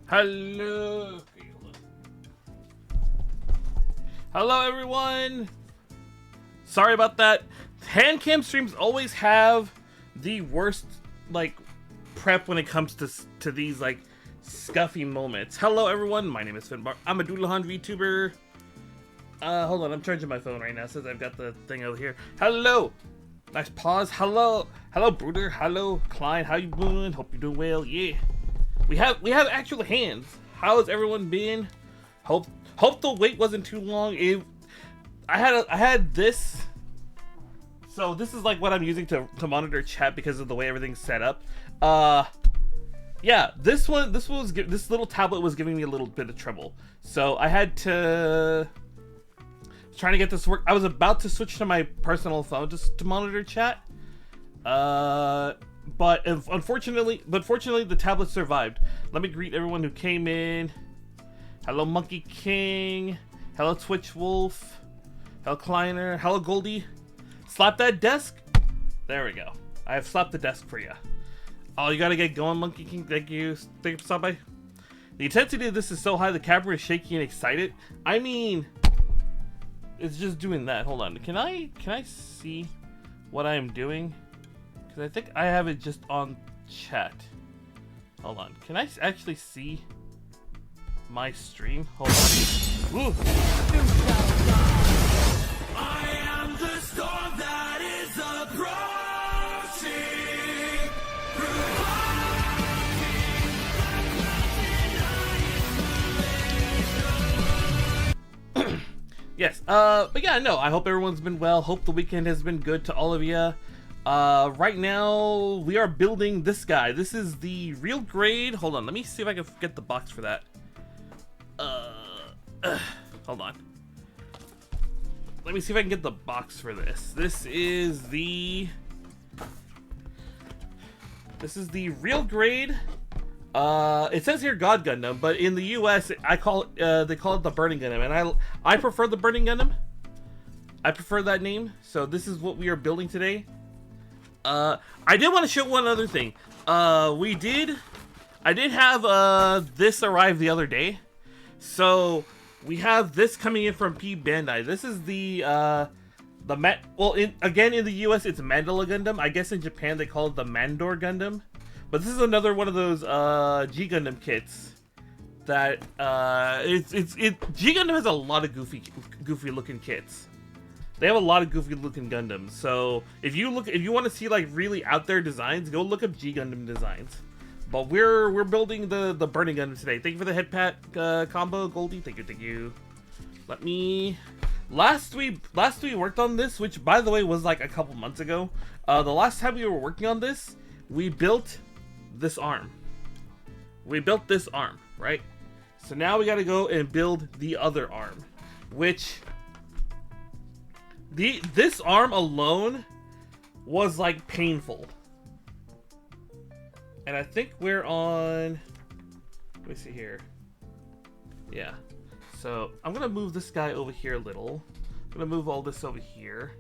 Hello. Hello, everyone. Sorry about that. Handcam streams always have the worst, like, prep when it comes to these, like, scuffy moments. Hello, everyone. My name is Finbar. I'm a Dullahan VTuber. Hold on. I'm charging my phone right now since I've got the thing over here. Hello. Nice pause. Hello. Hello, Bruder. Hello, Klein. How you doing? Hope you're doing well. Yeah. We have actual hands. How's everyone been? Hope the wait wasn't too long. I had this. So this is like what I'm using to monitor chat because of the way everything's set up. Yeah, this little tablet was giving me a little bit of trouble. So I had to trying to get this to work. I was about to switch to my personal phone just to monitor chat. But fortunately the tablet survived. Let me greet everyone who came in. Hello, Monkey King. Hello, Twitch Wolf. Hello, Kleiner. Hello, Goldie. Slap that desk. There we go. I have slapped the desk for you. Oh, you gotta get going, Monkey King. Thank you. Thank you for stopping by. The intensity of this is so high, the camera is shaky and excited. I mean, it's just doing that. Hold on. Can I see what I am doing? Because I think I have it just on chat. Hold on. Can I actually see my stream? Hold on. Ooh. I am the storm that is approaching. Yes. But yeah, no. I hope everyone's been well. Hope the weekend has been good to all of you. Right now we are building this guy. This is the real grade. Hold on, let me see if I can get the box for that. Hold on. Let me see if I can get the box for this. This is the real grade. It says here God Gundam, but in the US they call it the Burning Gundam, and I prefer the Burning Gundam. I prefer that name. So this is what we are building today. I did want to show one other thing. I did have this arrive the other day. So we have this coming in from P Bandai. This is again in the US it's Mandala Gundam. I guess in Japan they call it the Mandor Gundam. But this is another one of those G Gundam kits that G Gundam has a lot of goofy looking kits. They have a lot of goofy looking Gundams. So if you want to see like really out there designs, go look up G Gundam designs. But we're building the Burning Gundam today. Thank you for the head pat combo, Goldie. Thank you. Last we worked on this, which by the way was like a couple months ago. The last time we were working on this, we built this arm. Right? So now we got to go and build the other arm, which this arm alone was like painful. And I think we're on, let me see here. Yeah. So I'm gonna move this guy over here a little. I'm gonna move all this over here.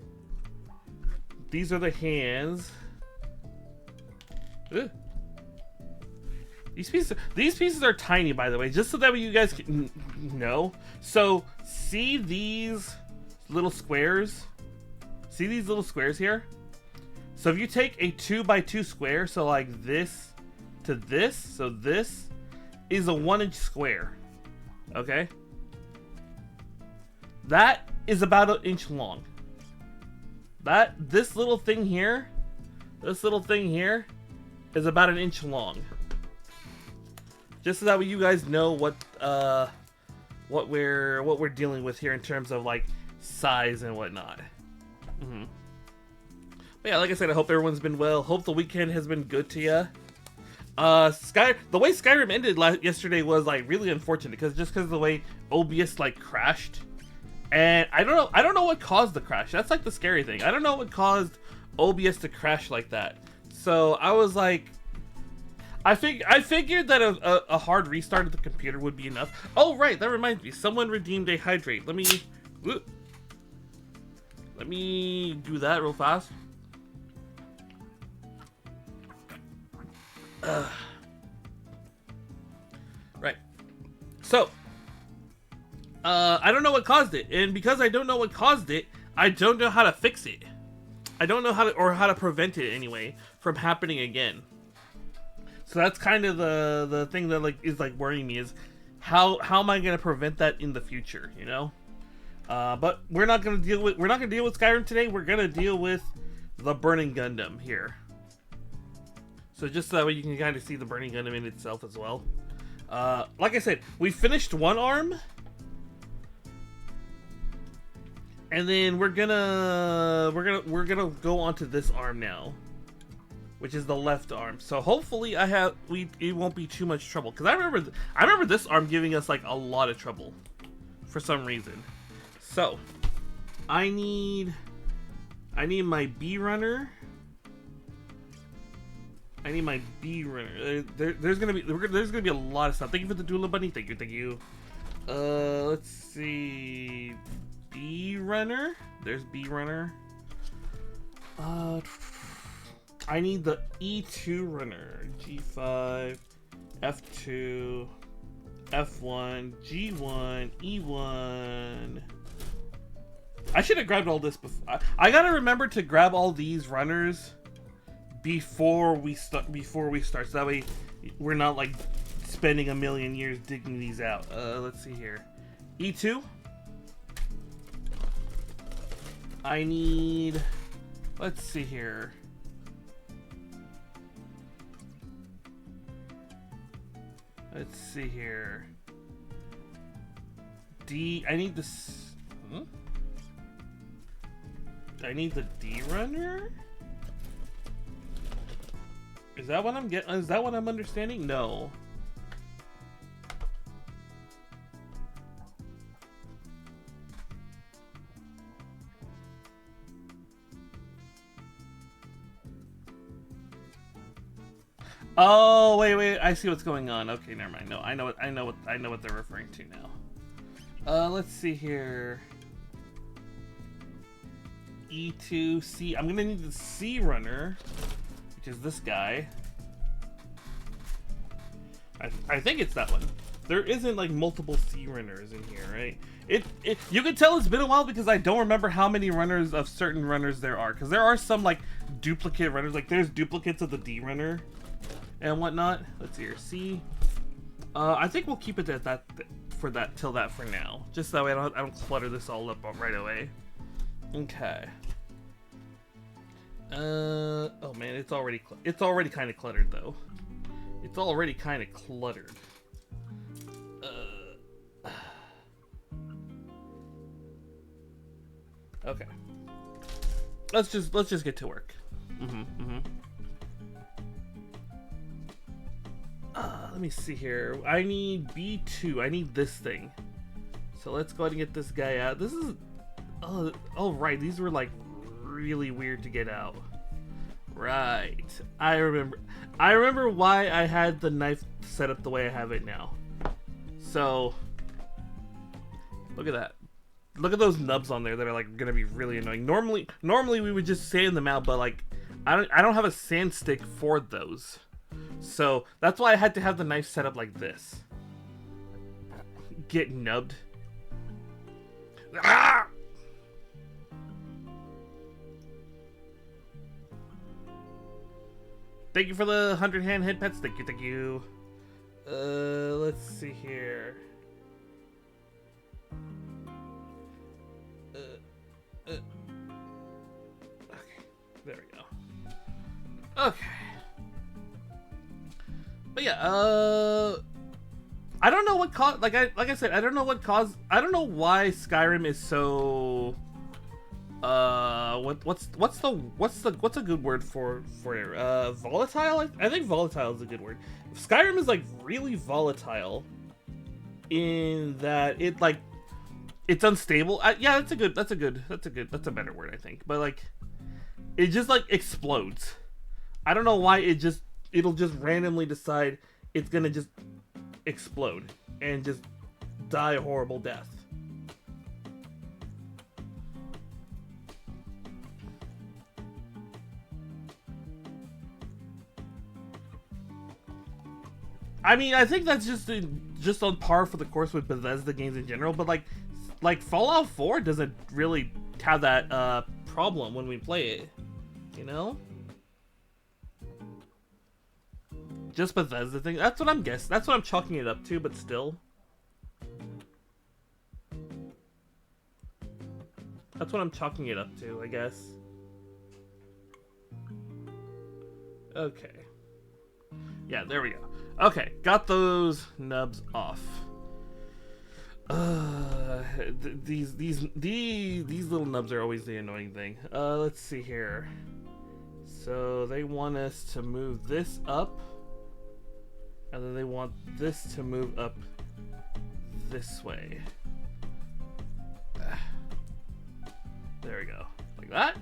These are the hands. Ugh. These pieces are tiny, by the way, just so that way you guys can know. So see these little squares? See these little squares here? So if you take a 2x2 square, so like this to this, so this is a 1-inch square. Okay? That is about 1 inch long. This little thing here is about 1 inch long. Just so that way you guys know what we're dealing with here in terms of like size and whatnot. But yeah, like I said, I hope everyone's been well. Hope the weekend has been good to you. The way Skyrim ended yesterday was like really unfortunate because of the way OBS like crashed, and I don't know what caused the crash. That's like the scary thing. I don't know what caused OBS to crash like that. So I was like, I figured that a hard restart of the computer would be enough. Oh right, that reminds me. Someone redeemed a hydrate. Let me do that real fast. Right. So, I don't know what caused it, and because I don't know what caused it, I don't know how to fix it. I don't know how to prevent it anyway from happening again. So that's kind of the thing that is worrying me, is how am I gonna prevent that in the future, you know? But we're not gonna deal with Skyrim today. We're gonna deal with the Burning Gundam here. So just so that way you can kind of see the Burning Gundam in itself as well. Like I said, we finished one arm, and then we're gonna go on to this arm now, which is the left arm. So hopefully it won't be too much trouble, because I remember this arm giving us like a lot of trouble for some reason. So I need my B runner. I need my B runner. There's gonna be a lot of stuff. Thank you for the Dullahan bunny. Thank you. Let's see. B runner. There's B runner. I need the E2 runner. G5, F2, F1, G1, E1. I should have grabbed all this before. I gotta remember to grab all these runners before we start. So that way we're not like spending a million years digging these out. Let's see here. E2. I need. Let's see here. Let's see here. D. I need this. I need the D runner. Is that what I'm getting? Is that what I'm understanding? No. Oh, wait. I see what's going on. Okay, never mind. No, I know what they're referring to now. Let's see here. E2, C. I'm gonna need the C runner, which is this guy. I think it's that one. There isn't like multiple C runners in here, right? You can tell it's been a while because I don't remember how many runners of certain runners there are. Because there are some like duplicate runners. Like there's duplicates of the D runner and whatnot. Let's see here. C. I think we'll keep it at that for now. Just that way I don't clutter this all up right away. Okay. Oh man, it's already kind of cluttered though. It's already kind of cluttered. Okay. Let's just get to work. Let me see here. I need B2. I need this thing. So let's go ahead and get this guy out. This is oh right, these were like really weird to get out. Right. I remember why I had the knife set up the way I have it now. So look at that. Look at those nubs on there that are like gonna be really annoying. Normally we would just sand them out, but like I don't have a sand stick for those. So that's why I had to have the knife set up like this. Get nubbed. Ah! Thank you for the 100 hand head pets. Thank you. Let's see here. Okay, there we go. Okay. But yeah, I don't know what caused. Like I said, I don't know what caused. I don't know why Skyrim is so. What's a good word for it? Volatile? I think volatile is a good word. Skyrim is like really volatile in that it's unstable. Yeah, that's a better word, I think. But like, it just like explodes. I don't know why it'll just randomly decide it's gonna just explode and just die a horrible death. I mean, I think that's just on par for the course with Bethesda games in general. But like Fallout 4 doesn't really have that problem when we play it, you know. Just Bethesda thing. That's what I'm guessing. That's what I'm chalking it up to. But still, that's what I'm chalking it up to, I guess. Okay. Yeah, there we go. Okay, got those nubs off. These little nubs are always the annoying thing. Let's see here. So they want us to move this up, and then they want this to move up this way. There we go, like that.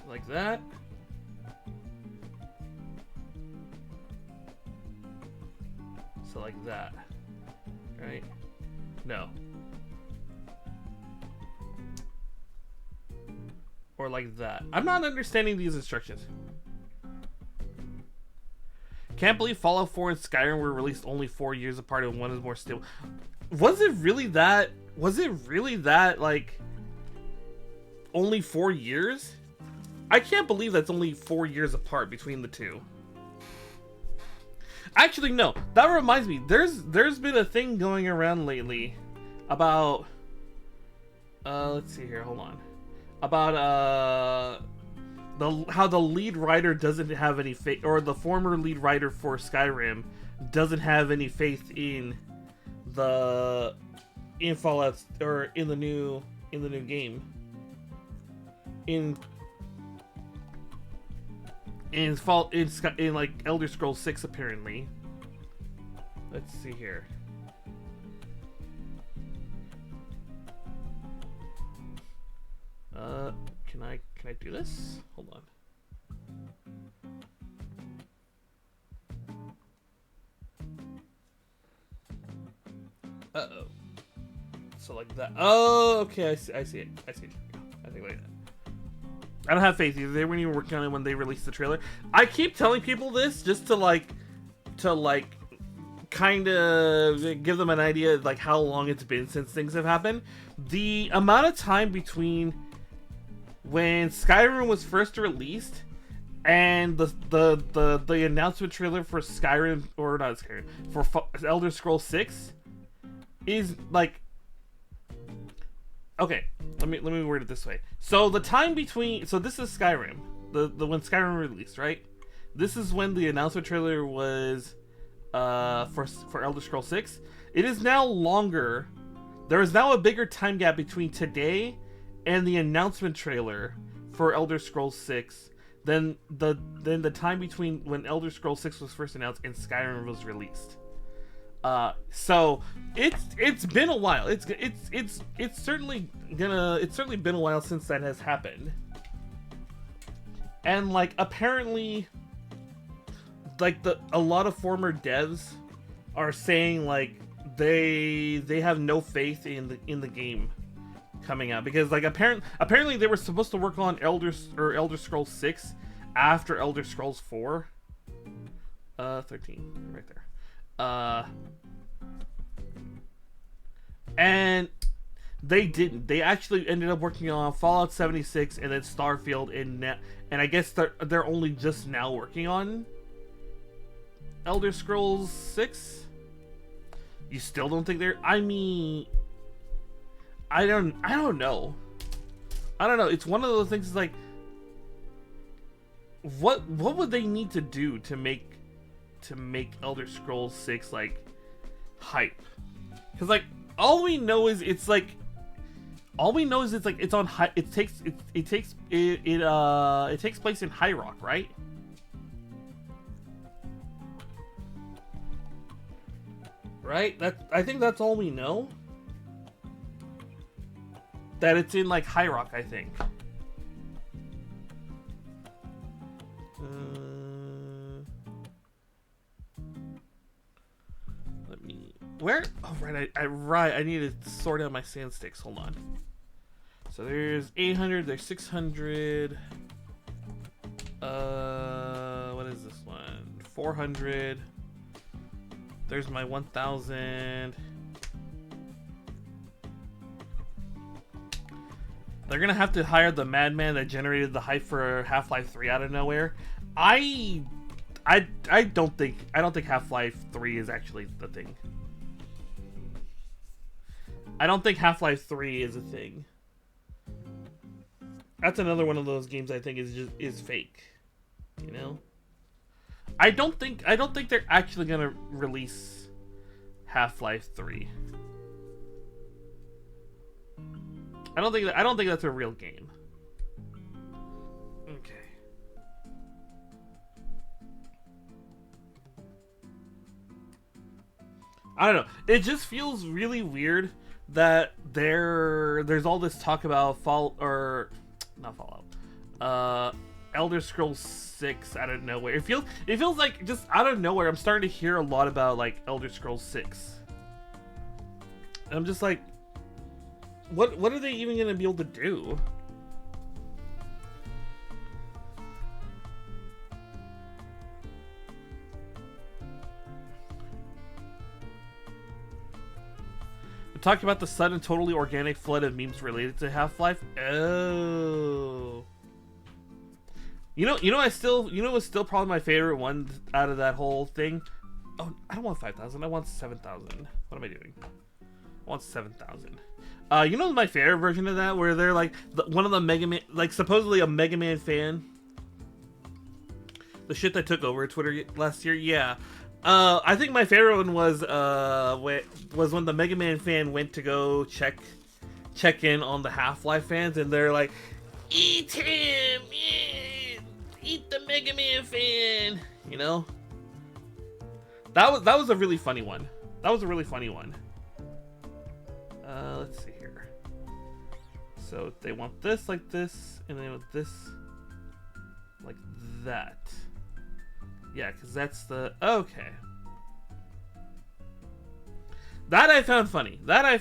Like that. So like that, right? No. Or like that. I'm not understanding these instructions. Can't believe Fallout 4 and Skyrim were released only 4 years apart and one is more stable. Was it really that? Was it really that, like, only 4 years? I can't believe that's only 4 years apart between the two. Actually, no. That reminds me. There's been a thing going around lately about let's see here. Hold on. About how the lead writer doesn't have any faith, or the former lead writer for Skyrim doesn't have any faith in Fallout, or in the new game. In like Elder Scrolls 6 apparently. Let's see here. Can I do this? Hold on. Uh-oh. So like that. Oh, okay, I see it. I see it. I think like that. I don't have faith either. They weren't even working on it when they released the trailer. I keep telling people this just to kind of give them an idea of like how long it's been since things have happened. The amount of time between when Skyrim was first released and the announcement trailer for Skyrim, or not Skyrim, for Elder Scrolls 6 is like, okay, let me word it this way. So the time between, so this is Skyrim, the when Skyrim released, right? This is when the announcement trailer was for Elder Scrolls 6. It is now longer. There is now a bigger time gap between today and the announcement trailer for Elder Scrolls 6 than the time between when Elder Scrolls 6 was first announced and Skyrim was released. So it's been a while. It's certainly been a while since that has happened. And like apparently, like a lot of former devs are saying like they have no faith in the game coming out, because like apparently they were supposed to work on Elder Scrolls 6 after Elder Scrolls 4. 13 right there. And they didn't. They actually ended up working on Fallout 76 and then Starfield, and I guess they're only just now working on Elder Scrolls 6. You still don't think they're? I mean, I don't know. I don't know. It's one of those things. Like, what would they need to do to make Elder Scrolls 6 like hype? Because like all we know is it's like it's on high. It takes place in High Rock, right? Right? I think that's all we know. That it's in like High Rock, I think. Let me. Where? Oh, right. I need to sort out my sand sticks. Hold on. So there's 800. There's 600. 400. There's my 1,000. They're gonna have to hire the madman that generated the hype for Half-Life 3 out of nowhere. I don't think Half-Life 3 is actually the thing. I don't think Half-Life 3 is a thing. That's another one of those games I think is fake. You know? I don't think they're actually gonna release Half-Life 3. I don't think that's a real game. Okay. I don't know. It just feels really weird that there's all this talk about Elder Scrolls 6 out of nowhere. It feels like just out of nowhere I'm starting to hear a lot about like Elder Scrolls 6. And I'm just like, what are they even gonna be able to do? We're talking about the sudden, totally organic flood of memes related to Half-Life. Oh. You know what's still probably my favorite one out of that whole thing? Oh, I don't want 5,000. I want 7,000. What am I doing? I want 7,000. You know my favorite version of that, where they're like one of the Mega Man, like supposedly a Mega Man fan. The shit that took over Twitter last year. Yeah. I think my favorite one was when the Mega Man fan went to go check in on the Half-Life fans, and they're like, "Eat him! Yeah! Eat the Mega Man fan!" You know, that was a really funny one. That was a really funny one. Let's see here. So they want this like this, and they want this like that. Yeah, because that's the... Okay. That I found funny. That meme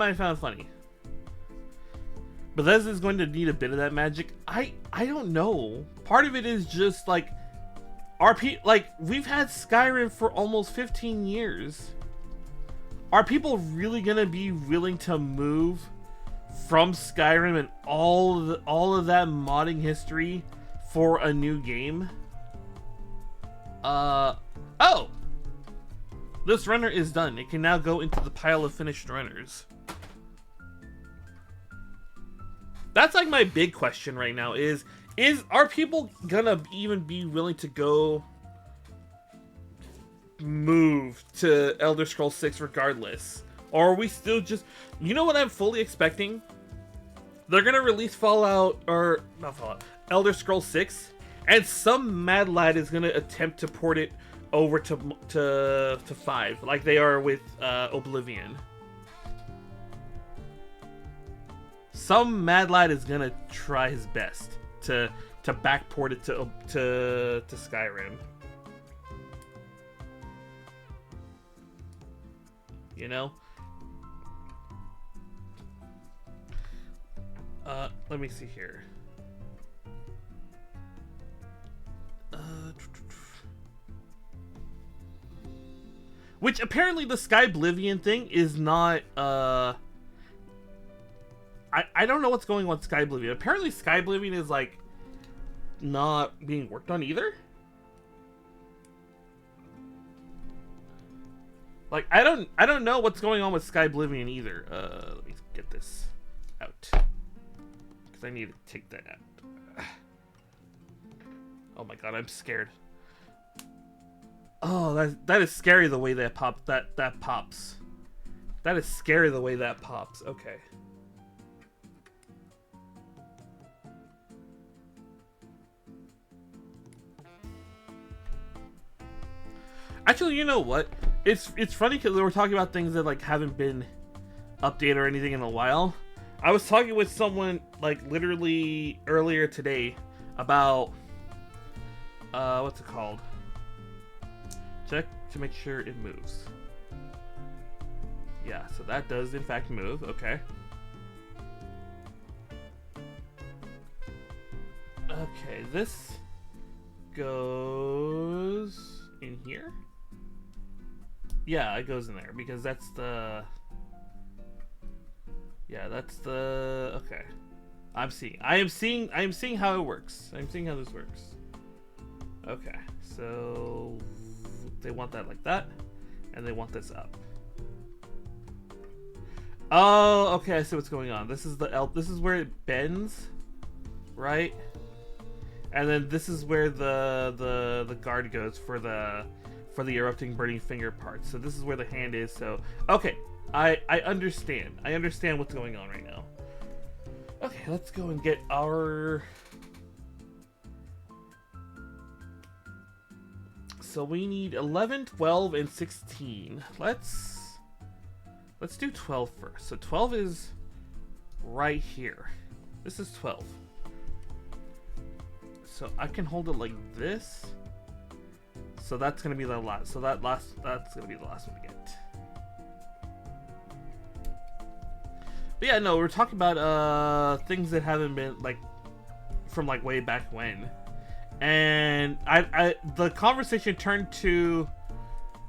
I found funny. But this is going to need a bit of that magic. I don't know. Part of it is just like... we've had Skyrim for almost 15 years. Are people really going to be willing to move from Skyrim and all of that modding history for a new game? Oh! This runner is done. It can now go into the pile of finished runners. That's like my big question right now are people gonna even be willing to go move to Elder Scrolls 6 regardless? Or are we still just... You know what I'm fully expecting? They're gonna release Elder Scrolls 6, and some mad lad is gonna attempt to port it over to 5, like they are with Oblivion. Some mad lad is gonna try his best to backport it to Skyrim. You know? Let me see here. Which apparently the Skyblivion thing is not, I don't know what's going on with Skyblivion. Apparently Skyblivion is like not being worked on either. Like I don't know what's going on with Skyblivion either. Let me get this out, because I need to take that out. Oh my god, I'm scared. Oh, that is scary the way that pops. That pops. That is scary the way that pops. Okay. Actually, you know what? It's funny because we're talking about things that like haven't been updated or anything in a while. I was talking with someone like literally earlier today about what's it called? Check to make sure it moves. Yeah, so that does in fact move. Okay. Okay, this goes in here. Yeah, it goes in there because that's the. Yeah, that's the. Okay, I am seeing how it works. I'm seeing how this works. Okay, so they want that like that, and they want this up. Oh, okay, I see what's going on. This is the this is where it bends, right? And then this is where the guard goes for the erupting burning finger part. So this is where the hand is. So okay, I understand. I understand what's going on right now. Okay, let's go and get our. So we need 11, 12, and 16. Let's do 12 first. So 12 is right here. This is 12. So I can hold it like this. So that's gonna be the last. So that's gonna be the last one to get. But yeah, no, we're talking about things that haven't been like from like way back when, and the conversation turned to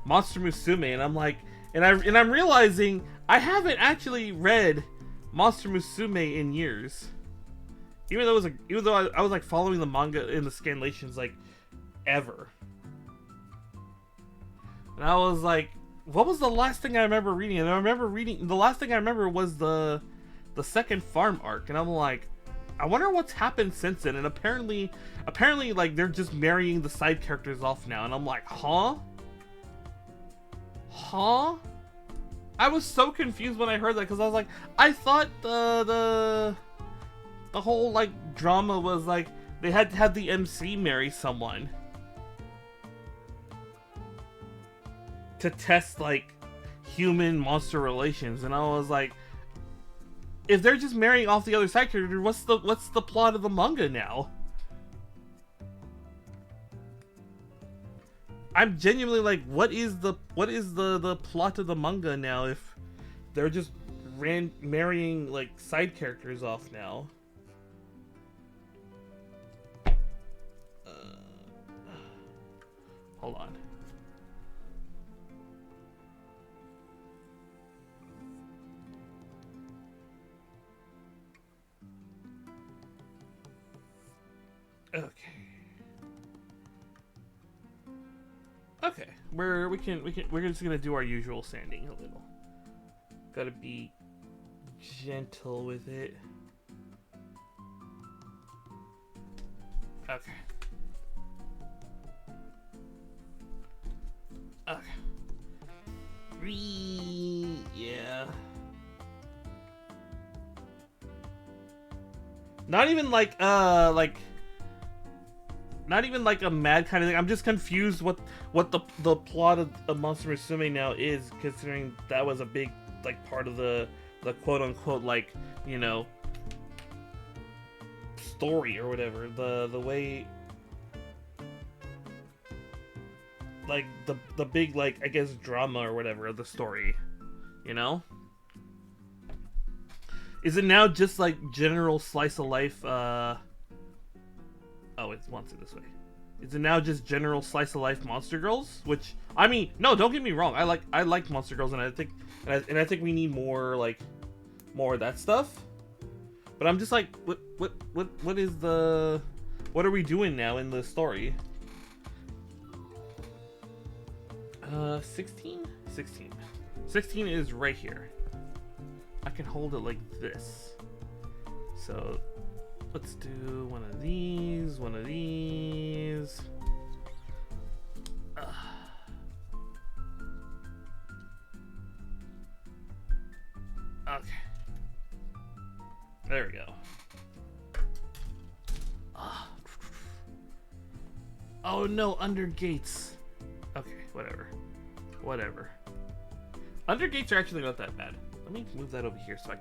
Monster Musume, and I'm like. And I'm realizing I haven't actually read Monster Musume in years. Even though I was like following the manga in the scanlations like ever. And I was like, what was the last thing I remember reading? And I remember reading the last thing I remember was the second farm arc, and I'm like, I wonder what's happened since then. And apparently like they're just marrying the side characters off now, and I'm like, huh? Huh? I was so confused when I heard that because I was like, I thought the whole like drama was like they had to have the MC marry someone to test like human monster relations, and I was like, if they're just marrying off the other side character, what's the plot of the manga now? I'm genuinely like, what is the plot of the manga now if they're just marrying like side characters off now? Hold on. Okay. Okay, we're just gonna do our usual sanding a little. Gotta be gentle with it. Okay. Okay. Yeah. Not even like not even like a mad kind of thing. I'm just confused what the plot of Monster Musume now is, considering that was a big like part of the quote unquote like, you know, story or whatever. The way like the big like I guess drama or whatever of the story, you know? Is it now just like general slice of life oh, it wants it this way. Is it now just general slice of life Monster Girls? Which I mean, no, don't get me wrong. I like Monster Girls, and I think we need more of that stuff. But I'm just like, what are we doing now in the story? 16 is right here. I can hold it like this. So let's do one of these. Okay. There we go. Oh no, under gates. Okay, whatever. Under gates are actually not that bad. Let me move that over here so I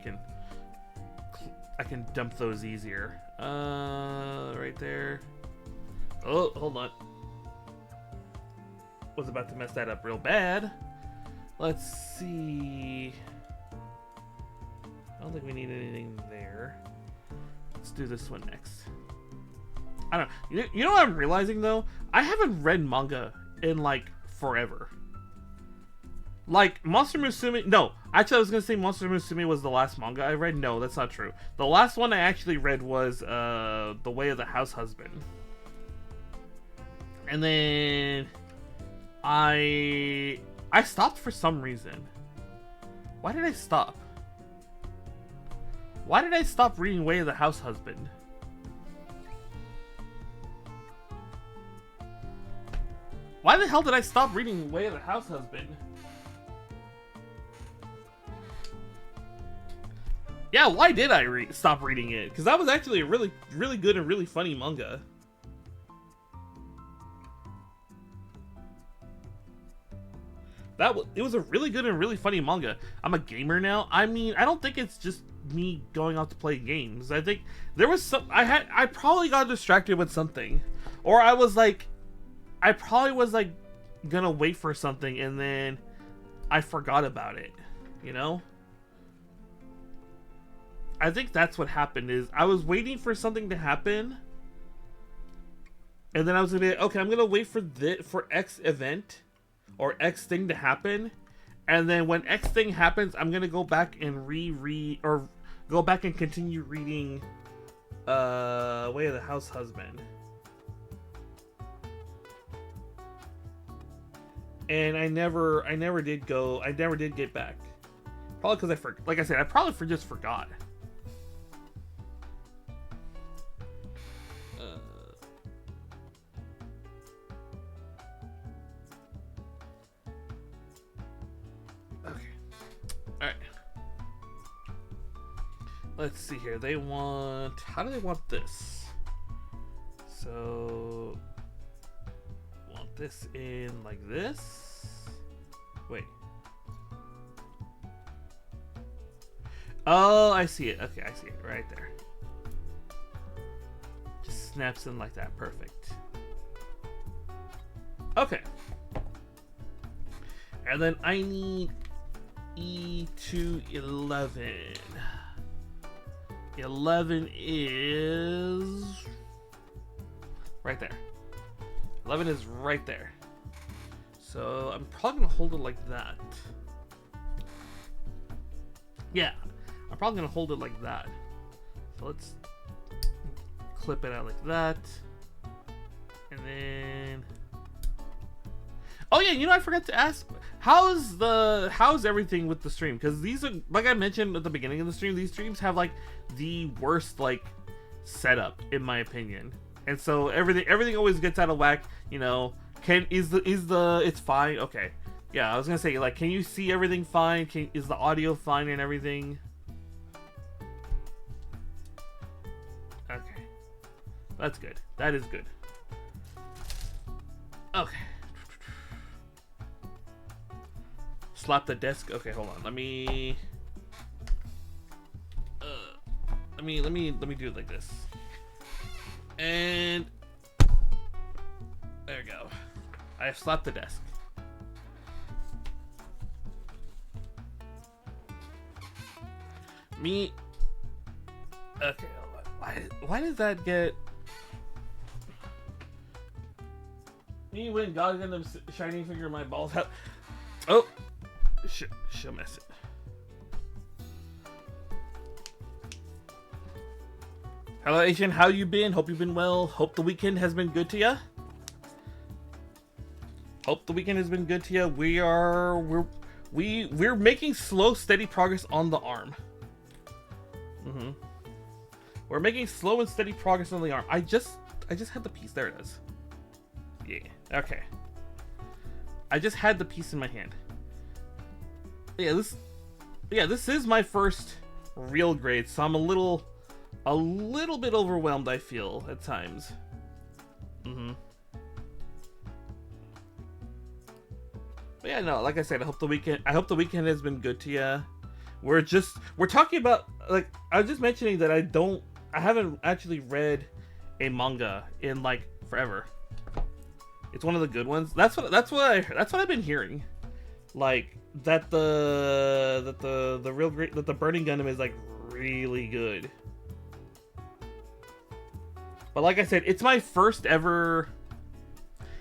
can dump those easier. Right there. Oh, hold on. Was about to mess that up real bad. Let's see. I don't think we need anything there. Let's do this one next. I don't know. You know what I'm realizing though? I haven't read manga in like forever. Like Monster Musume. No, actually, I was gonna say Monster Musume was the last manga I read. No, that's not true. The last one I actually read was The Way of the House Husband. And then I stopped for some reason. Why did I stop? Why did I stop reading Way of the House Husband? Why the hell did I stop reading Way of the House Husband? Yeah, why did I stop reading it? Because that was actually a really, really good and really funny manga. It was a really good and really funny manga. I'm a gamer now. I mean, I don't think it's just me going out to play games. I think there was some. I probably got distracted with something, or I probably was like gonna wait for something and then I forgot about it. You know. I think that's what happened. Is I was waiting for something to happen, and then I was gonna be like, okay, I'm gonna wait for X event or X thing to happen, and then when X thing happens, I'm gonna go back and go back and continue reading Way of the House Husband. And I never did get back. Probably because like I said, I probably just forgot. Alright. Let's see here. How do they want this? So, want this in like this? Wait. Oh, I see it. Okay, I see it right there. Just snaps in like that. Perfect. Okay. And then I need E211. 11 is right there. 11 is right there. So I'm probably gonna hold it like that. Yeah, I'm probably gonna hold it like that. So let's clip it out like that. And then, oh yeah, you know, I forgot to ask, how's everything with the stream? Because these are, like I mentioned at the beginning of the stream, these streams have like the worst like setup in my opinion, and so everything always gets out of whack. You know, it's fine? Okay, yeah, I was gonna say, like, can you see everything fine? Is the audio fine and everything? Okay, that's good. That is good. Okay. Slap the desk. Okay, hold on. Let me do it like this. And there we go. I have slapped the desk. Okay, why does that get me when God Gundam shining finger in my balls? Oh, she'll miss it. Hello, Asian. How you been? Hope you've been well. Hope the weekend has been good to you. Hope the weekend has been good to you. We're making slow, steady progress on the arm. We're making slow and steady progress on the arm. I just had the piece. There it is. Yeah. Okay. I just had the piece in my hand. Yeah, this is my first real grade, so I'm a little bit overwhelmed, I feel at times. But yeah, no, like I said, I hope the weekend has been good to you. We're talking about, like, I was just mentioning that I haven't actually read a manga in like forever. It's one of the good ones. That's what I've been hearing. Like that the Burning Gundam is like really good. But like I said, it's my first ever.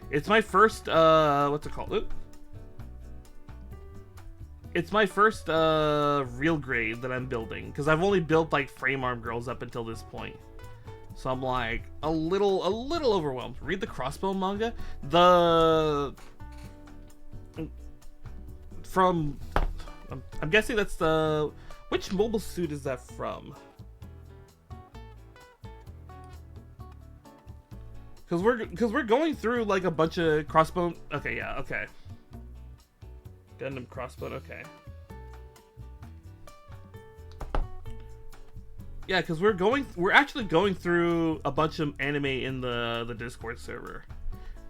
It's my first. What's it called? Oop. It's my first real grade that I'm building, because I've only built like frame arm girls up until this point. So I'm like a little overwhelmed. Read the Crossbow manga. I'm guessing that's the, which mobile suit is that from? Because we're going through like a bunch of Crossbow. Okay, yeah, okay. Gundam Crossbow, okay. Yeah, because we're actually going through a bunch of anime in the Discord server,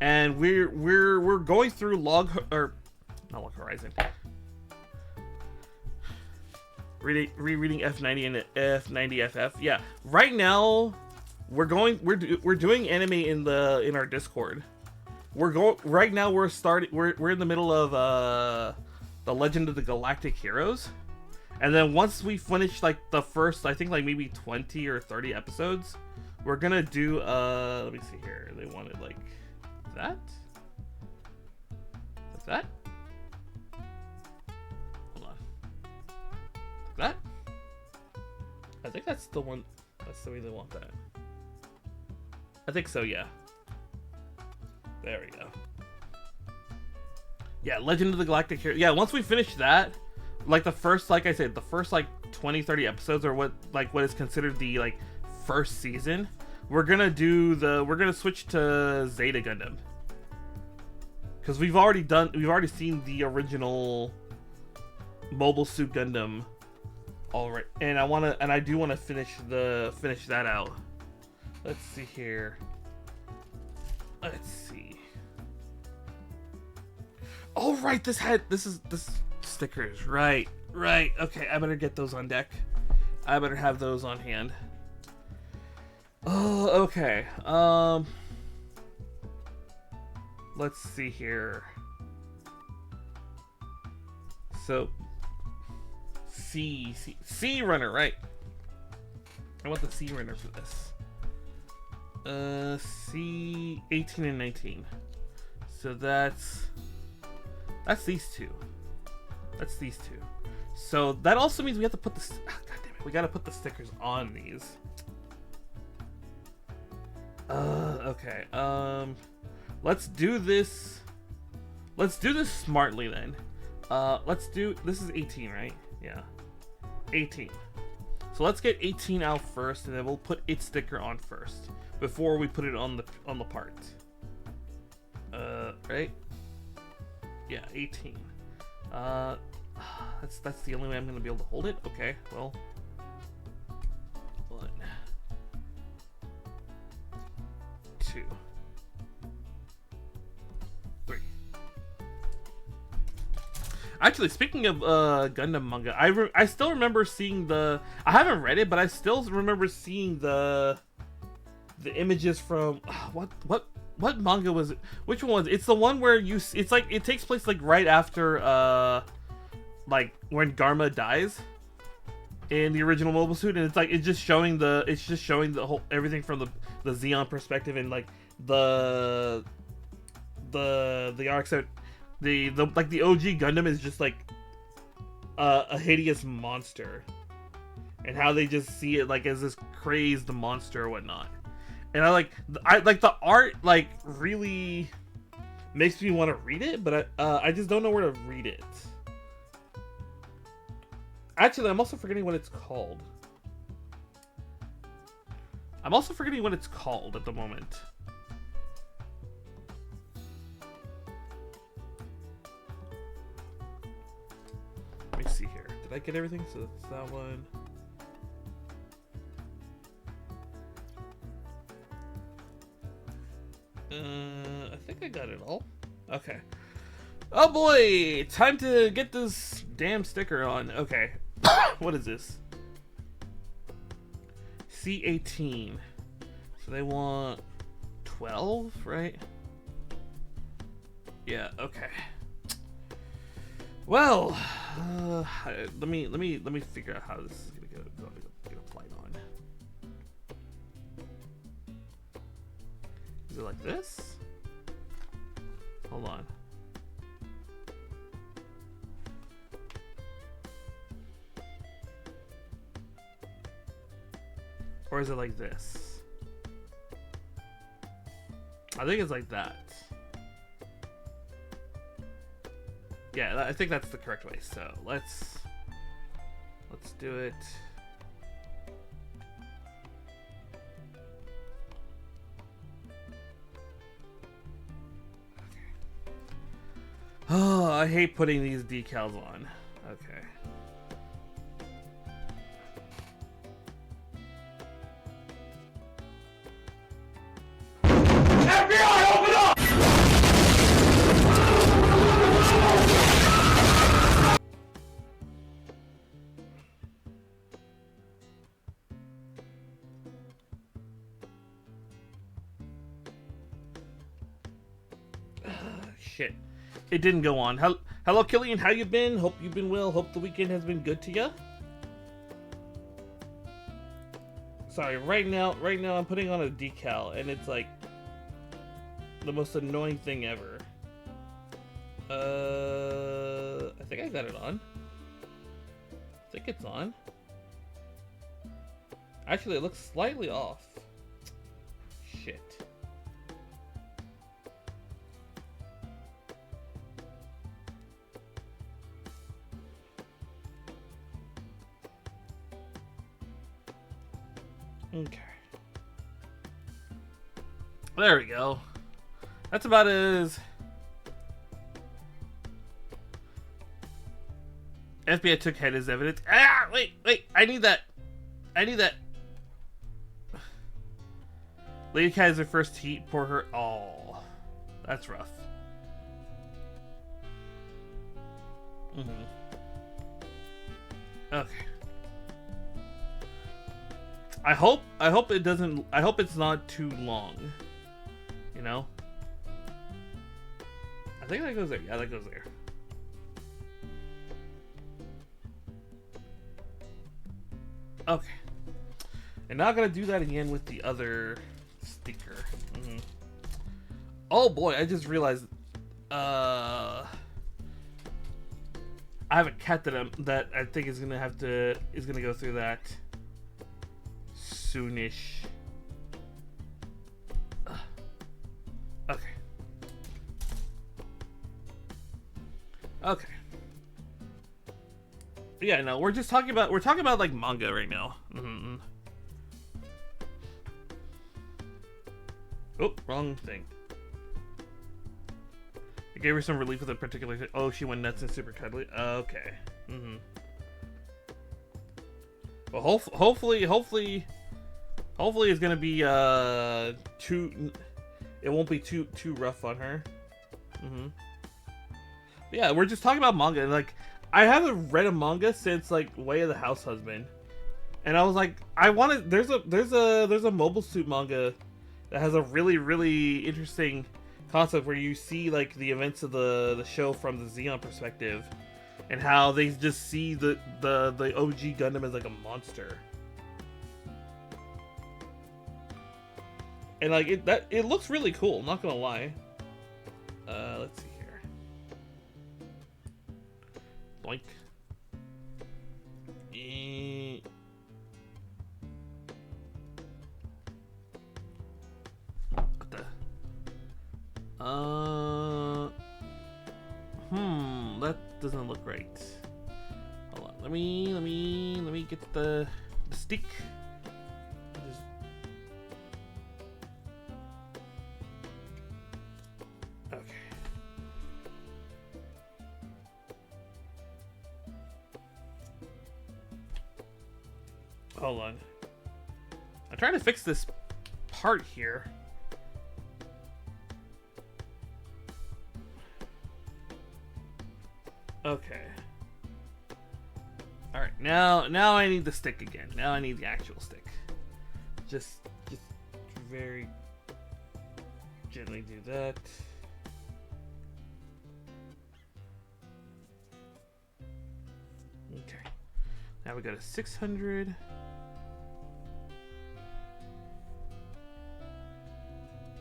and we're going through not Log Horizon. Rereading F90 and F90FF. Yeah, right now we're doing anime in our Discord. Right now we're in the middle of the Legend of the Galactic Heroes. And then once we finish like the first, I think like maybe 20 or 30 episodes, we're gonna do let me see here. They wanted like that? Like that? Hold on. Like that? I think that's the one. That's the way they want that. I think so, yeah. There we go. Yeah, Legend of the Galactic Hero. Yeah, once we finish that, like the first, like I said, the first like 20, 30 episodes are what is considered the like first season. We're gonna switch to Zeta Gundam. Because we've already seen the original Mobile Suit Gundam. Alright, and I do wanna finish that out. Let's see here. Let's see. Oh right, this stickers. Right. Okay, I better get those on deck. I better have those on hand. Oh, okay. Let's see here. So C runner, right? I want the C runner for this. C 18 and 19. So that's these two. That's these two. So that also means we have to put the God damn it, we gotta put the stickers on these. Okay. Let's do this. Let's do this smartly then. This is 18, right? Yeah. 18. So let's get 18 out first, and then we'll put its sticker on first before we put it on the part. Right? Yeah, 18. That's the only way I'm gonna be able to hold it. Okay, well, 1, 2, 3. Actually, speaking of Gundam manga, I still remember seeing I haven't read it, but I still remember seeing the images from what manga was it? Which one was it? It's the one where it's like it takes place like right after like when Garma dies in the original mobile suit, and it's just showing the whole everything from the Xeon perspective, and like the arcs that the OG Gundam is just like a hideous monster, and how they just see it like as this crazed monster or whatnot. And I like the art like really makes me want to read it, but I just don't know where to read it. Actually, I'm also forgetting what it's called. I'm also forgetting what it's called at the moment. Let me see here. Did I get everything? So that's that one. I think I got it all. Okay. Oh boy! Time to get this damn sticker on. Okay. What is this? C18. So they want 12, right? Yeah, okay. Well, let me figure out how this is gonna get applied on. Is it like this? Hold on. Or is it like this? I think it's like that. Yeah, I think that's the correct way. So let's do it. Oh, I hate putting these decals on. Okay. FBI, open up! Shit. It didn't go on. Hello, Killian. How you been? Hope you've been well. Hope the weekend has been good to you. Sorry, right now I'm putting on a decal, and it's like the most annoying thing ever. I think I got it on. I think it's on. Actually, it looks slightly off. Shit. Okay. There we go. That's about as FBI took head as evidence. Ah, wait, I need that. Lady Cat is her first heat. Pour her. Oh, that's rough. Okay. I hope it doesn't. I hope it's not too long. You know. I think that goes there. Yeah, that goes there. Okay. And now I'm gonna do that again with the other sticker. Oh boy, I just realized. I have a cat that I think is gonna go through that soonish. Okay. Okay. Yeah, no, we're talking about like manga right now. Oh, wrong thing. It gave her some relief with a particular. Oh, she went nuts and super cuddly. Okay. Well, hopefully it's gonna be too. It won't be too rough on her. But yeah, we're just talking about manga, and like I haven't read a manga since like Way of the House Husband, and I was like, I wanted. There's a Mobile Suit manga that has a really interesting concept where you see like the events of the show from the Xeon perspective, and how they just see the OG Gundam as like a monster. And like it looks really cool, not gonna lie. Let's see here. Boink. What the? That doesn't look right. Hold on. Let me get the stick. Okay. Hold on. I'm trying to fix this part here. Okay. All right. Now I need the stick again. Now I need the actual stick. Just very gently do that. Okay. Now we go to 600.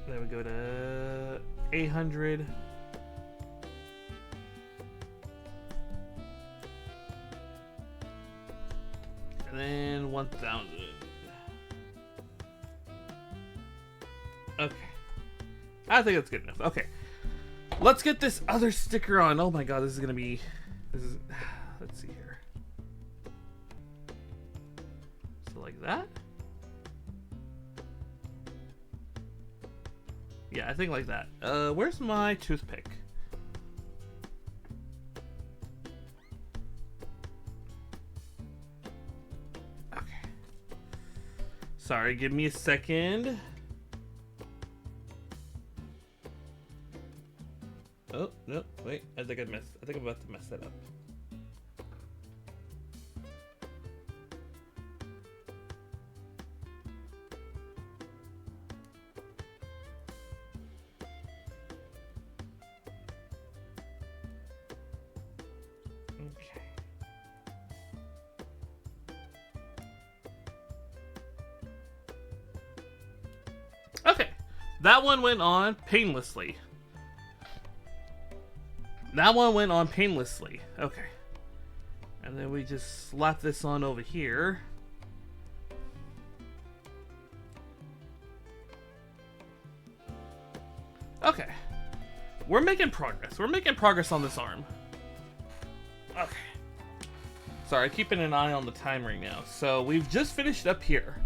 Then we go to 800. And then 1000. Okay. I think that's good enough. Okay. Let's get this other sticker on. Oh my god, this is gonna be... Let's see here. So like that? Yeah, I think like that. Where's my toothpick? Okay. Sorry, give me a second. Oh, no, wait, I think I'm about to mess that up. Okay. Okay, that one went on painlessly. That one went on painlessly. Okay. And then we just slap this on over here. Okay. We're making progress. We're making progress on this arm. Okay. Sorry, keeping an eye on the time right now. So we've just finished up here.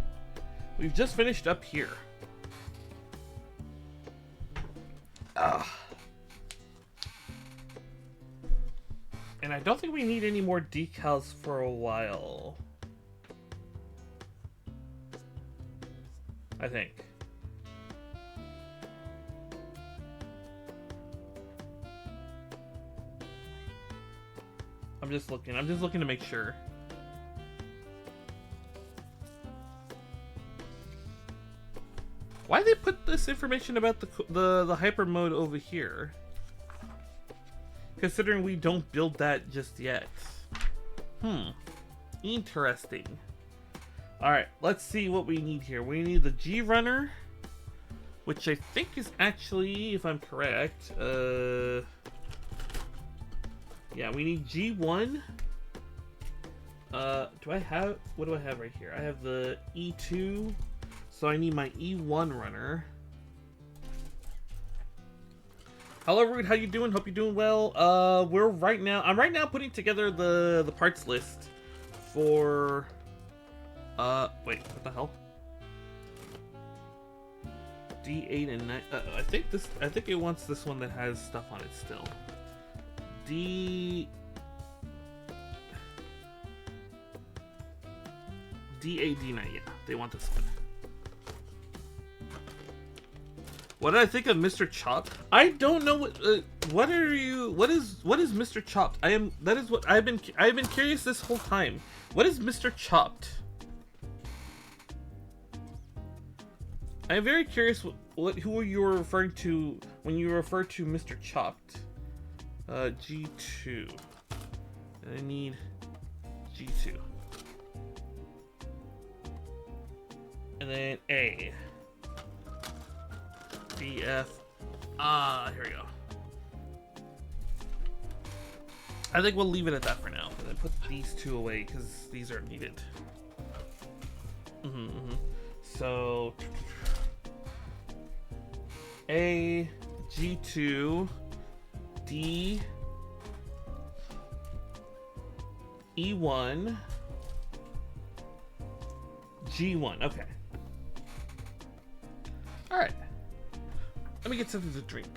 We've just finished up here. Ugh. And I don't think we need any more decals for a while. I think. I'm just looking to make sure. Why they put this information about the hyper mode over here? Considering we don't build that just yet. Interesting. Alright, let's see what we need here. We need the G runner, which I think is actually, if I'm correct, yeah, we need G1. What do I have right here? I have the E2, so I need my E1 runner. Hello, Rude. How you doing? Hope you're doing well. I'm right now putting together the parts list for. Wait, what the hell? D8 and 9. I think it wants this one that has stuff on it still. D8, D9. Yeah, they want this one. What did I think of Mr. Chopped? I don't know what is Mr. Chopped? That is what I've been curious this whole time. What is Mr. Chopped? I'm very curious who you were referring to when you refer to Mr. Chopped. G2. And I need G2. And then A. BF. Here we go. I think we'll leave it at that for now. And then put these two away because these are needed. So A, G2, D, E1, G1. Okay. All right. Let me get something to drink.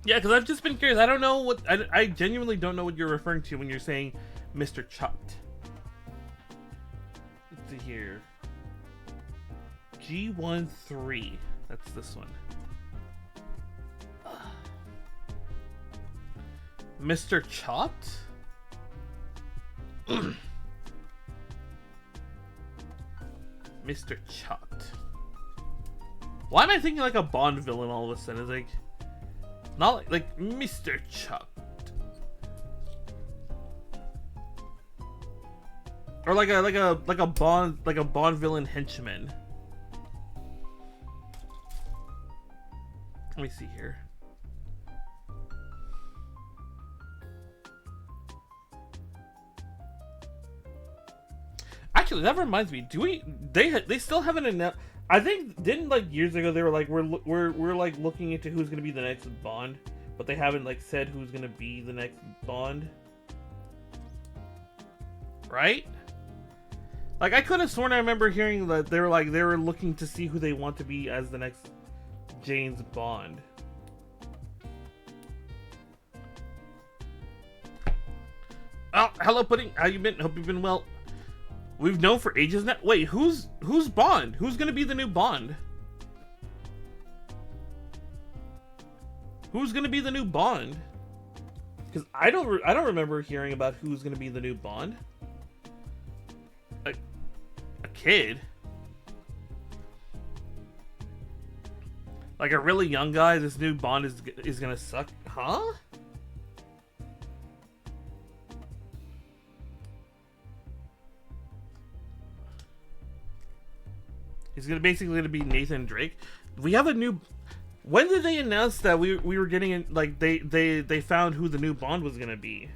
Yeah, because I've just been curious. I don't know what... I genuinely don't know what you're referring to when you're saying Mr. Chopped. Let's see here. G13. That's this one. Mr. Chopped? Mr. Chopped. Why am I thinking like a Bond villain all of a sudden? It's like... Not like Mr. Chopped. or like a Bond villain henchman. Let me see here. Actually, that reminds me. They still haven't announced. I think didn't like years ago they were like we're like looking into who's gonna be the next Bond, but they haven't like said who's gonna be the next Bond. Right? Like I could have sworn I remember hearing that they were looking to see who they want to be as the next James Bond. Oh, hello, Pudding. How you been? Hope you've been well. We've known for ages now. Wait, who's Bond? Who's gonna be the new Bond? Who's gonna be the new Bond? Because I don't remember hearing about who's gonna be the new Bond. A kid? Like a really young guy? This new Bond is gonna suck? Huh? He's basically gonna be Nathan Drake. We have a new. When did they announce that we were getting in, like they found who the new Bond was gonna be?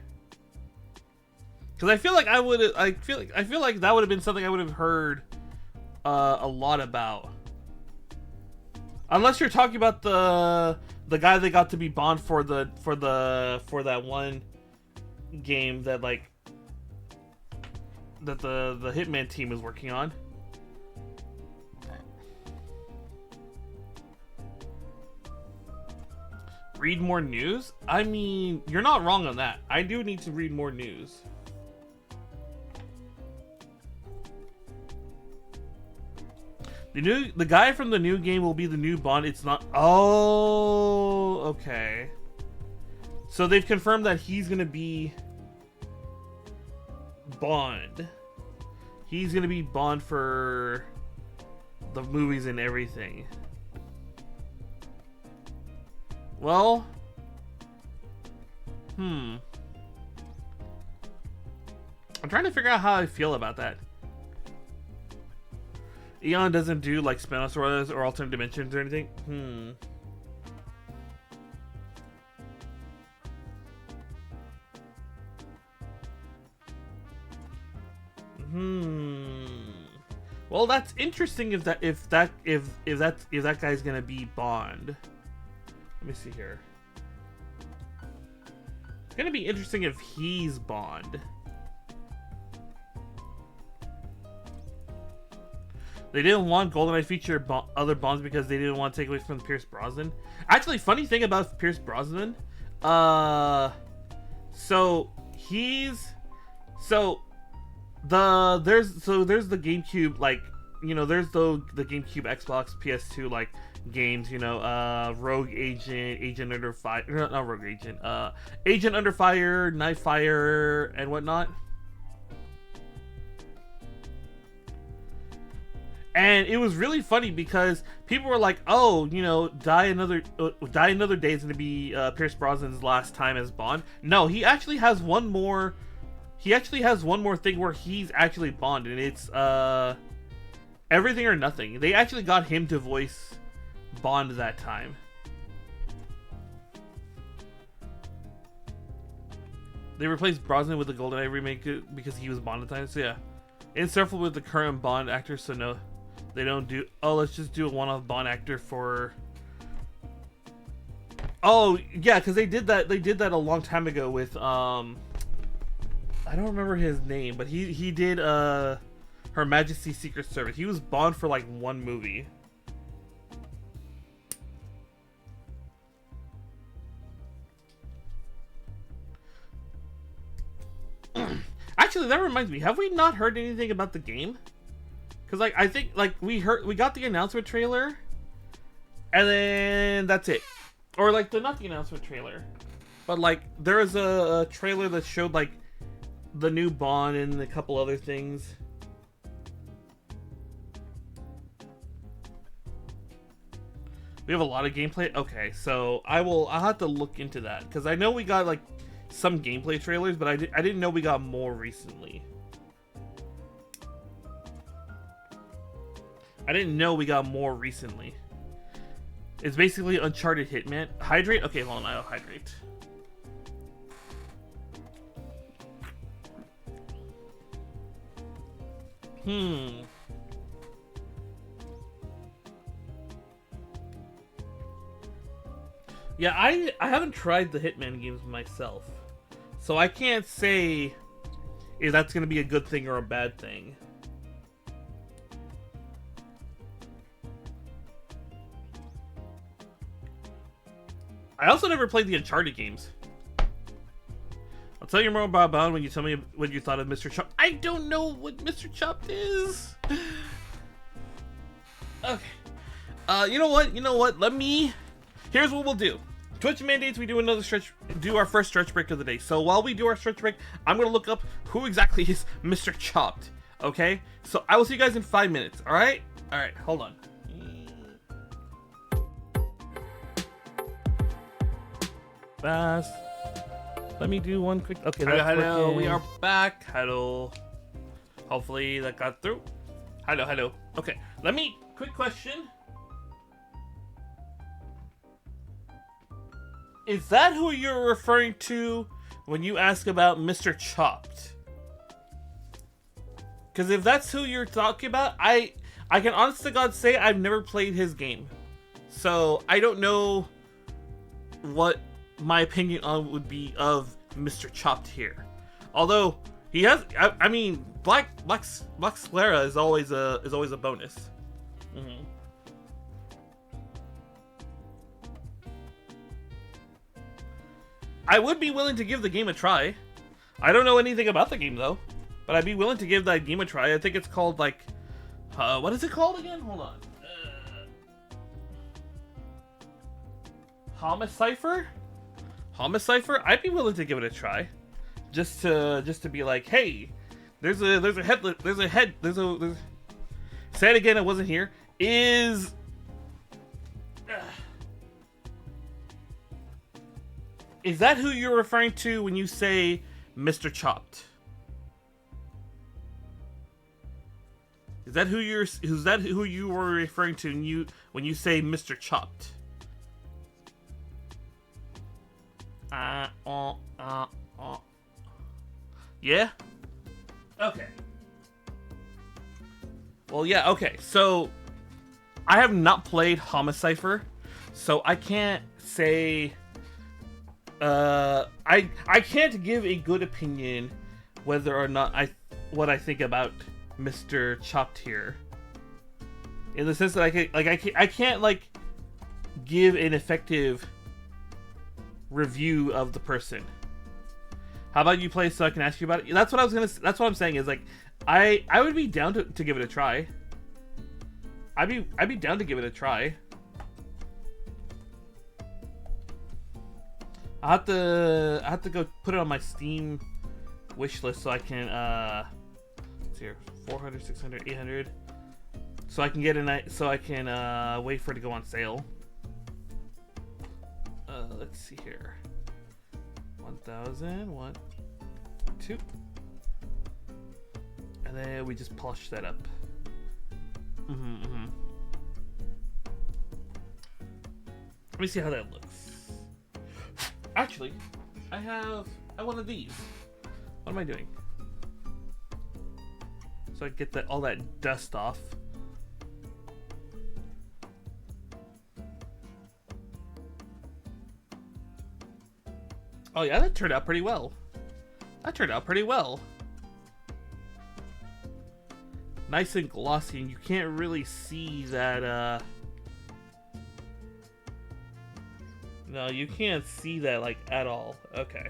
Because I feel like I feel like that would have been something I would have heard a lot about. Unless you're talking about the guy that got to be Bond for that one game that like that the Hitman team is working on. Read more news? I mean, you're not wrong on that. I do need to read more news. The guy from the new game will be the new Bond. It's not. Oh, okay. So they've confirmed that he's gonna be Bond. He's gonna be Bond for the movies and everything. Well, I'm trying to figure out how I feel about that. Eon doesn't do like spin-offs or alternate dimensions or anything. Well, that's interesting if that guy's gonna be Bond. Let me see here. It's gonna be interesting if he's Bond. They didn't want GoldenEye feature other Bonds because they didn't want to take away from Pierce Brosnan. Actually, funny thing about Pierce Brosnan, there's the GameCube, like, you know, there's the GameCube, Xbox, PS2 like games, you know, Rogue Agent, Agent Under Fire, not Rogue Agent, Agent Under Fire, Knife Fire, and whatnot. And it was really funny because people were like, "Oh, you know, Die Another Day is going to be Pierce Brosnan's last time as Bond." No, he actually has one more. He actually has one more thing where he's actually Bond, and it's Everything or Nothing. They actually got him to voice Bond that time. They replaced Brosnan with the GoldenEye remake because he was Bond at the time. So yeah, inseparable with the current Bond actor. So no. They don't do. Oh, let's just do a one-off Bond actor for. Oh yeah, because they did that. They did that a long time ago with I don't remember his name, but he did Her Majesty's Secret Service. He was Bond for like one movie. Actually, that reminds me. Have we not heard anything about the game? Because like I think like we got the announcement trailer, and then that's it. Or like not the announcement trailer, but like there was a trailer that showed like the new Bond and a couple other things. We have a lot of gameplay. Okay, so I'll have to look into that because I know we got like some gameplay trailers, but I didn't know we got more recently. I didn't know we got more recently. It's basically Uncharted Hitman. Hydrate? Okay, hold on, I'll hydrate. Yeah, I haven't tried the Hitman games myself. So I can't say if that's going to be a good thing or a bad thing. I also never played the Uncharted games. I'll tell you more about Bound when you tell me what you thought of Mr. Chopped. I don't know what Mr. Chopped is. Okay. You know what? Here's what we'll do. Twitch mandates we do our first stretch break of the day. So while we do our stretch break, I'm gonna look up who exactly is Mr. Chopped. Okay? So I will see you guys in 5 minutes. Alright? Alright, hold on. Fast. Let me do one quick. Okay, that's hello. We are back. Hello. Hopefully that got through. Hello. Okay, quick question. Is that who you're referring to when you ask about Mr. Chopped? Because if that's who you're talking about, I can honest to God say I've never played his game. So I don't know what my opinion on would be of Mr. Chopped here. Although he has, I mean, Black Sclera is always a bonus. I would be willing to give the game a try. I don't know anything about the game though, but I'd be willing to give that game a try. I think it's called like, what is it called again? Hold on. Homicipher? I'd be willing to give it a try, just to be like, hey, there's a head. Say it again. I wasn't here. Is that who you're referring to when you say Mr. Chopped? Is that who you were referring to when you say Mr. Chopped? Yeah? Okay. Well, yeah, okay. So, I have not played Homicipher, so I can't say... I can't give a good opinion whether or not what I think about Mr. Chopped here. In the sense that I can't like give an effective review of the person. How about you play so I can ask you about it? That's what I'm saying is like I would be down to give it a try. I'd be down to give it a try. I have to go put it on my Steam wish list so I can let's see here, 400, 600, 800. So I can get wait for it to go on sale. Let's see here. 1,000, 1, 2. And then we just polish that up. Let me see how that looks. Actually, I have one of these. What am I doing? So I get all that dust off. Oh yeah, that turned out pretty well. Nice and glossy, and you can't really see that, no, you can't see that, like, at all. Okay.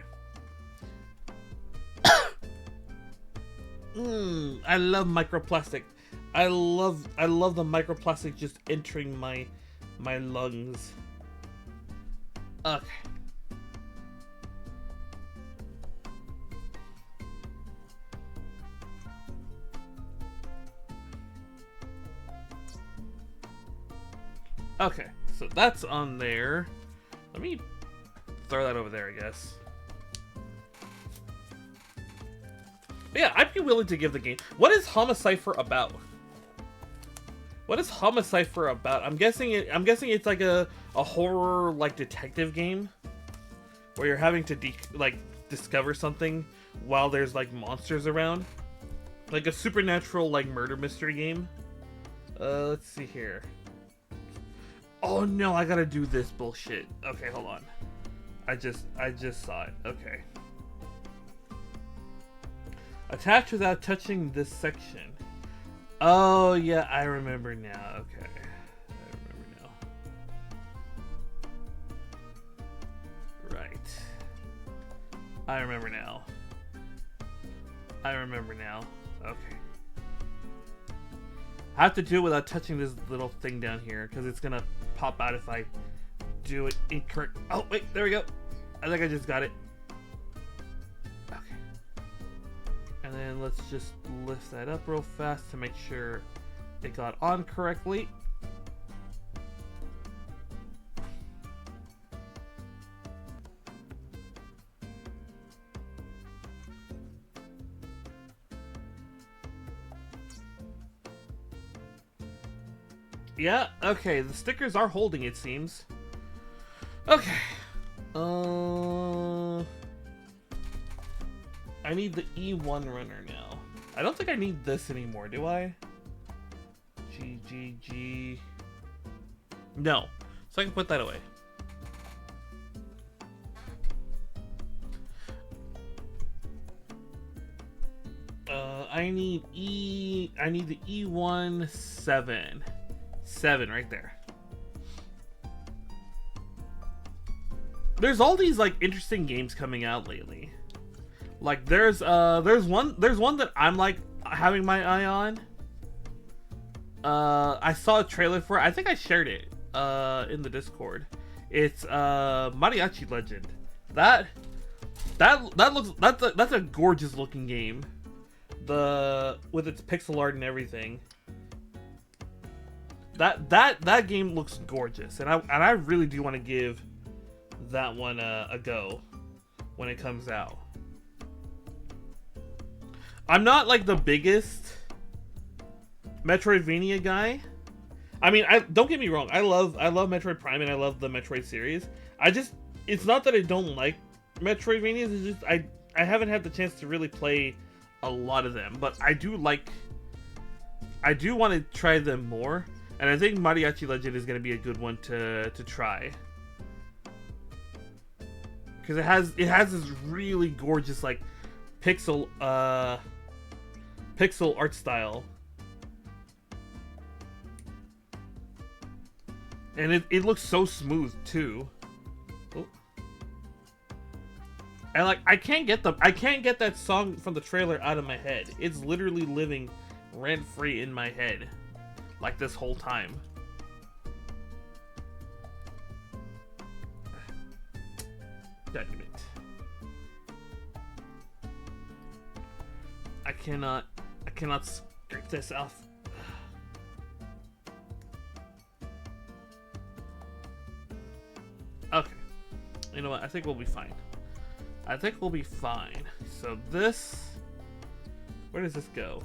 I love microplastic. I love the microplastic just entering my lungs. Okay. Okay, so that's on there. Let me throw that over there, I guess. But yeah, I'd be willing to give the game. What is Homicipher about? What is Homicipher about? I'm guessing it's like a horror like detective game where you're having to discover something while there's like monsters around. Like a supernatural like murder mystery game. Let's see here. Oh no, I gotta do this bullshit. Okay, hold on. I just saw it. Okay. Attach without touching this section. Oh yeah, I remember now. Okay. I remember now. Right. I remember now. I remember now. Okay. I have to do it without touching this little thing down here because it's gonna pop out if I do it incorrect. Oh wait, there we go. I think I just got it. Okay. And then let's just lift that up real fast to make sure it got on correctly. Yeah, okay, the stickers are holding, it seems. Okay. I need the E1 runner now. I don't think I need this anymore, do I? G. No. So I can put that away. I need the E1 7 right there. There's all these like interesting games coming out lately. Like there's one that I'm like having my eye on. I saw a trailer for it. I think I shared it in the Discord. It's Mariachi Legend. That's a gorgeous looking game. With its pixel art and everything. That game looks gorgeous, and I really do want to give that one a go when it comes out. I'm not like the biggest Metroidvania guy. I mean, don't get me wrong. I love Metroid Prime and I love the Metroid series. It's not that I don't like Metroidvanias. It's just I haven't had the chance to really play a lot of them, but I do want to try them more. And I think Mariachi Legend is going to be a good one to try. Because it has this really gorgeous like pixel art style. And it looks so smooth too. Oh. And like I can't get that song from the trailer out of my head. It's literally living rent free in my head. Like this whole time. Damn it. I cannot scrape this off. Okay. You know what? I think we'll be fine. So this... Where does this go?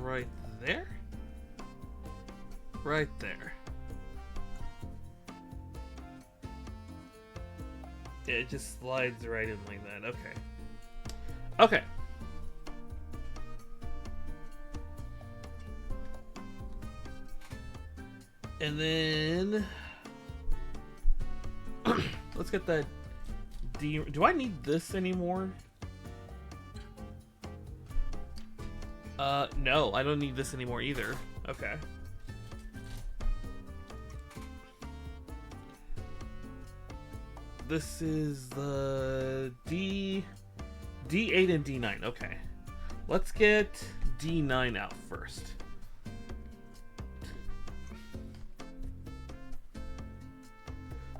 Right there? Right there. Yeah, it just slides right in like that. Okay. Okay. And then... let's get that D... Do I need this anymore? No, I don't need this anymore either. Okay. This is the D8 and D9. Okay. Let's get D9 out first.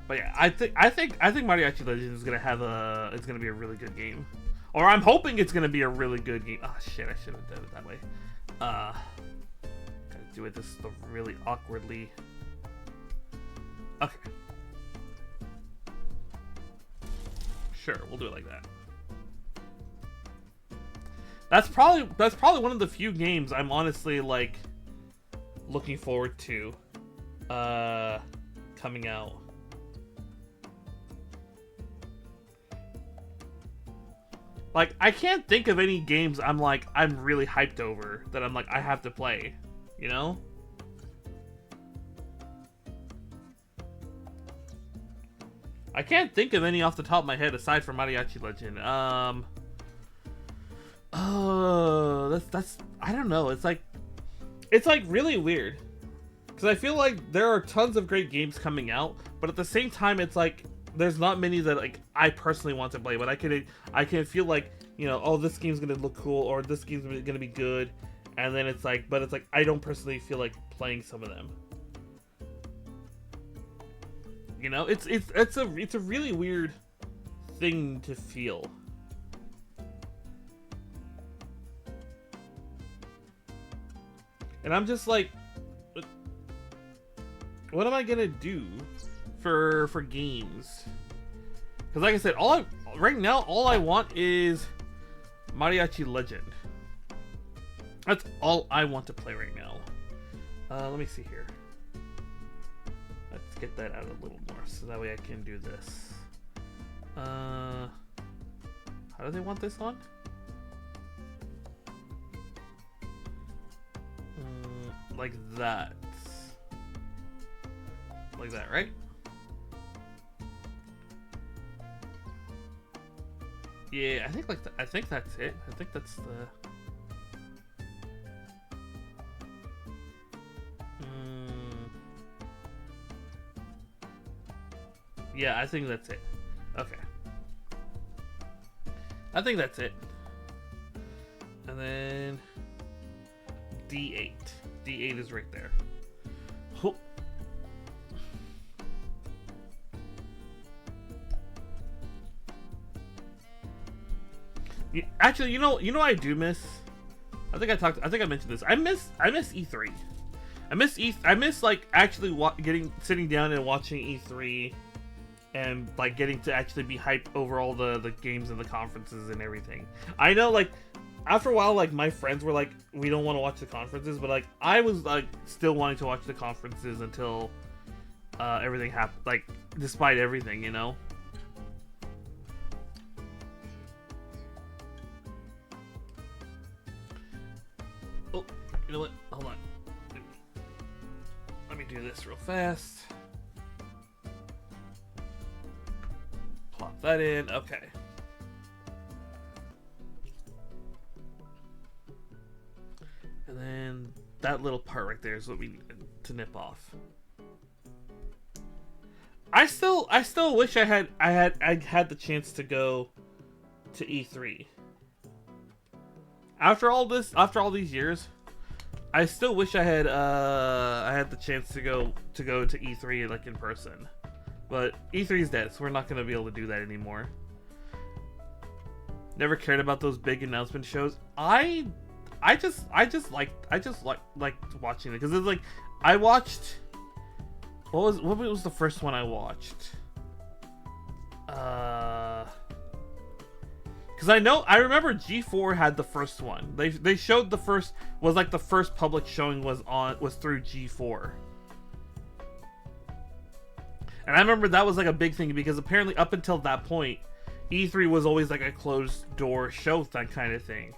But yeah, I think Mariachi Legends is gonna be a really good game. Or I'm hoping it's gonna be a really good game. Oh shit, I should have done it that way. Gotta do it this really awkwardly. Okay. Sure, we'll do it like that. That's probably one of the few games I'm honestly like looking forward to coming out. Like, I can't think of any games I'm really hyped over that I'm like, I have to play, you know? I can't think of any off the top of my head aside from Mariachi Legend. That's I don't know. It's like really weird. Because I feel like there are tons of great games coming out, but at the same time, it's like there's not many that like I personally want to play. But I can feel like, you know, oh, this game's gonna look cool or this game's gonna be good, and then it's like, but it's like I don't personally feel like playing some of them. You know, it's a really weird thing to feel. And I'm just like, what am I gonna do for games? Because like I said, right now all I want is Mariachi Legend. That's all I want to play right now. Let me see here. Let's get that out a little more so that way I can do this. How do they want this on? Like that. Like that, right? Yeah, I think like I think that's it. I think that's the. Yeah, I think that's it. Okay. I think that's it. And then D8. D8 is right there. Oh. Actually, you know I do miss. I think I mentioned this. I miss E3. I miss like actually sitting down and watching E3 and like getting to actually be hyped over all the games and the conferences and everything. I know like after a while like my friends were like, we don't want to watch the conferences, but like I was like still wanting to watch the conferences until everything happened, like despite everything, you know. Oh, you know what? Hold on. Let me do this real fast. Plop that in. Okay. And then that little part right there is what we need to nip off. I still wish I had the chance to go to E3. After all these years, I still wish I had the chance to go to E3 like in person. But E3 is dead, so we're not gonna be able to do that anymore. Never cared about those big announcement shows. I just liked watching it because it's like I watched. What was the first one I watched? Because I remember G4 had the first one. They showed the first the first public showing was through G4. And I remember that was like a big thing because apparently up until that point, E3 was always like a closed door show, that kind of thing.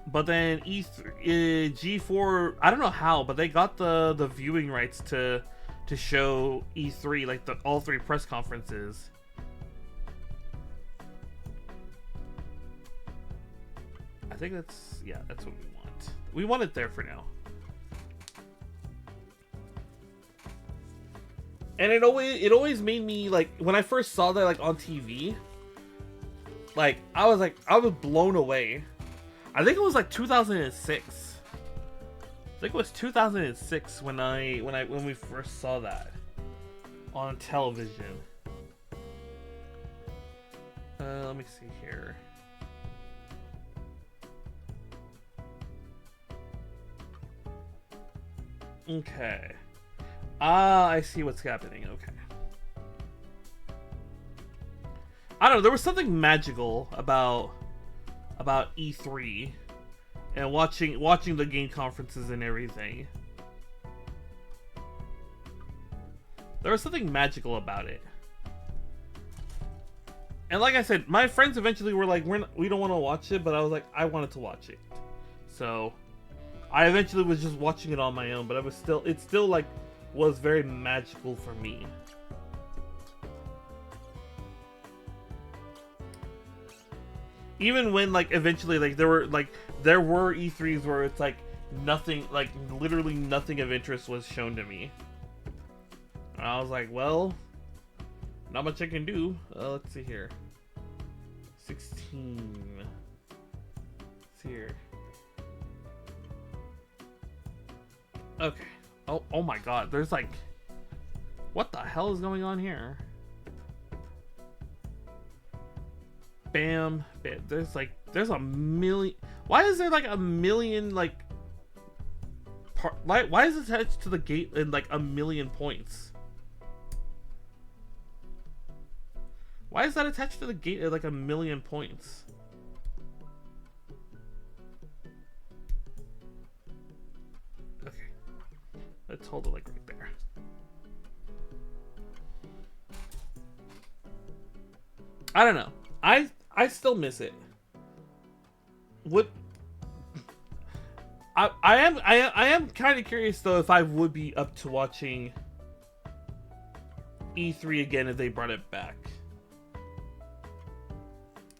But then G4, I don't know how, but they got the viewing rights to show E3, like all three press conferences. I think that's what we want. We want it there for now. And it always made me like when I first saw that like on TV, like I was blown away. I think it was like 2006. I think it was 2006 when we first saw that on television. Let me see here. Okay. I see what's happening. Okay. I don't know. There was something magical about about E3 and watching the game conferences and everything. There was something magical about it. And like I said, my friends eventually were like, we don't want to watch it, but I was like, I wanted to watch it. So I eventually was just watching it on my own, but it still like was very magical for me. Even when like eventually like there were E3s where it's like nothing, like literally nothing of interest was shown to me. And I was like, well, not much I can do. Let's see here. 16. It's here. Okay. Oh my god. There's like, what the hell is going on here? Bam. Bam. There's a million. Why is there like a million like? Why is it attached to the gate in like a million points? Why is that attached to the gate at like a million points? Okay. Let's hold it like right there. I don't know. I still miss it. What? I am kind of curious though if I would be up to watching E3 again if they brought it back.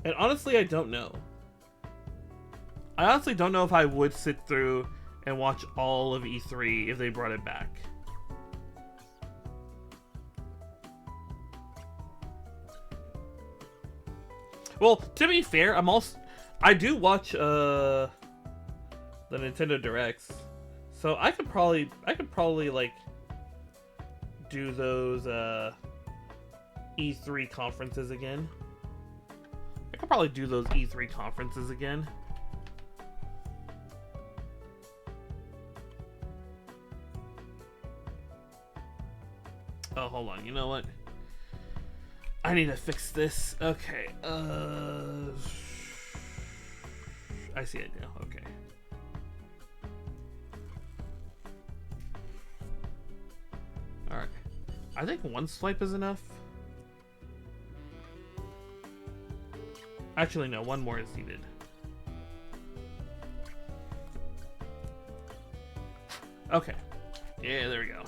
And honestly, I don't know. I honestly don't know if I would sit through and watch all of E3 if they brought it back. Well, to be fair, I do watch the Nintendo Directs, so I could probably like do those E3 conferences again. I could probably do those E3 conferences again. Oh, hold on. You know what? I need to fix this. Okay. I see it now. Okay. Alright. I think one swipe is enough. Actually, no. One more is needed. Okay. Yeah, there we go.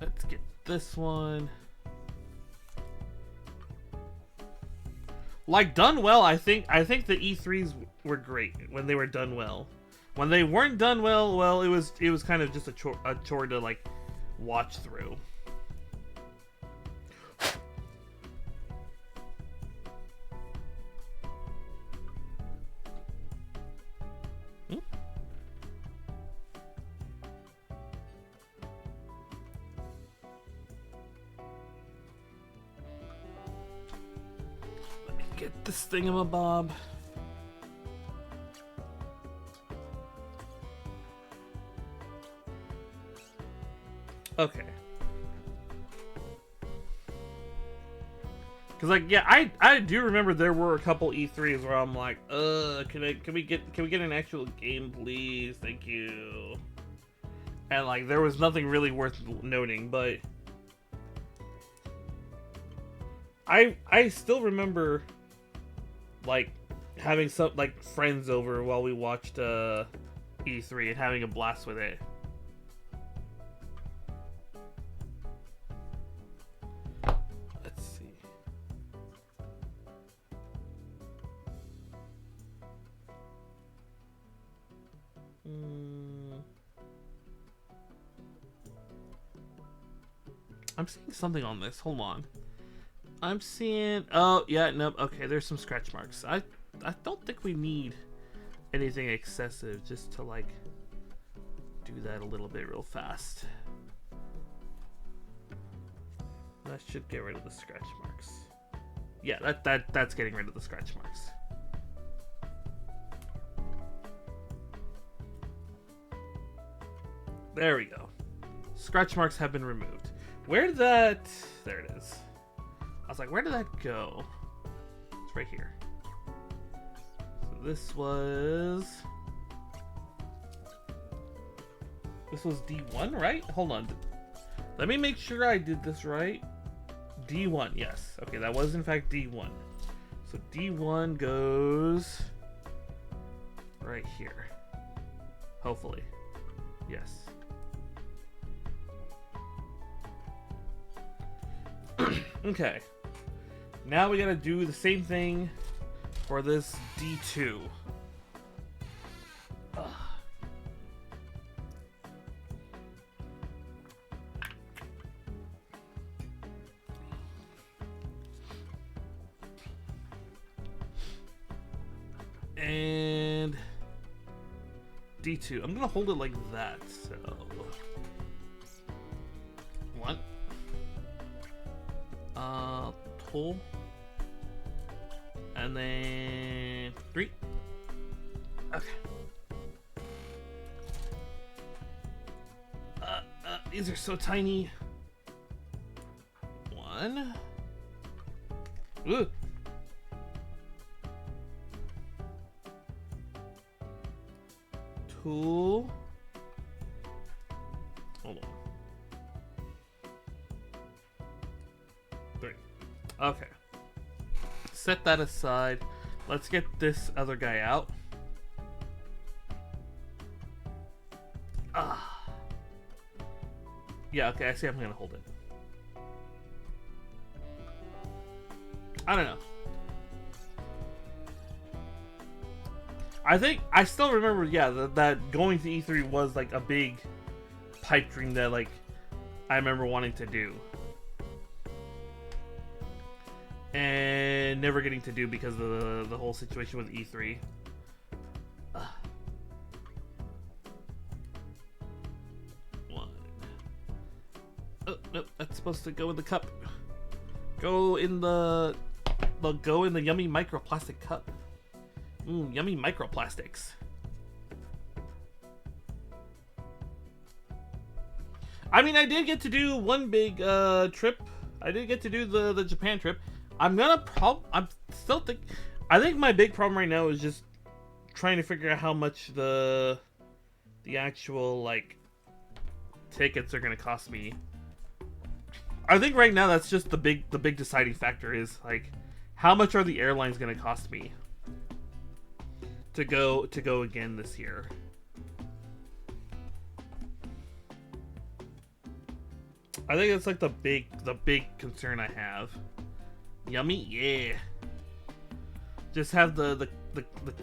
Let's get this one. Like, done well, I think the E3s were great when they were done well. When they weren't done well, it was kind of just a chore to like watch through. Let me get this thingamabob. Okay. Cause like, yeah, I do remember there were a couple E3s where I'm like, can we get an actual game, please? Thank you. And like, there was nothing really worth noting, but I still remember like having some like friends over while we watched E3 and having a blast with it. I'm seeing something on this. Hold on. I'm seeing... Oh, yeah, nope. Okay, there's some scratch marks. I don't think we need anything excessive just to, like, do that a little bit real fast. That should get rid of the scratch marks. Yeah, that's getting rid of the scratch marks. There we go. Scratch marks have been removed. Where did that... There it is. I was like, where did that go? It's right here. So this was D1, right? Hold on. Let me make sure I did this right. D1, yes. Okay, that was in fact D1. So D1 goes right here. Hopefully. Yes. Okay. Now we gotta do the same thing for this D2. Ugh. And D2. I'm gonna hold it like that, so one. Pull. And then 3. Okay. These are so tiny. 1. Ooh. 2. Hold on. 3. Okay. Set that aside. Let's get this other guy out. Yeah, okay, I see I'm gonna hold it. I don't know. I think I still remember, yeah, that going to E3 was like a big pipe dream that like I remember wanting to do. And never getting to do because of the whole situation with E3. One. Oh, nope, that's supposed to go in the cup. Go in the yummy microplastic cup. Yummy microplastics. I mean, I did get to do one big trip. I did get to do the Japan trip. I think my big problem right now is just trying to figure out how much the actual like tickets are gonna cost me. I think right now that's just the big deciding factor is like how much are the airlines gonna cost me to go again this year. I think that's like the big concern I have. Yummy, yeah. Just have the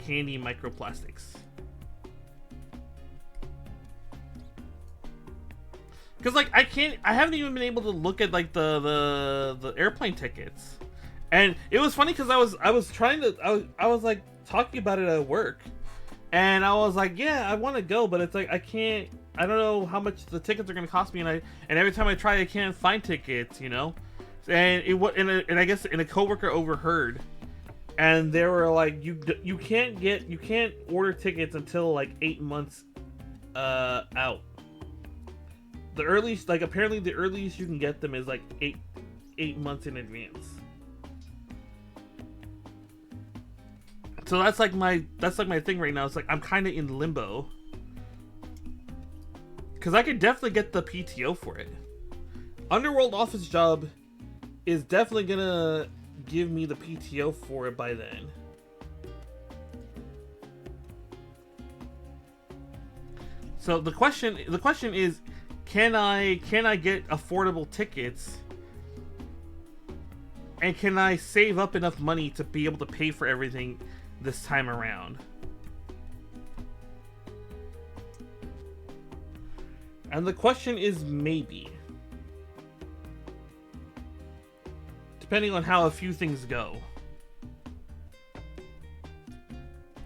candy microplastics. Cause like I haven't even been able to look at like the airplane tickets, and it was funny because I was like talking about it at work, and I was like, yeah, I want to go, but it's like I don't know how much the tickets are gonna cost me, and every time I try, I can't find tickets, you know. And and I guess a coworker overheard, and they were like, you can't order tickets until like 8 months out. The earliest, like apparently the earliest you can get them is like 8 months in advance. So that's like my thing right now. It's like I'm kind of in limbo because I could definitely get the PTO for it. Underworld office job is definitely gonna give me the PTO for it by then. So the question is, can I get affordable tickets, and can I save up enough money to be able to pay for everything this time around? And the question is maybe. Depending on how a few things go.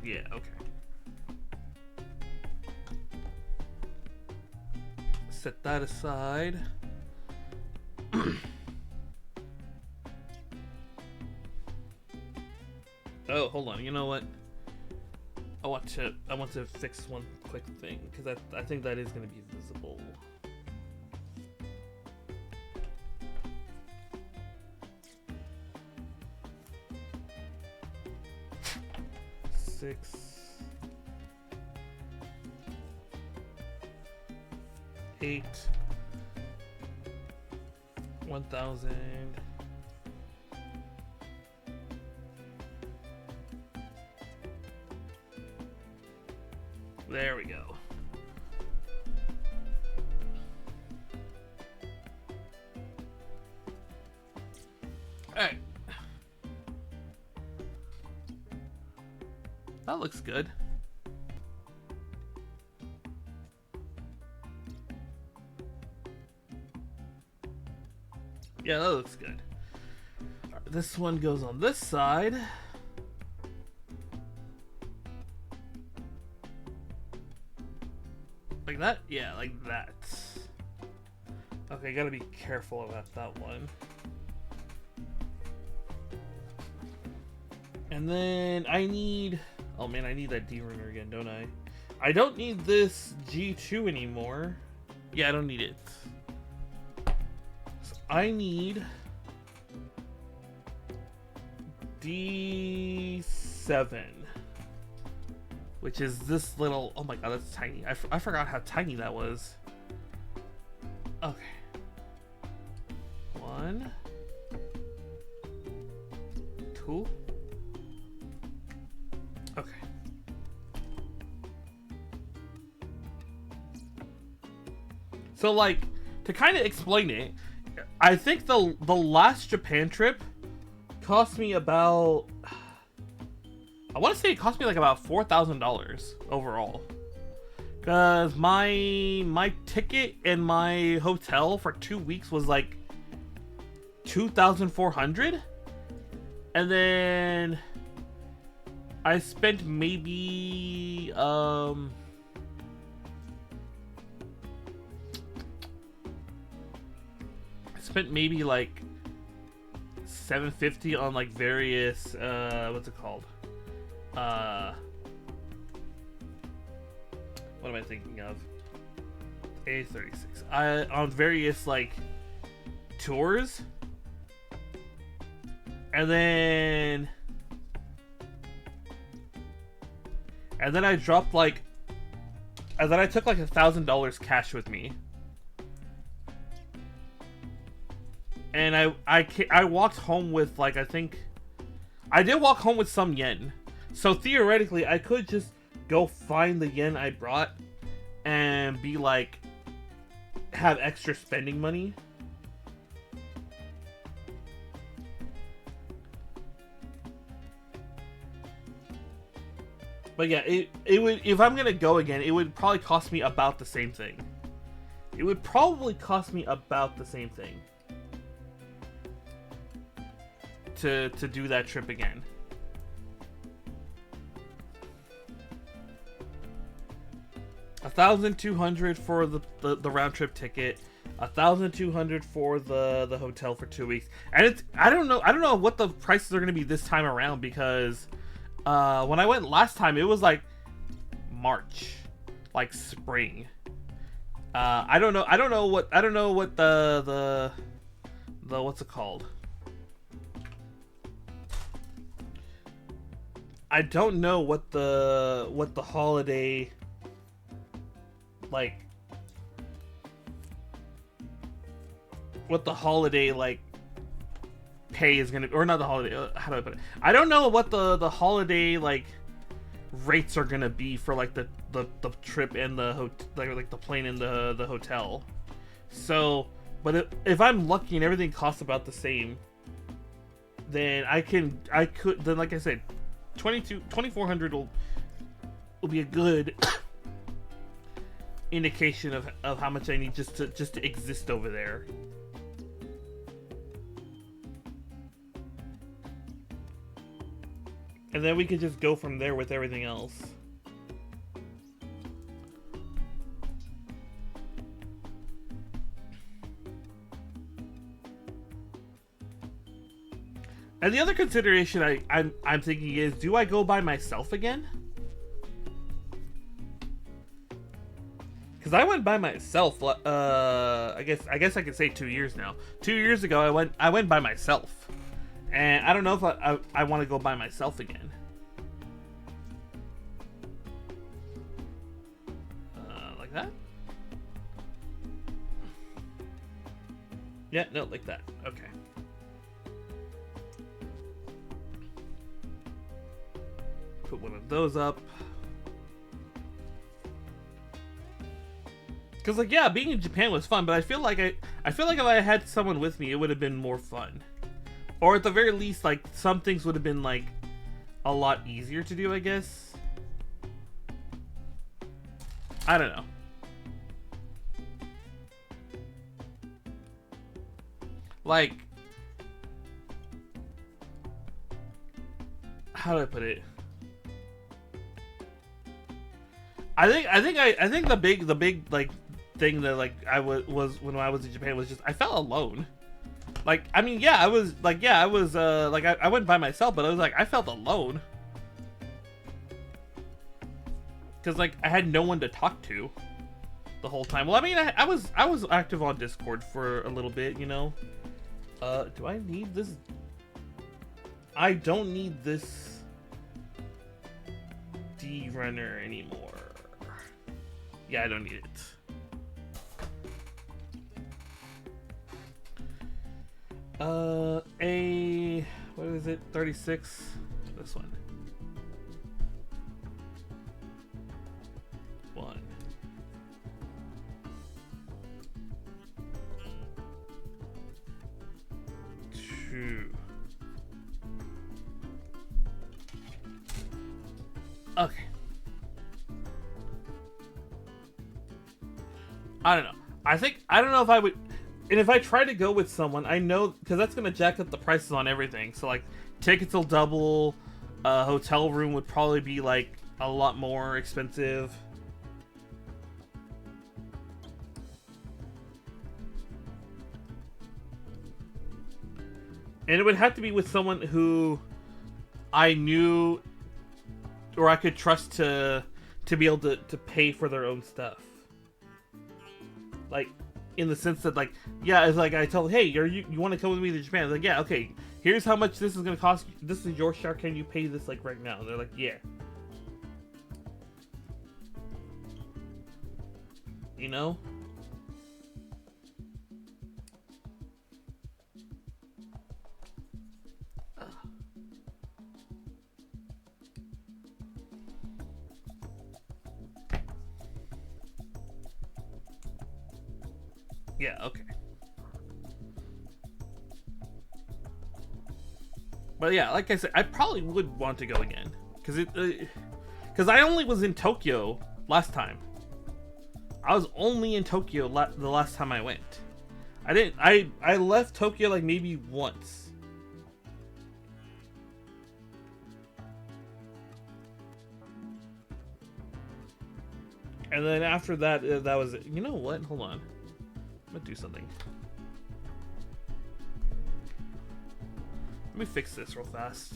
Yeah, okay. Set that aside. Oh, hold on. You know what? I want to fix one quick thing because I think that is going to be visible. 6, 8, 1,000. There we go. Alright. That looks good. Yeah, that looks good. Right, this one goes on this side. Like that? Yeah, like that. Okay, gotta be careful about that one. And then I need... Oh man, I need that D-ringer again, don't I? I don't need this G2 anymore. Yeah, I don't need it. So I need... D7. Which is this little... Oh my god, that's tiny. I forgot how tiny that was. Okay. 1, 2. Okay. So, like, to kind of explain it, I think the last Japan trip cost me about... I want to say it cost me like about $4,000 overall. Because my ticket and my hotel for 2 weeks was like $2,400. And then I spent maybe I spent maybe like $750 on like various what's it called? What am I thinking of? A36. On various like tours. And then I dropped like, and then I took like $1,000 cash with me. And I walked home with like, I think I did walk home with some yen. So theoretically I could just go find the yen I brought and be like, have extra spending money. But yeah, it would, if I'm gonna go again, it would probably cost me about the same thing. It would probably cost me about the same thing to do that trip again. $1,200 for the round trip ticket, $1,200 for the hotel for 2 weeks, and it's I don't know what the prices are gonna be this time around, because when I went last time it was like March, like spring. I don't know what the what's it called? I don't know what the holiday, like, what the holiday like pay is gonna, or not the holiday, how do I put it? I don't know what the holiday like rates are gonna be for like the trip and the like the plane and the hotel. So, but if I'm lucky and everything costs about the same, then I could then, like I said, $2,400 will be a good indication of how much I need just to exist over there. And then we could just go from there with everything else. And the other consideration I'm thinking is, do I go by myself again? Because I went by myself. I guess I could say 2 years now. 2 years ago, I went by myself, and I don't know if I want to go by myself again. Yeah, no, like that. Okay. Put one of those up. Cause like yeah, being in Japan was fun, but I feel like if I had someone with me, it would have been more fun. Or at the very least, like some things would have been like a lot easier to do, I guess. I don't know. Like, how do I put it? I think the big like thing that like was when I was in Japan was just I felt alone. Like, I mean, yeah, I was I went by myself, but I was like I felt alone. Cause like I had no one to talk to the whole time. Well, I mean, I was active on Discord for a little bit, you know. Do I need this? I don't need this D-runner anymore. Yeah, I don't need it. What is it? 36. This one. 1. 2. Okay. I don't know. I don't know if I would, and if I try to go with someone, I know, because that's gonna jack up the prices on everything. So like, tickets will double. Hotel room would probably be like a lot more expensive. And it would have to be with someone who I knew or I could trust to be able to pay for their own stuff. Like, in the sense that, like, yeah, it's like I tell, hey, you want to come with me to Japan? It's like, yeah, okay, here's how much this is going to cost. This is your share. Can you pay this, like, right now? And they're like, yeah. You know? Yeah, okay. But yeah, like I said, I probably would want to go again. Because I only was in Tokyo last time. I was only in Tokyo the last time I went. I left Tokyo like maybe once. And then after that, that was it. You know what? Hold on. I'm gonna do something. Let me fix this real fast.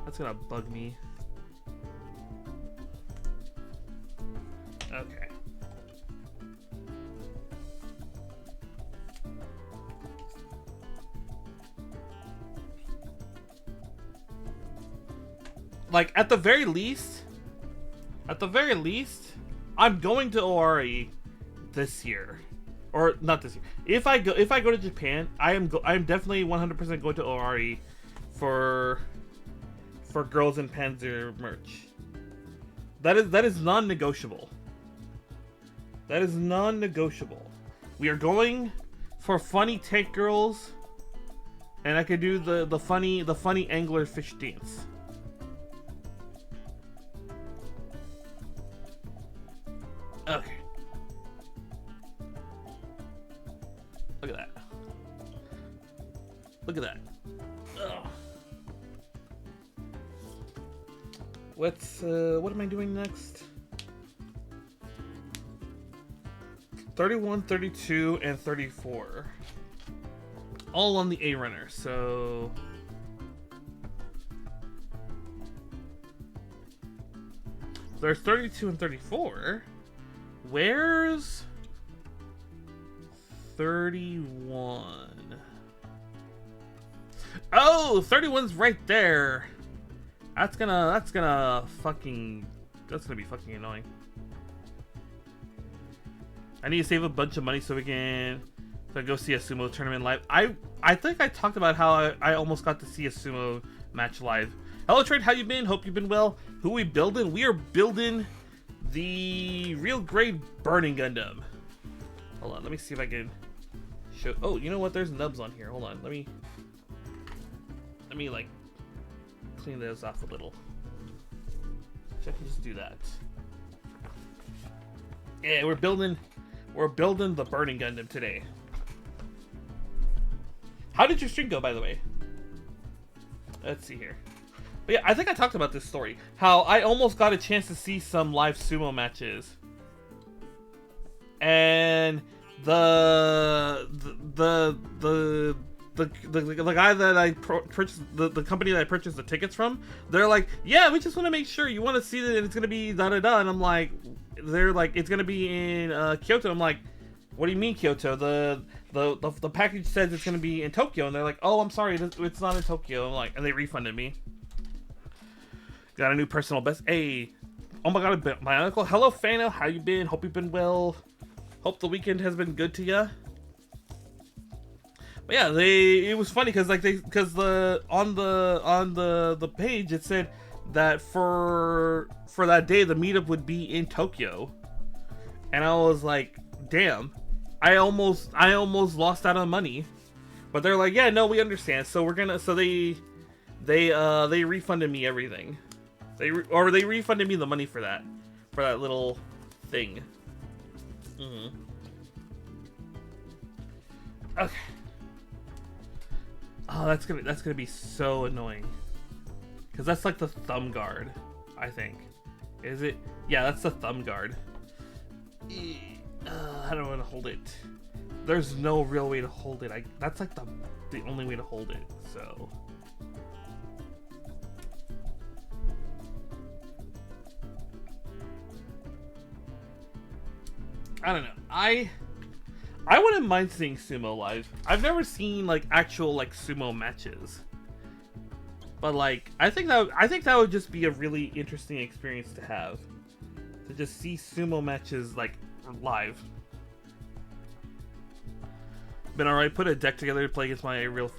That's gonna bug me. Okay. Like, at the very least, I'm going to ORE this year. Or not this year. If I go to Japan, I'm definitely 100% going to ORE for Girls in Panzer merch. That is non-negotiable. That is non-negotiable. We are going for funny tank girls, and I could do the funny angler fish dance. Okay. Look at that. Look at that. Ugh. What am I doing next? 31, 32, and 34. All on the A runner, so there's 32 and 34. Where's 31? Oh, 31's right there. That's gonna be fucking annoying. I need to save a bunch of money so we can to go see a sumo tournament live. I think I talked about how I almost got to see a sumo match live. Hello Trade, how you been? Hope you've been well. Who we building? We are building the real grade Burning Gundam. Hold on, let me see if I can show. Oh, you know what? There's nubs on here. Hold on, let me like clean those off a little. So I can just do that. Yeah, we're building the Burning Gundam today. How did your stream go, by the way? Let's see here. But yeah, I think I talked about this story. How I almost got a chance to see some live sumo matches. And the guy that I purchased, the company that I purchased the tickets from, they're like, yeah, we just want to make sure you want to see that it's gonna be da da da, and I'm like, they're like, it's gonna be in Kyoto. I'm like, what do you mean Kyoto? The package says it's gonna be in Tokyo, and they're like, oh, I'm sorry, it's not in Tokyo. I'm like, and they refunded me. Got a new personal best. Hey, oh my god, my uncle. Hello, Fano. How you been? Hope you've been well. Hope the weekend has been good to ya. But yeah, it was funny because on the page it said that for that day the meetup would be in Tokyo, and I was like, damn, I almost lost out on money. But they're like, yeah, no, we understand. So they refunded me everything. They refunded me the money for that little thing. Okay. Oh, that's gonna be so annoying. Cause that's like the thumb guard, I think. Is it? Yeah, that's the thumb guard. I don't want to hold it. There's no real way to hold it. That's like the only way to hold it. So. I don't know. I wouldn't mind seeing sumo live. I've never seen like actual like sumo matches, but like I think that would just be a really interesting experience to have, to just see sumo matches like live. Been alright. Put a deck together to play against my real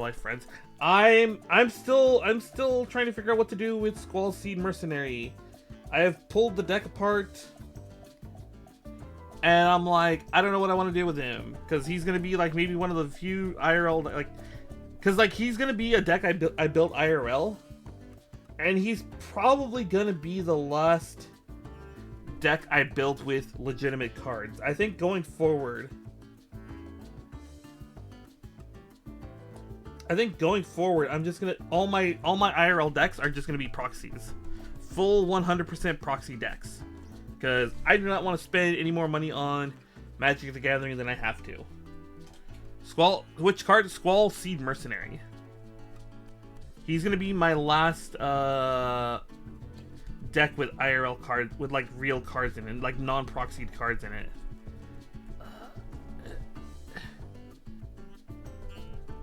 life friends. I'm still trying to figure out what to do with Squall Seed Mercenary. I have pulled the deck apart. And I'm like, I don't know what I want to do with him, because he's gonna be like maybe one of the few IRL because like he's gonna be a deck I built IRL, and he's probably gonna be the last deck I built with legitimate cards. I think going forward, I'm just gonna all my IRL decks are just gonna be proxies, full 100% proxy decks. Because I do not want to spend any more money on Magic the Gathering than I have to. Which card? Squall Seed Mercenary. He's gonna be my last deck with IRL cards, with like real cards in it, like non-proxied cards in it.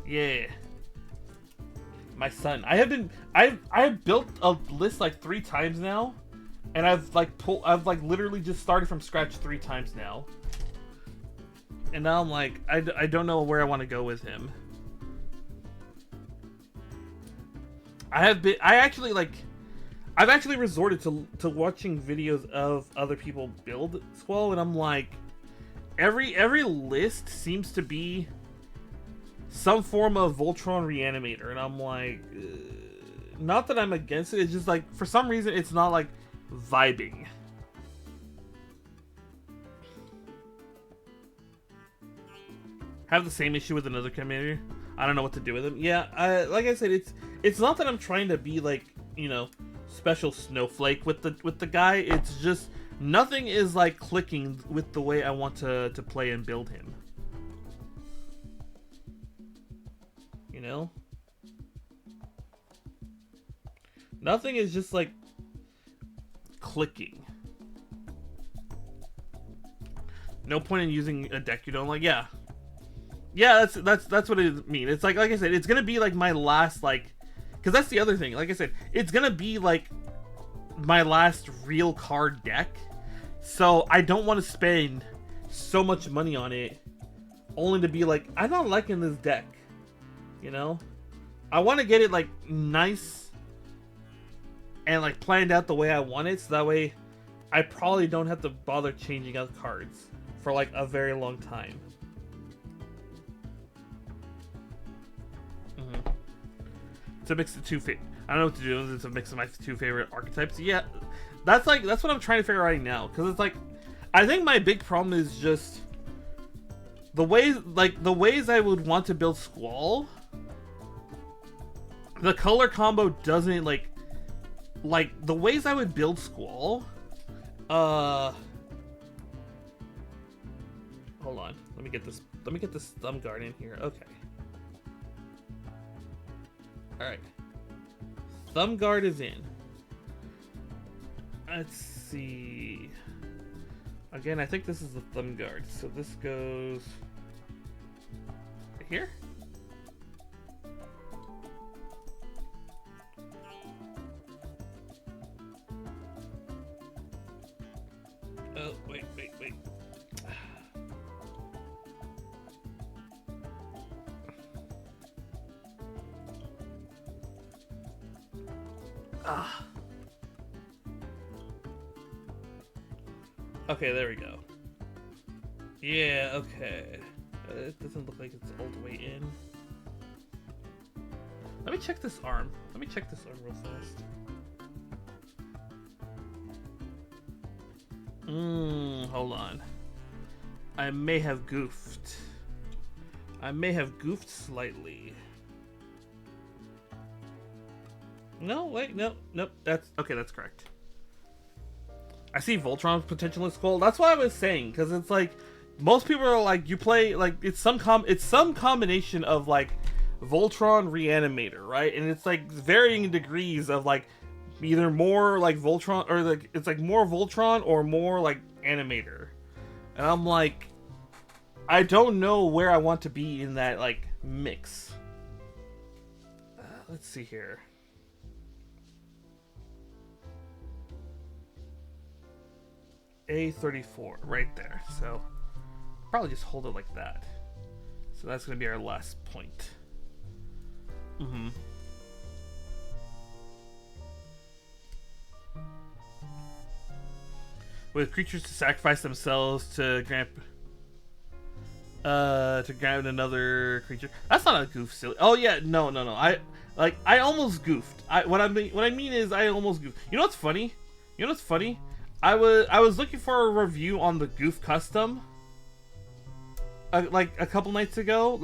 Yeah. My son. I've built a list like 3 times now. And I've literally just started from scratch 3 times now. And now I'm like, I don't know where I want to go with him. I've actually resorted to watching videos of other people build Squall, and I'm like, every list seems to be some form of Voltron Reanimator, and I'm like, not that I'm against it, it's just like, for some reason it's not like vibing. Have the same issue with another commander. I don't know what to do with him. Yeah, like I said, it's not that I'm trying to be like, you know, special snowflake with the guy. It's just nothing is like clicking with the way I want to play and build him. You know? Nothing is just like clicking. No point in using a deck you don't like. Yeah, that's what it means. It's like I said, it's gonna be like my last, like, because that's the other thing. Like I said, it's gonna be like my last real card deck, so I don't want to spend so much money on it only to be like, I'm not liking this deck, you know? I want to get it like nice and like planned out the way I want it, so that way I probably don't have to bother changing out cards for like a very long time. To mix the two I don't know what to do. It's a mix of my two favorite archetypes. Yeah, that's what I'm trying to figure out right now, because it's like, I think my big problem is just the ways I would want to build Squall. The color combo doesn't like the ways I would build Squall. Hold on. Let me get this thumb guard in here. Okay. Alright. Thumb guard is in. Let's see. Again, I think this is the thumb guard. So this goes right here. Oh, wait. Okay, there we go. Yeah, okay. It doesn't look like it's all the way in. Let me check this arm. Let me check this arm real fast. Hold on. I may have goofed. I may have goofed slightly. No, wait, nope. That's okay. That's correct. I see Voltron's potential in Skull. That's what I was saying, because it's like most people are like, you play like it's some combination of like Voltron Reanimator, right? And it's like varying degrees of like either more like Voltron, or like it's like more Voltron or more like Animator. And I'm like, I don't know where I want to be in that like mix. Let's see here. A34 right there, so probably just hold it like that. So that's gonna be our last point. With creatures to sacrifice themselves to grant another creature. That's not a goof, silly. Oh yeah, no. I almost goofed. What I mean is I almost goofed. You know what's funny? I was looking for a review on the Goof Custom, like a couple nights ago,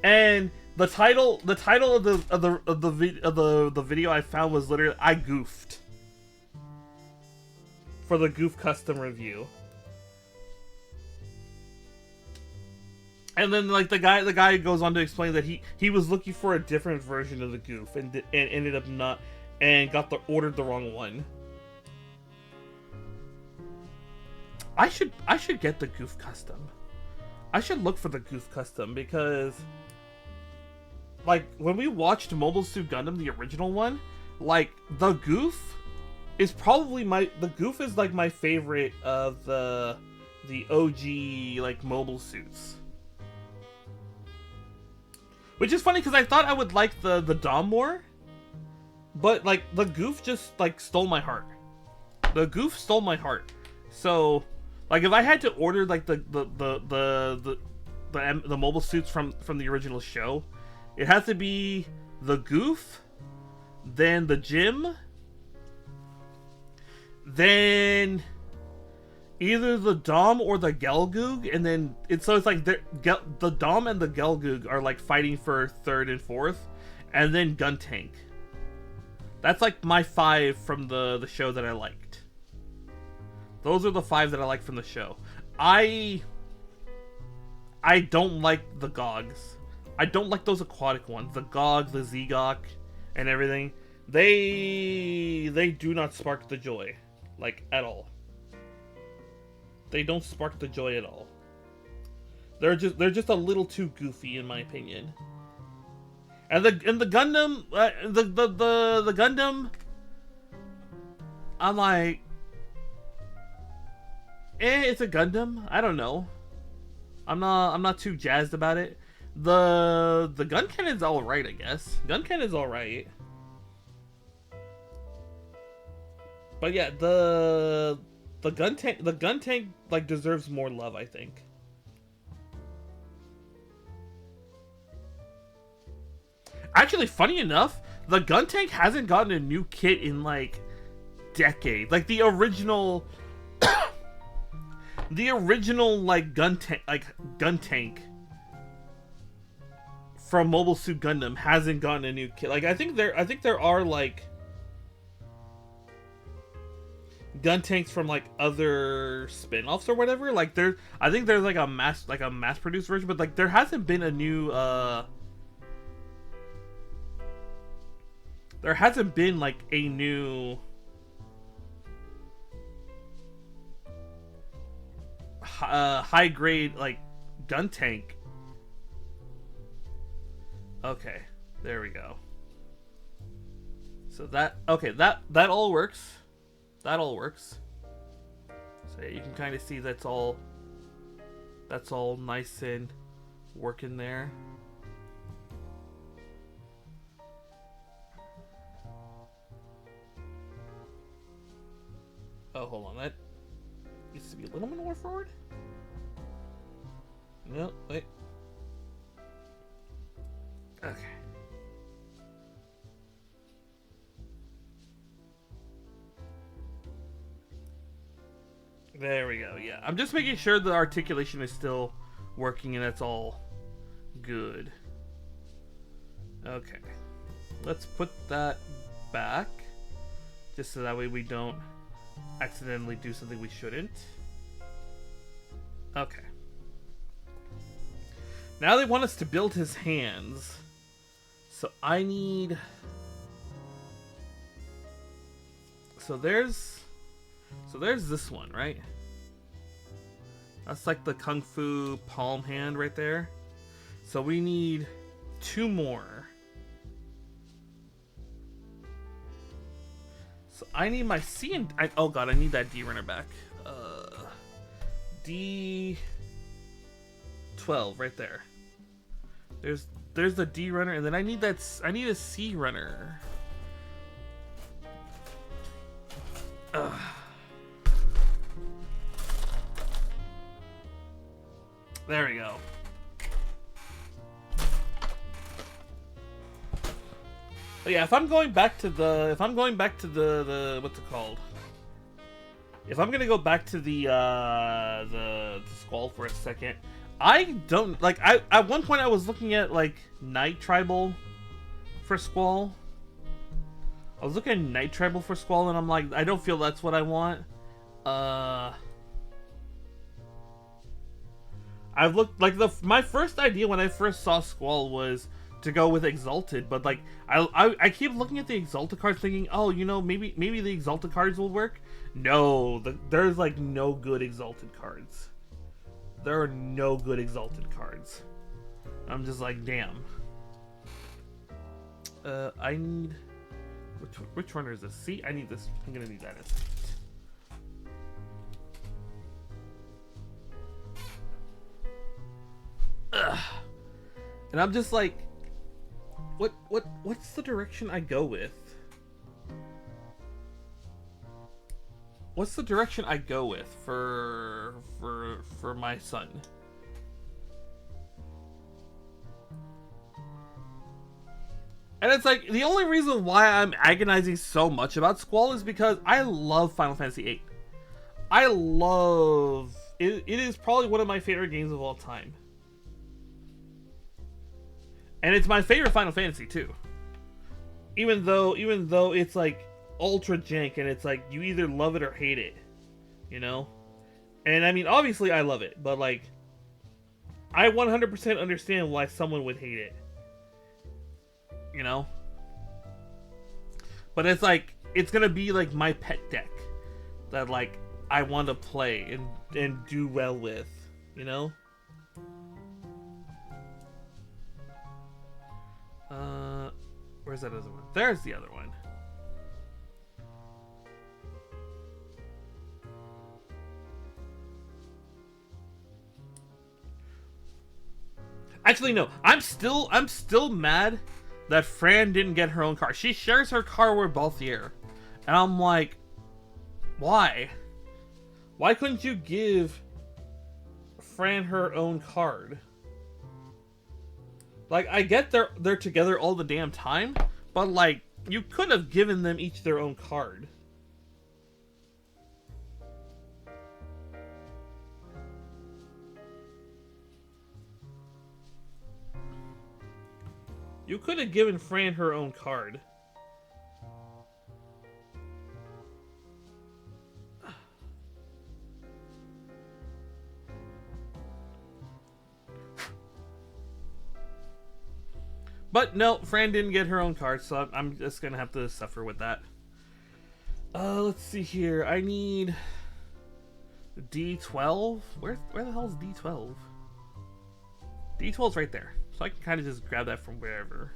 and the title of the video I found was literally "I goofed" for the Goof Custom review. And then like the guy goes on to explain that he was looking for a different version of the Goof and ended up not, and ordered the wrong one. I should get the Goof Custom. I should look for the Goof Custom, because like when we watched Mobile Suit Gundam, the original one, like the Goof is probably my favorite of the OG like mobile suits. Which is funny because I thought I would like the Dom more, but like the Goof just like stole my heart. The Goof stole my heart. So like if I had to order like the mobile suits from the original show, it has to be the Goof, then the Jim, then either the Dom or the Gelgoog, and then it's like the Dom and the Gelgoog are like fighting for third and fourth, and then Guntank. That's like my 5 from the show that I liked. Those are the 5 that I like from the show. I don't like the Gogs. I don't like those aquatic ones. The Gog, the Zegok, and everything. They do not spark the joy, like at all. They don't spark the joy at all. They're just a little too goofy in my opinion. And the Gundam, the Gundam, I'm like, it's a Gundam. I don't know. I'm not too jazzed about it. The gun cannon's all right, I guess. Gun cannon's all right. But yeah, the gun tank like deserves more love, I think. Actually, funny enough, the gun tank hasn't gotten a new kit in like decades. Like the original like gun tank from Mobile Suit Gundam hasn't gotten a new kit. Like I think there are like gun tanks from like other spin-offs or whatever. Like I think there's like a mass produced version, but like there hasn't been a new there hasn't been like a new high grade like gun tank. Okay, there we go. So that all works. That all works. So yeah, you can kind of see that's all nice and working there. Oh, hold on, that needs to be a little bit more forward. No, wait. Okay. There we go, yeah. I'm just making sure the articulation is still working and that's all good. Okay. Let's put that back. Just so that way we don't accidentally do something we shouldn't. Okay. Now they want us to build his hands. So I need... So there's this one, right? That's like the Kung Fu palm hand right there. So we need 2 more. So I need my C and... oh god, I need that D runner back. D12 right there. There's the D runner, and then I need a C runner. Ugh. There we go. But yeah, if I'm going back to the what's it called? If I'm gonna go back to the Squall for a second, I don't like. At one point I was looking at like Night Tribal for Squall. I was looking at Night Tribal for Squall, and I'm like, I don't feel that's what I want. I've looked like my first idea when I first saw Squall was to go with Exalted, but like I keep looking at the Exalted cards thinking, oh, you know, maybe the Exalted cards will work. No, there's like no good Exalted cards. There are no good Exalted cards. I'm just like, damn. I need which runner is this? See, I need this. I'm gonna need that. Ugh. And I'm just like, what's the direction I go with? What's the direction I go with for my son? And it's like, the only reason why I'm agonizing so much about Squall is because I love Final Fantasy VIII. I love it. It is probably one of my favorite games of all time. And it's my favorite Final Fantasy too. Even though it's like ultra jank and it's like you either love it or hate it, you know? And I mean, obviously I love it, but like I 100% understand why someone would hate it. You know? But it's like, it's gonna be like my pet deck that like I want to play and do well with, you know? Where's that other one? There's the other one. Actually, no. I'm still mad that Fran didn't get her own car. She shares her car with Balthier. And I'm like, why? Why couldn't you give Fran her own card? Like, I get they're together all the damn time, but like, you could have given them each their own card. You could have given Fran her own card. But no, Fran didn't get her own card, so I'm just gonna have to suffer with that. Let's see here. I need D12. Where the hell is D12? D12's right there, so I can kind of just grab that from wherever.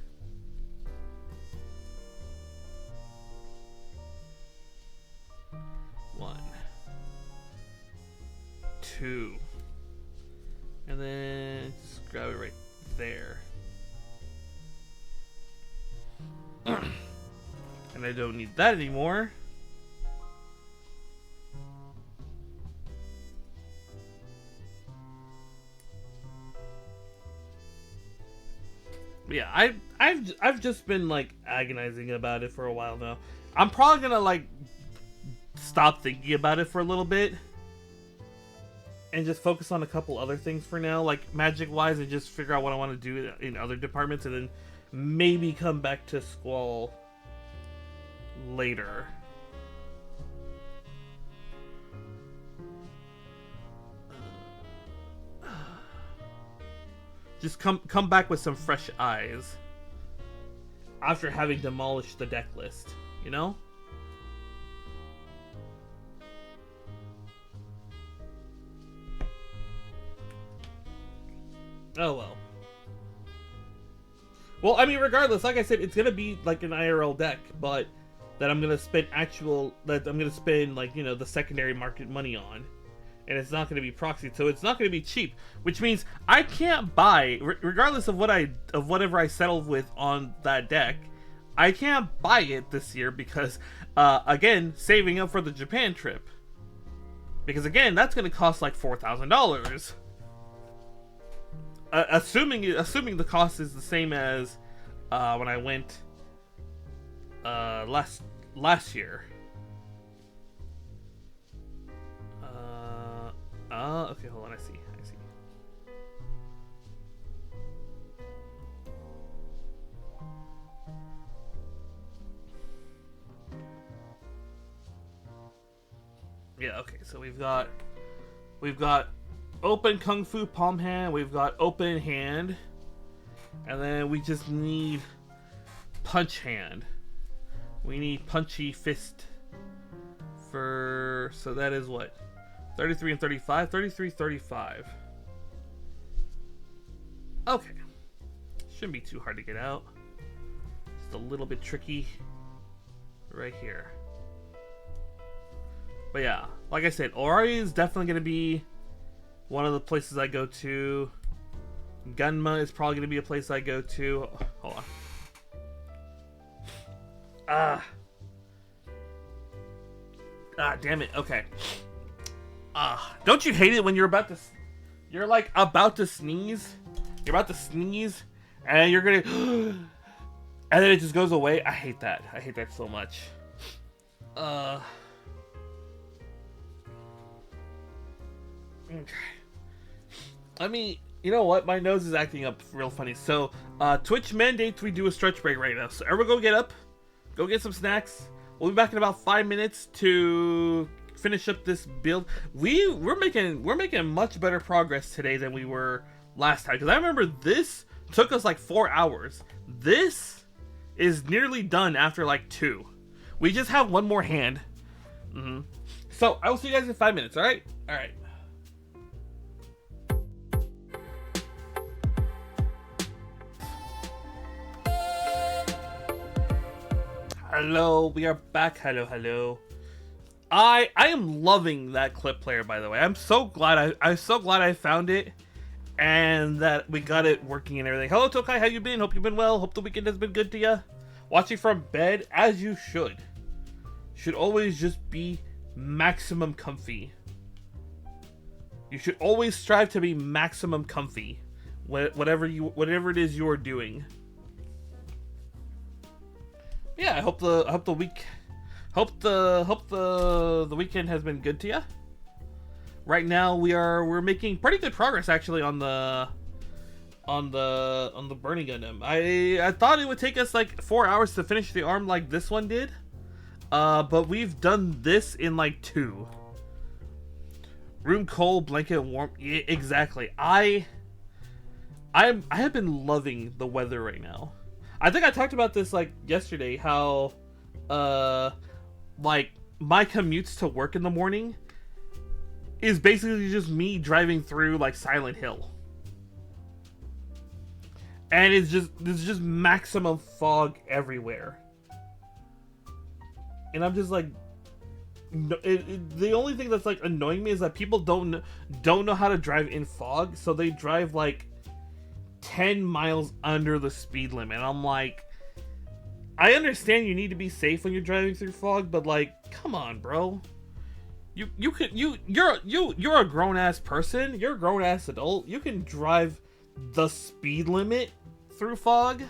One, two, and then just grab it right there. And I don't need that anymore. But yeah, I've just been like agonizing about it for a while now. I'm probably gonna like stop thinking about it for a little bit and just focus on a couple other things for now, like magic wise, and just figure out what I want to do in other departments, and then maybe come back to Squall later. Just come back with some fresh eyes after having demolished the deck list, you know? Oh well. Well, I mean, regardless, like I said, it's gonna be like an IRL deck, but that I'm gonna spend like, you know, the secondary market money on, and it's not gonna be proxied, so it's not gonna be cheap. Which means I can't buy, regardless of whatever I settled with on that deck, I can't buy it this year because, again, saving up for the Japan trip, because again, that's gonna cost like $4,000. Assuming the cost is the same as when I went last year. Okay, hold on. I see. Yeah. Okay. So we've got open Kung Fu palm hand, we've got open hand, and then we just need punch hand. We need punchy fist for, so that is what? 33 and 35? 33, 35. Okay. Shouldn't be too hard to get out. Just a little bit tricky right here. But yeah, like I said, Ori is definitely going to be one of the places I go to. Gunma is probably going to be a place I go to. Hold on. Damn it. Okay. Don't you hate it when you're like about to sneeze? You're about to sneeze, and you're gonna, and then it just goes away. I hate that. I hate that so much. Okay. I mean, you know what? My nose is acting up real funny. So, Twitch mandates we do a stretch break right now. So, everyone go get up. Go get some snacks. We'll be back in about 5 minutes to finish up this build. We're making much better progress today than we were last time. Because I remember this took us like 4 hours. This is nearly done after like 2. We just have one more hand. So, I will see you guys in 5 minutes, alright? Alright. Hello, we are back. Hello. I am loving that clip player, by the way. I'm so glad I found it, and that we got it working and everything. Hello Tokai, how you been? Hope you've been well. Hope the weekend has been good to you. Watching from bed, as you should. Should always just be maximum comfy. You should always strive to be maximum comfy, whatever it is you are doing. Yeah, I hope the weekend has been good to you. Right now we're making pretty good progress actually on the Burning Gundam. I thought it would take us like 4 hours to finish the arm like this one did, but we've done this in like 2. Room cold, blanket warm. Yeah, exactly. I have been loving the weather right now. I think I talked about this like yesterday, how like my commutes to work in the morning is basically just me driving through like Silent Hill. And there's just maximum fog everywhere. And I'm just like, the only thing that's like annoying me is that people don't know how to drive in fog, so they drive like 10 miles under the speed limit. And I'm like, I understand you need to be safe when you're driving through fog, but like, come on, bro. You're a grown ass person. You're a grown ass adult. You can drive the speed limit through fog.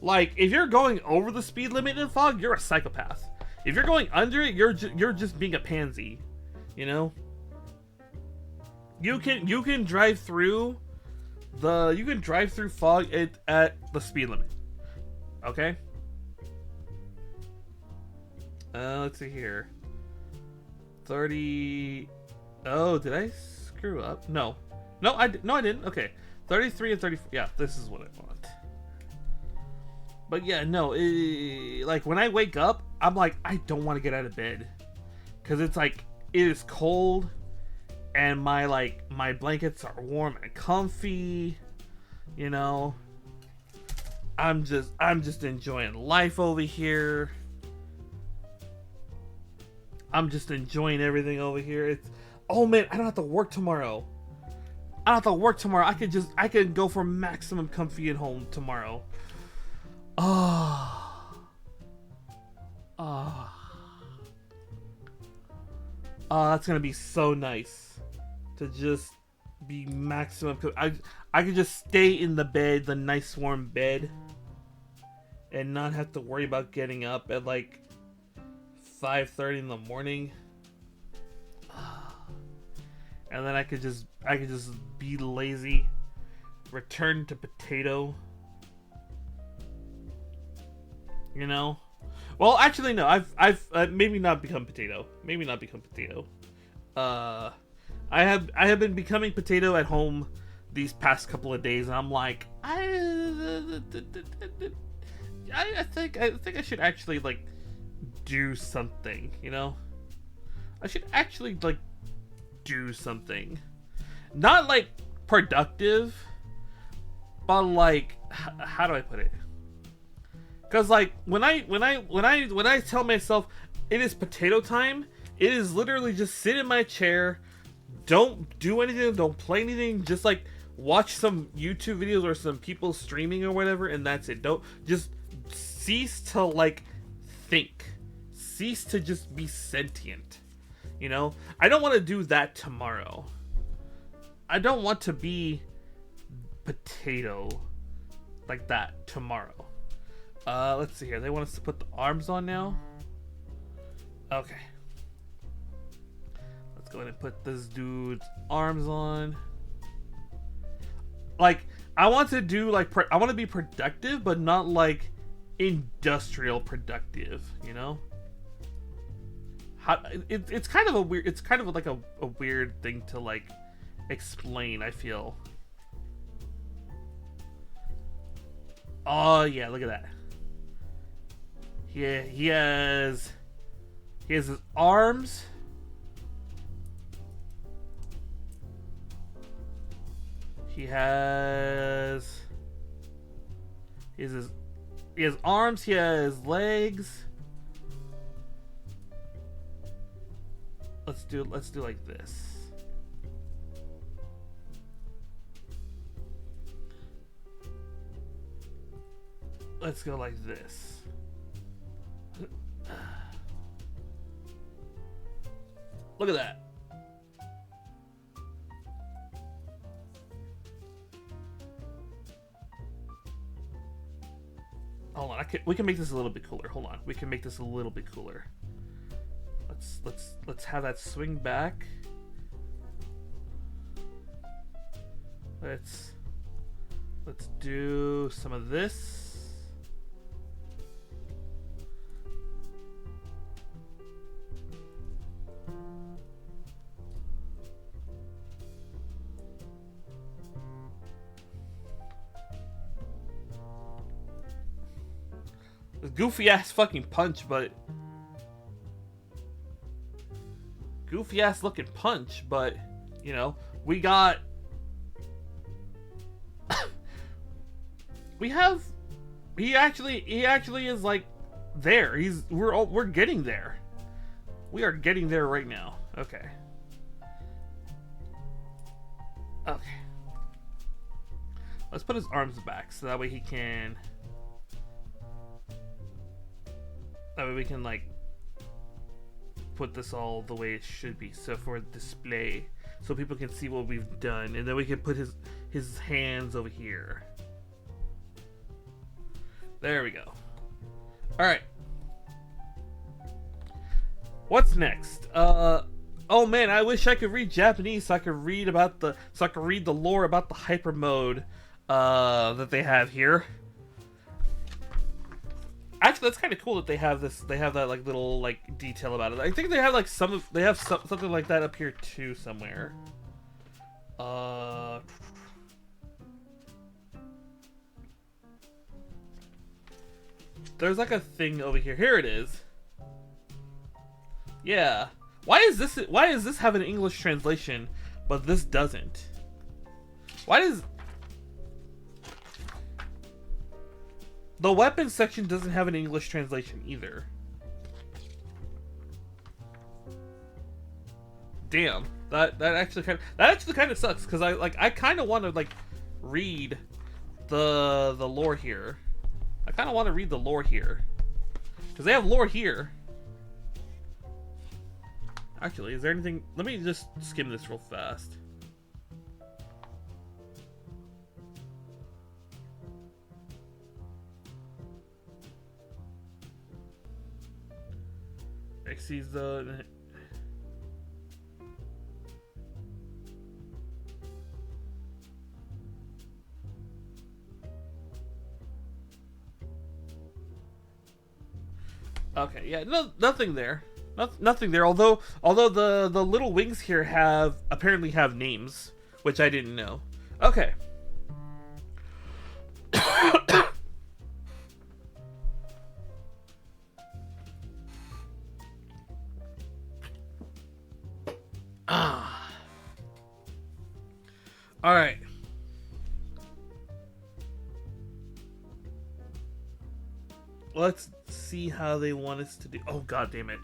Like, if you're going over the speed limit in fog, you're a psychopath. If you're going under it, you're just being a pansy, you know? You can drive through fog at the speed limit. Okay? Let's see here. 30. Oh, did I screw up? No, I didn't. Okay, 33 and 34. Yeah, this is what I want. But yeah, no, like when I wake up, I'm like, I don't want to get out of bed, because it's like, it is cold, and my blankets are warm and comfy, you know. I'm just enjoying life over here. I'm just enjoying everything over here. It's, oh man, I don't have to work tomorrow. I could go for maximum comfy at home tomorrow. That's gonna be so nice to just be maximum. I could just stay in the bed, the nice warm bed, and not have to worry about getting up at like 5:30 in the morning. And then I could just be lazy, return to potato. You know? Well, actually no. I've maybe not become potato. I have been becoming potato at home these past couple of days, and I'm like, I think I should actually like do something, you know? I should actually like do something, not like productive, but like, how do I put it? Because like when I tell myself it is potato time, it is literally just sit in my chair, don't do anything, don't play anything, just like watch some YouTube videos or some people streaming or whatever, and that's it. Don't just cease to like think, cease to just be sentient. You know, I don't want to do that tomorrow. I don't want to be potato like that tomorrow. Let's see here. They want us to put the arms on now. Okay. Let's go ahead and put this dude's arms on. Like, I want to do like I want to be productive, but not like industrial productive. You know. It's kind of a weird. It's kind of like a weird thing to like explain. I feel. Oh yeah, look at that. Yeah, he has his arms. He has arms. He has legs. Let's do like this. let's go like this. Look at that. Hold on, we can make this a little bit cooler. Hold on, we can make this a little bit cooler. Let's have that swing back. Let's do some of this. This goofy ass fucking punch, but goofy ass looking punch, but you know, we got he actually is like there. We're getting there. We are getting there right now. Okay. Okay. Let's put his arms back so that way he can. That way we can like put this all the way it should be. So for display, so people can see what we've done, and then we can put his hands over here. There we go. All right. What's next? Oh man, I wish I could read Japanese so I could read the lore about the hyper mode that they have here. Actually, that's kind of cool that they have this. They have that like little like detail about it. I think they have like something like that up here too somewhere. There's like a thing over here. Here it is. Yeah. Why is this have an English translation, but this doesn't? Why does the weapons section doesn't have an English translation either? Damn. That actually kind of sucks, because I kind of want to like read the lore here. I kind of want to read the lore here, because they have lore here. Actually, is there anything? Let me just skim this real fast. Xyz the. Okay, yeah, nothing there. Nothing there. Although the little wings here apparently have names, which I didn't know. Okay. All right. Let's see how they want us to do. Oh god damn it.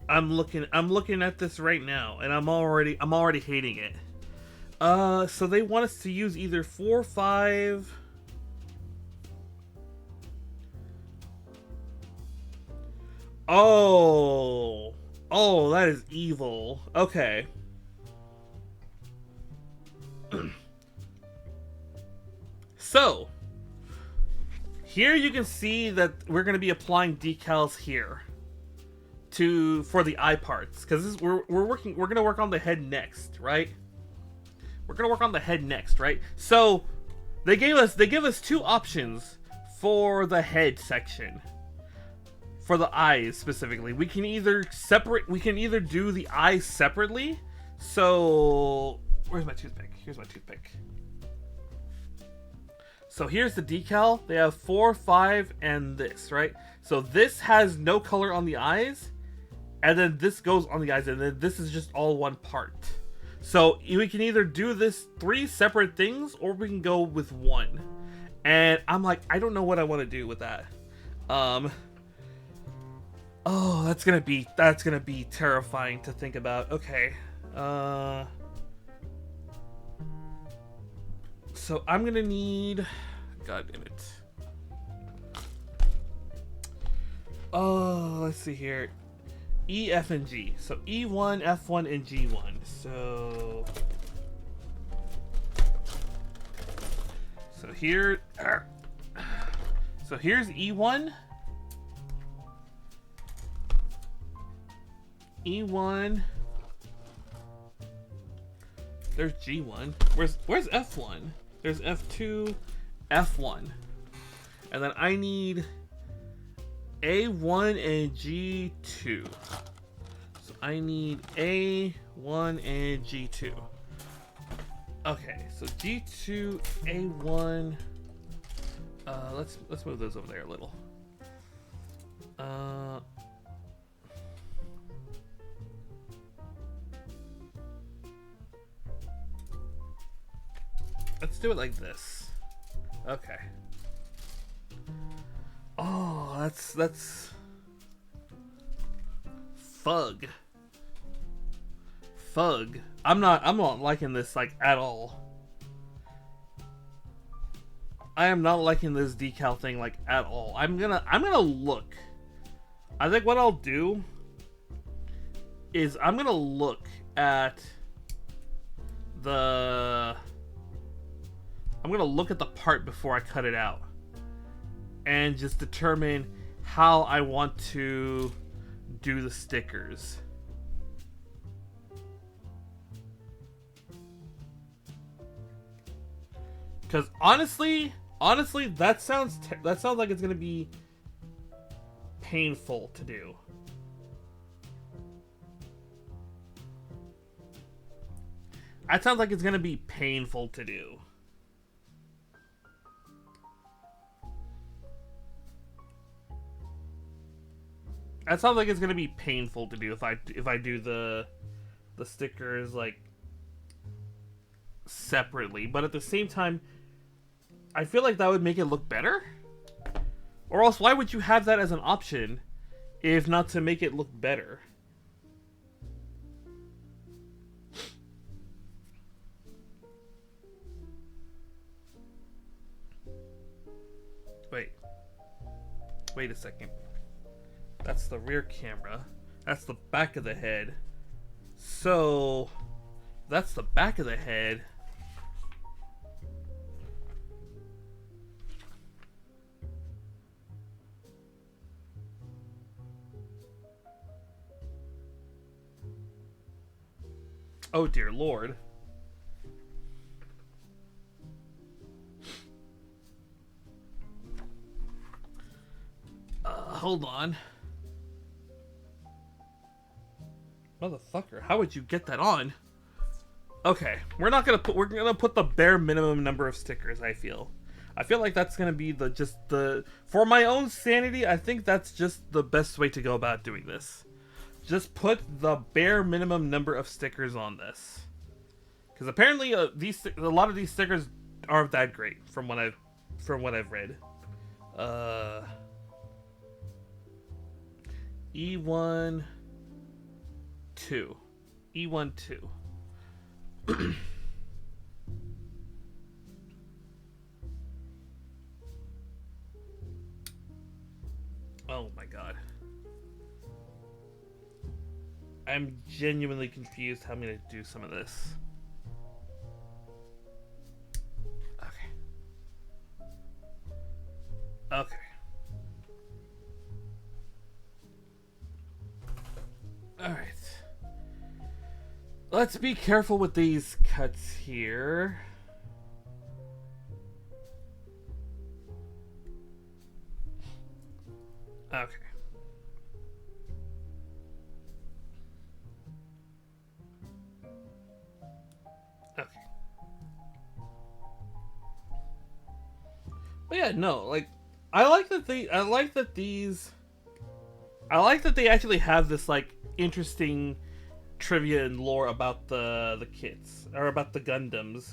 I'm looking at this right now, and I'm already hating it. So they want us to use either 4 or 5. Oh, that is evil. Okay. So here you can see that we're going to be applying decals here for the eye parts, because we're going to work on the head next, right? We're going to work on the head next, right? So they give us 2 options for the head section. For the eyes specifically, we can either do the eyes separately. So where's my toothpick? Here's my toothpick. So here's the decal. They have 4, 5, and this, right? So this has no color on the eyes, and then this goes on the eyes, and then this is just all one part. So we can either do this 3 separate things, or we can go with 1. And I'm like, I don't know what I want to do with that. Oh, that's gonna be terrifying to think So I'm gonna need, god damn it. Oh, let's see here. E, F, and G. So E1, F1, and G1. So here, so here's E1. E1. There's G1. Where's F1? There's F2, F1. And then I need A1 and G2. So I need A1 and G2. Okay, so G2, A1. Let's move those over there a little. Let's do it like this. Okay. Oh, that's Fug. I'm not liking this like at all. I am not liking this decal thing like at all. I'm gonna look. I think what I'll do is I'm gonna look at the part before I cut it out and just determine how I want to do the stickers. Because honestly, that sounds like it's gonna be painful to do. That sounds like it's gonna be painful to do. That sounds like it's gonna be painful to do if I do the stickers like separately, but at the same time, I feel like that would make it look better. Or else, why would you have that as an option if not to make it look better? Wait a second. That's the rear camera. That's the back of the head. So that's the back of the head. Oh dear Lord. Hold on. Motherfucker, how would you get that on? Okay, we're gonna put the bare minimum number of stickers, I feel like that's gonna be for my own sanity, I think that's just the best way to go about doing this. Just put the bare minimum number of stickers on this. Because apparently a lot of these stickers aren't that great from what I've read. E1 2. E1 2. Oh my god. I'm genuinely confused how I'm gonna do some of this. Okay. Alright. Let's be careful with these cuts here. Okay. Okay. But yeah, no, like I like that they actually have this like interesting trivia and lore about the kits or about the Gundams.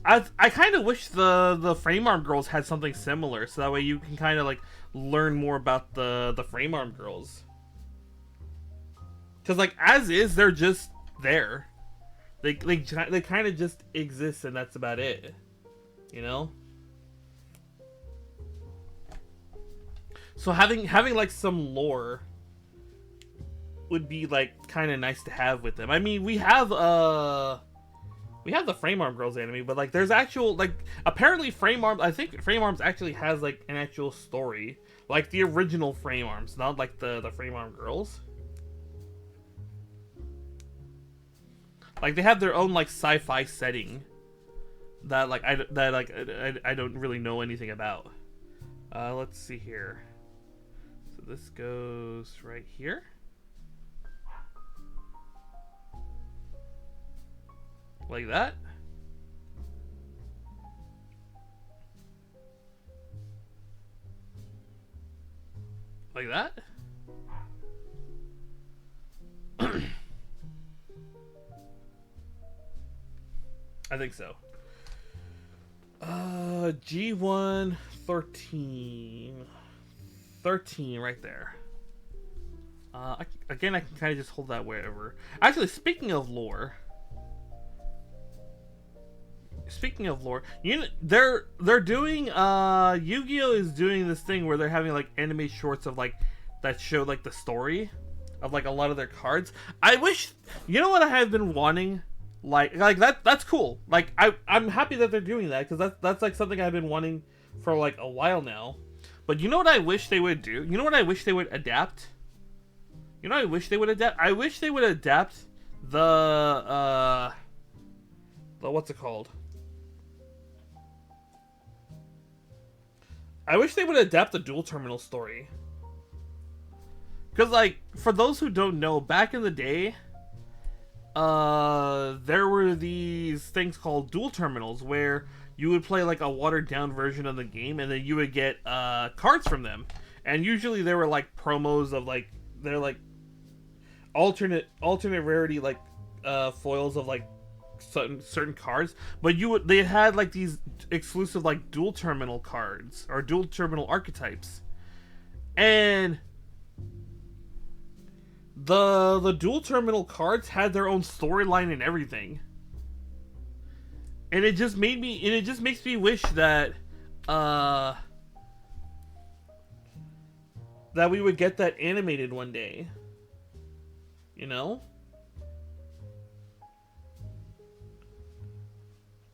I kind of wish the frame arm girls had something similar, so that way you can kind of like learn more about the frame arm girls. Because like as is, they're just there. They kind of just exist, and that's about it. You know. So having like some lore would be like kind of nice to have with them. I mean, we have the Frame Arm Girls anime, but like there's actual like apparently Frame Arms. I think Frame Arms actually has like an actual story, like the original Frame Arms, not like the Frame Arm Girls. Like they have their own like sci-fi setting that like I don't really know anything about. Let's see here. So this goes right here. Like that. Like that. I think so. G1 13. 13 right there. Again, I can kind of just hold that wherever. Actually, speaking of lore, you know, they're doing Yu-Gi-Oh is doing this thing where they're having like anime shorts of like that show like the story of like a lot of their cards. I wish, you know what I have been wanting, like that's cool. Like I'm happy that they're doing that because that's like something I've been wanting for like a while now. But you know what I wish they would do? You know what I wish they would adapt? You know what I wish they would adapt? I wish they would adapt the what's it called? I wish they would adapt the dual terminal story. Because, like, for those who don't know, back in the day, there were these things called dual terminals where you would play, like, a watered-down version of the game, and then you would get, cards from them. And usually there were, like, promos of, like, they're, like, alternate rarity, like, foils of, like, certain cards, but they had like these exclusive like dual terminal cards or dual terminal archetypes, and the dual terminal cards had their own storyline and everything, and it just makes me wish that that we would get that animated one day, you know.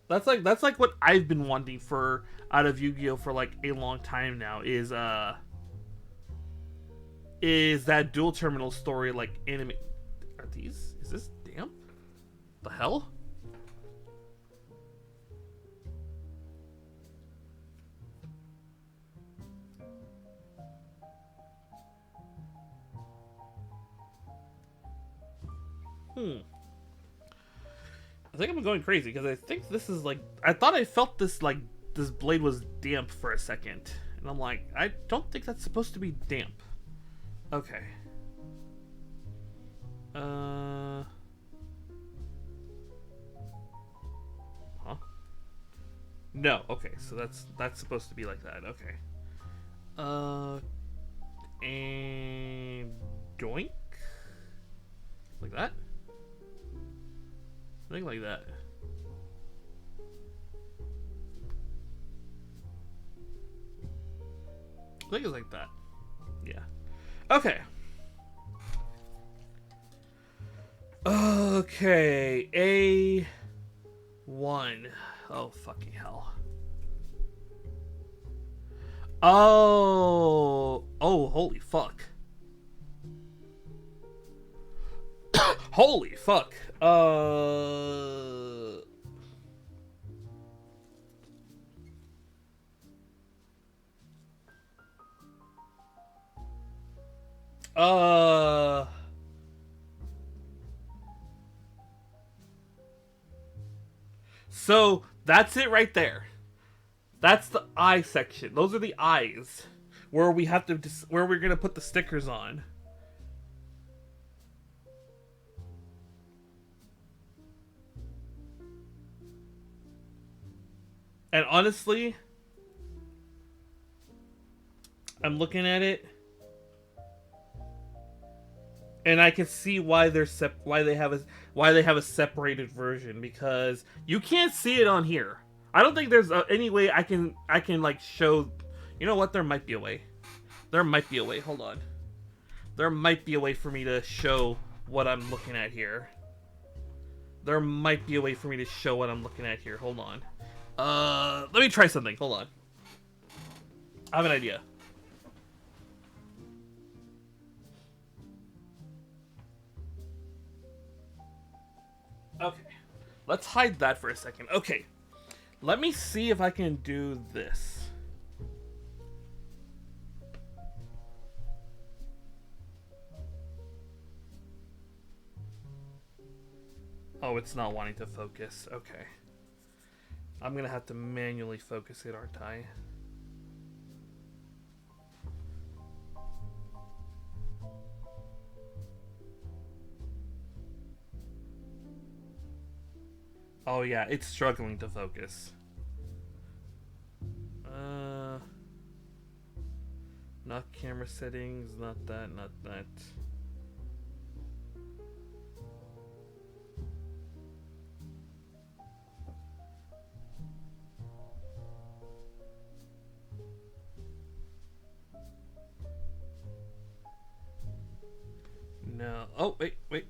That's like what I've been wanting for out of Yu-Gi-Oh for like a long time now is that dual terminal story like anime. Is this damp? The hell? I think I'm going crazy because I think this is like, I thought I felt this like this blade was damp for a second, and I'm like, I don't think that's supposed to be damp. Okay. Huh? No. Okay, so that's supposed to be like that. Okay. And doink, like that. I think like that. I think it's like that. Yeah. Okay. Okay. A1. Oh, fucking hell. Oh. Oh, holy fuck. Holy fuck. So that's it right there. That's the eye section. Those are the eyes where we have to where we're gonna put the stickers on. And honestly, I'm looking at it, and I can see why why they have a separated version, because you can't see it on here. I don't think there's any way I can like show. You know what? There might be a way. There might be a way. Hold on. There might be a way for me to show what I'm looking at here. There might be a way for me to show what I'm looking at here. Hold on. Let me try something. Hold on. I have an idea. Okay. Let's hide that for a second. Okay. Let me see if I can do this. Oh, it's not wanting to focus. Okay. I'm gonna have to manually focus it, aren't I? Oh yeah, it's struggling to focus. Not camera settings, not that, not that. No. Oh, wait, wait.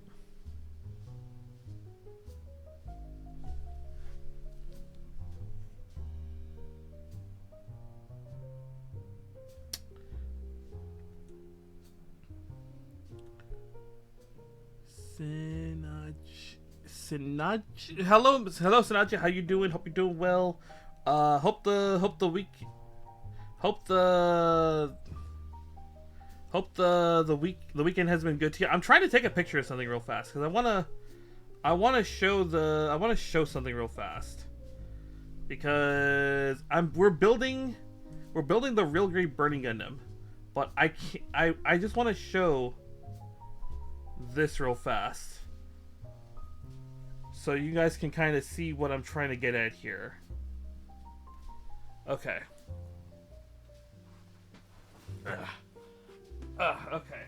Sinaj. Hello, Sinaj. How you doing? Hope you're doing well. Hope the weekend has been good to you. I'm trying to take a picture of something real fast because I wanna show something real fast, because we're building the real great Burning Gundam, but I just want to show this real fast so you guys can kind of see what I'm trying to get at here. Okay. Okay.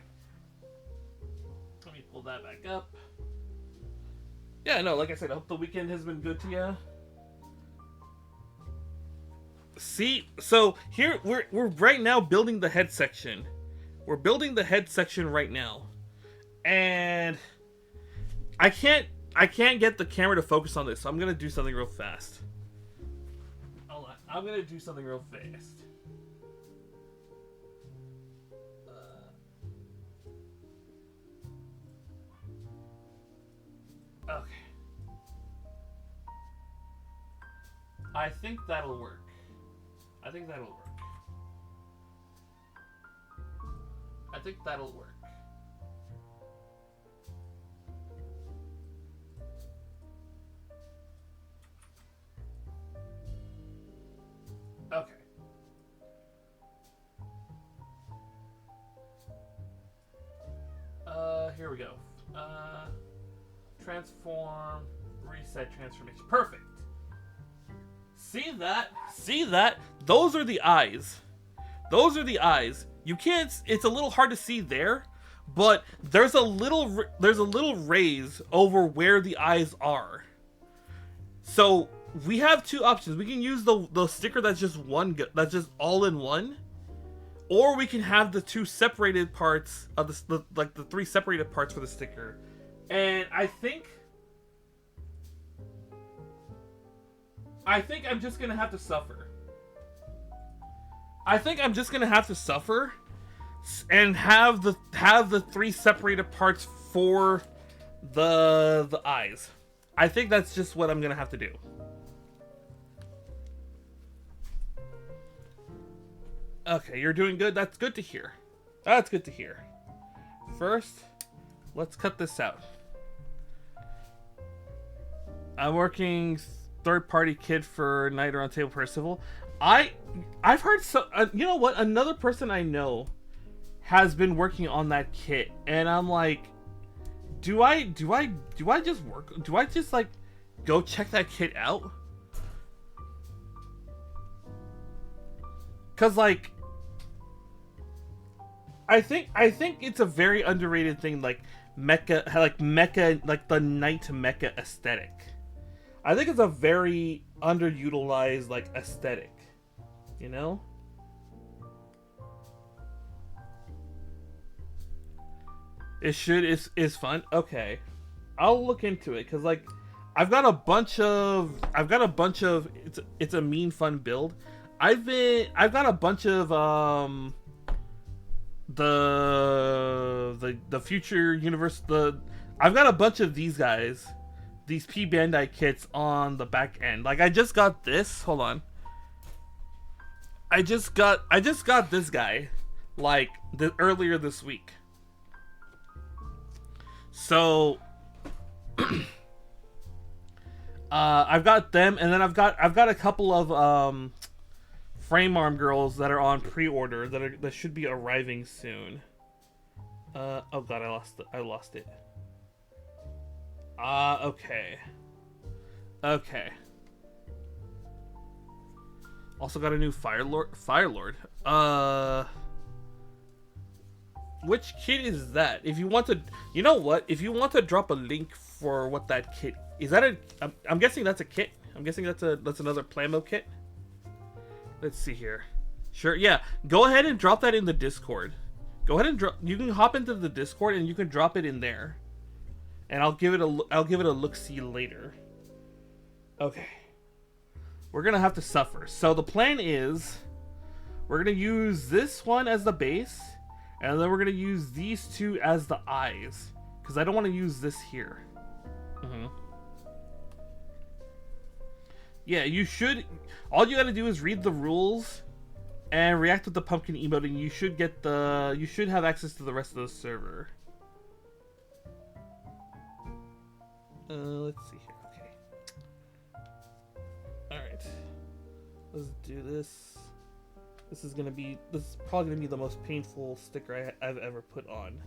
Let me pull that back up. Yeah, no, like I said, I hope the weekend has been good to you. See, so here we're right now building the head section. We're building the head section right now. And I can't get the camera to focus on this, so I'm gonna do something real fast. Hold on, I'm gonna do something real fast. Okay. I think that'll work. I think that'll work. I think that'll work. Okay. Here we go. Transform, reset transformation. Perfect. See that? See that? Those are the eyes. Those are the eyes. You can't. It's a little hard to see there, but there's a little raise over where the eyes are. So we have two options. We can use the sticker that's just that's just all in one, or we can have the two separated parts of the three separated parts for the sticker. And I think I'm just gonna have to suffer. I think I'm just gonna have to suffer and have the three separated parts for the eyes. I think that's just what I'm gonna have to do. Okay, you're doing good. That's good to hear. That's good to hear. First, let's cut this out. I'm working third-party kit for Night Around Table Percival. I've heard you know what? Another person I know has been working on that kit, and I'm like, do I just work? Do I just like go check that kit out? Cause like, I think it's a very underrated thing. Like, mecha, like the knight mecha aesthetic. I think it's a very underutilized like aesthetic, you know? It should is fun. Okay, I'll look into it because like I've got a bunch of it's a mean fun build. I've got a bunch of the future universe I've got a bunch of these guys, these P Bandai kits on the back end. Like I just got this. Hold on. I just got this guy like earlier this week. So I've got them, and then I've got a couple of frame arm girls that are on pre-order that should be arriving soon. Oh god, I lost it. Okay. Okay. Also got a new Fire Lord. Which kit is that? If you want to, you know what? If you want to drop a link for what that kit is, that I'm guessing that's a kit. I'm guessing that's another Plamo kit. Let's see here. Sure, yeah. Go ahead and drop that in the Discord. Go ahead and drop. You can hop into the Discord and you can drop it in there, and I'll give it a look-see later. Okay. We're gonna have to suffer. So the plan is, we're gonna use this one as the base. And then we're going to use these two as the eyes. Because I don't want to use this here. Yeah, you should... All you got to do is read the rules and react with the pumpkin emote, and you should get the... You should have access to the rest of the server. Let's see here. Okay. Alright. Let's do this. This is probably gonna be the most painful sticker I've ever put on.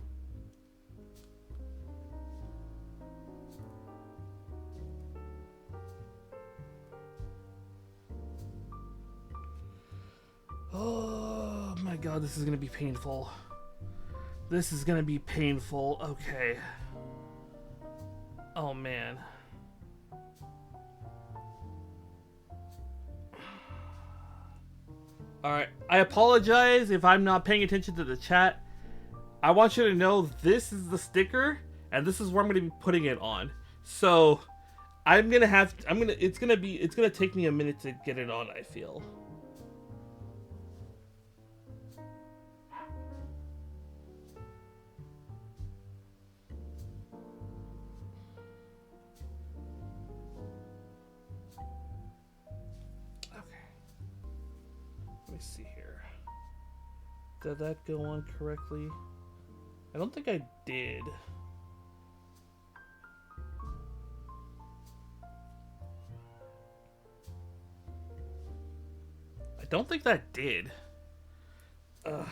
Oh my god, this is gonna be painful. This is gonna be painful. Okay. Oh man. Alright, I apologize if I'm not paying attention to the chat. I want you to know this is the sticker, and this is where I'm going to be putting it on. So, it's gonna take me a minute to get it on, I feel. See here. Did that go on correctly? I don't think I did. I don't think that did. Ugh.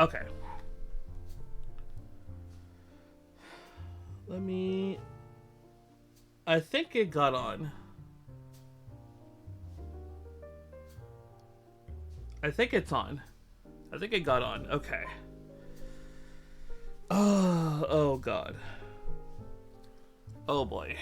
Okay. I think it got on. I think it's on. I think it got on. Okay. Oh god. Oh boy.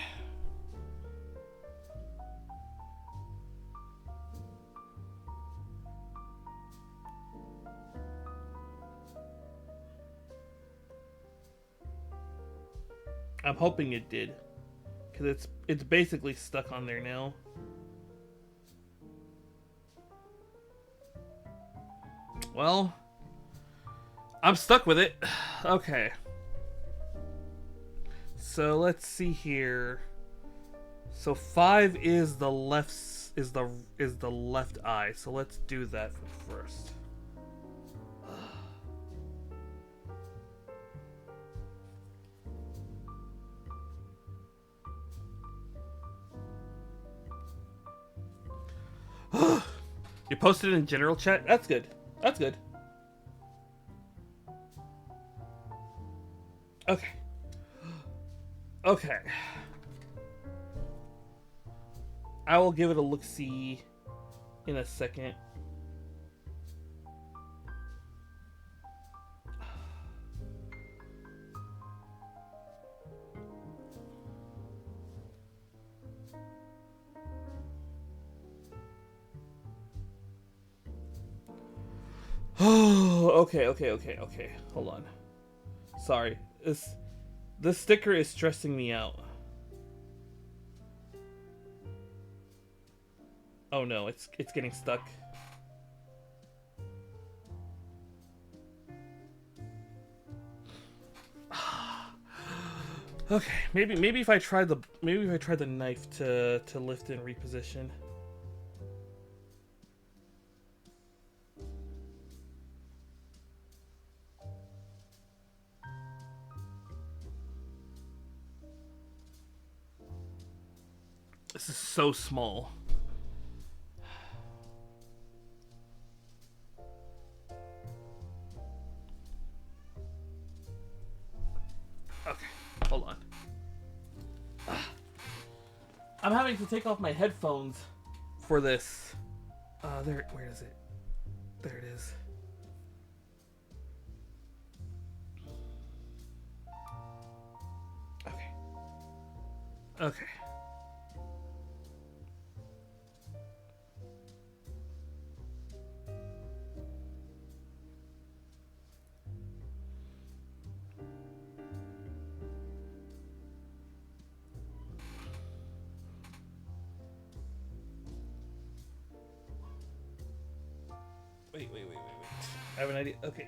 I'm hoping it did, because it's basically stuck on there now. Well, I'm stuck with it. Okay. So let's see here. So 5 is the left eye. So let's do that first. You posted it in general chat? That's good. That's good. Okay. Okay. I will give it a look-see in a second. Oh, okay. Hold on. Sorry. This sticker is stressing me out. Oh no, it's getting stuck. Okay, maybe if I try the knife to lift and reposition. This is so small. Okay, hold on. I'm having to take off my headphones for this. Where is it? There it is. Okay. Okay. Wait. I have an idea. Okay.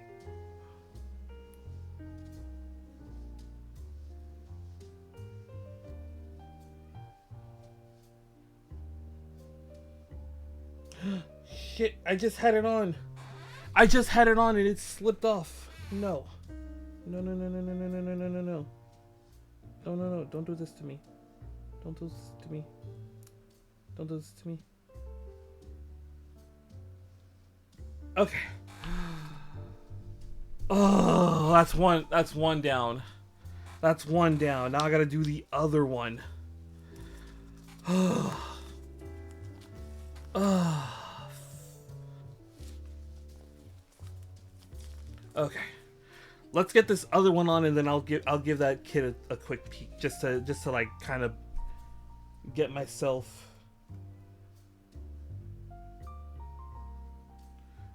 Shit, I just had it on. And it slipped off. No. No. No. Don't do this to me. Don't do this to me. Don't do this to me. Okay. Oh, that's one down. That's one down. Now I gotta do the other one. Okay. Let's get this other one on, and then I'll give that kid a quick peek, just to like kind of get myself.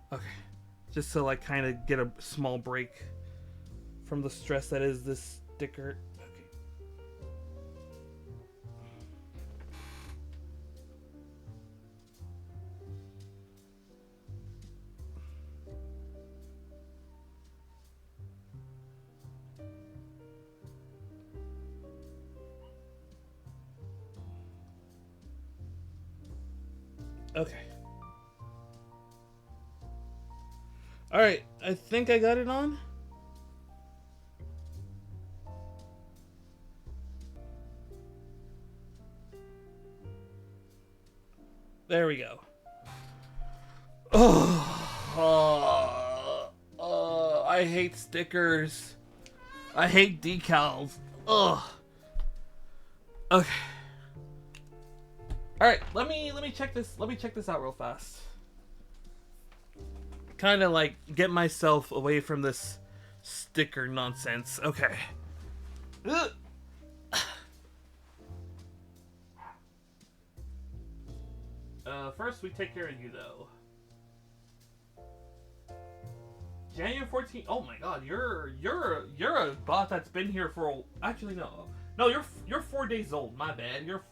Okay, just to like kind of get a small break from the stress that is this sticker. Okay. Alright, I think I got it on. There we go. I hate stickers. I hate decals. Ugh. Okay. All right, let me check this. Let me check this out real fast. Kind of like get myself away from this sticker nonsense. Okay. Ugh. First we take care of you though. January 14th. Oh my God, you're a bot that's been here for. Actually no, you're 4 days old. My bad. You're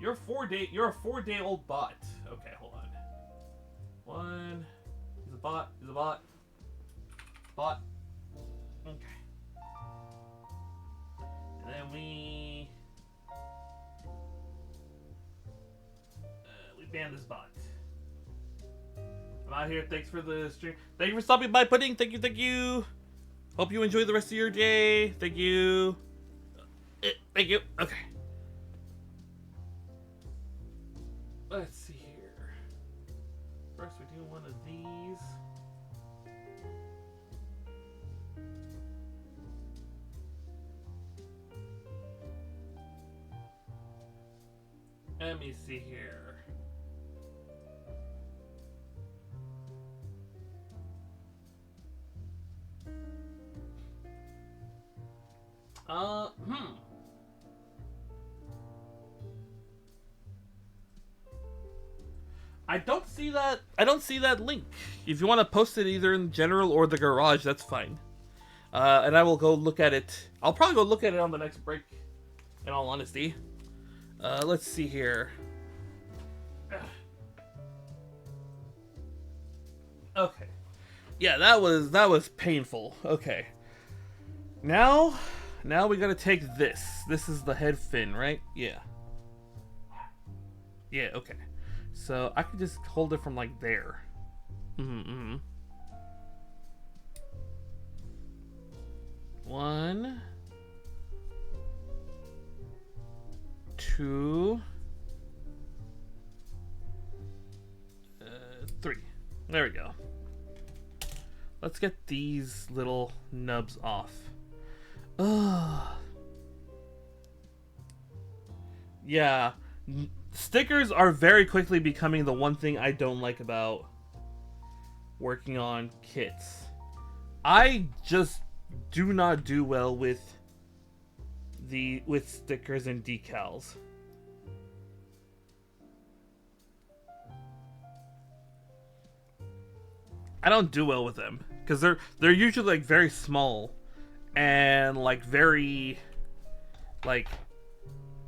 a 4-day old bot. Okay, hold on. One. He's a bot. Bot. Okay. And then we ban this bot. I'm out here. Thanks for the stream. Thank you for stopping by, Pudding. Thank you. Hope you enjoy the rest of your day. Thank you. Thank you. Okay. Let's see here. First, we do one of these. Let me see here. I don't see that. I don't see that link. If you want to post it either in general or the garage, that's fine. And I will go look at it. I'll probably go look at it on the next break. In all honesty, let's see here. Okay, yeah, that was painful. Okay, now we gotta take this. This is the head fin, right? Yeah. Yeah. Okay. So I could just hold it from like there. One, two, three. There we go. Let's get these little nubs off. Ugh. Yeah. Stickers are very quickly becoming the one thing I don't like about working on kits. I just do not do well with stickers and decals. I don't do well with them because they're usually like very small and like very like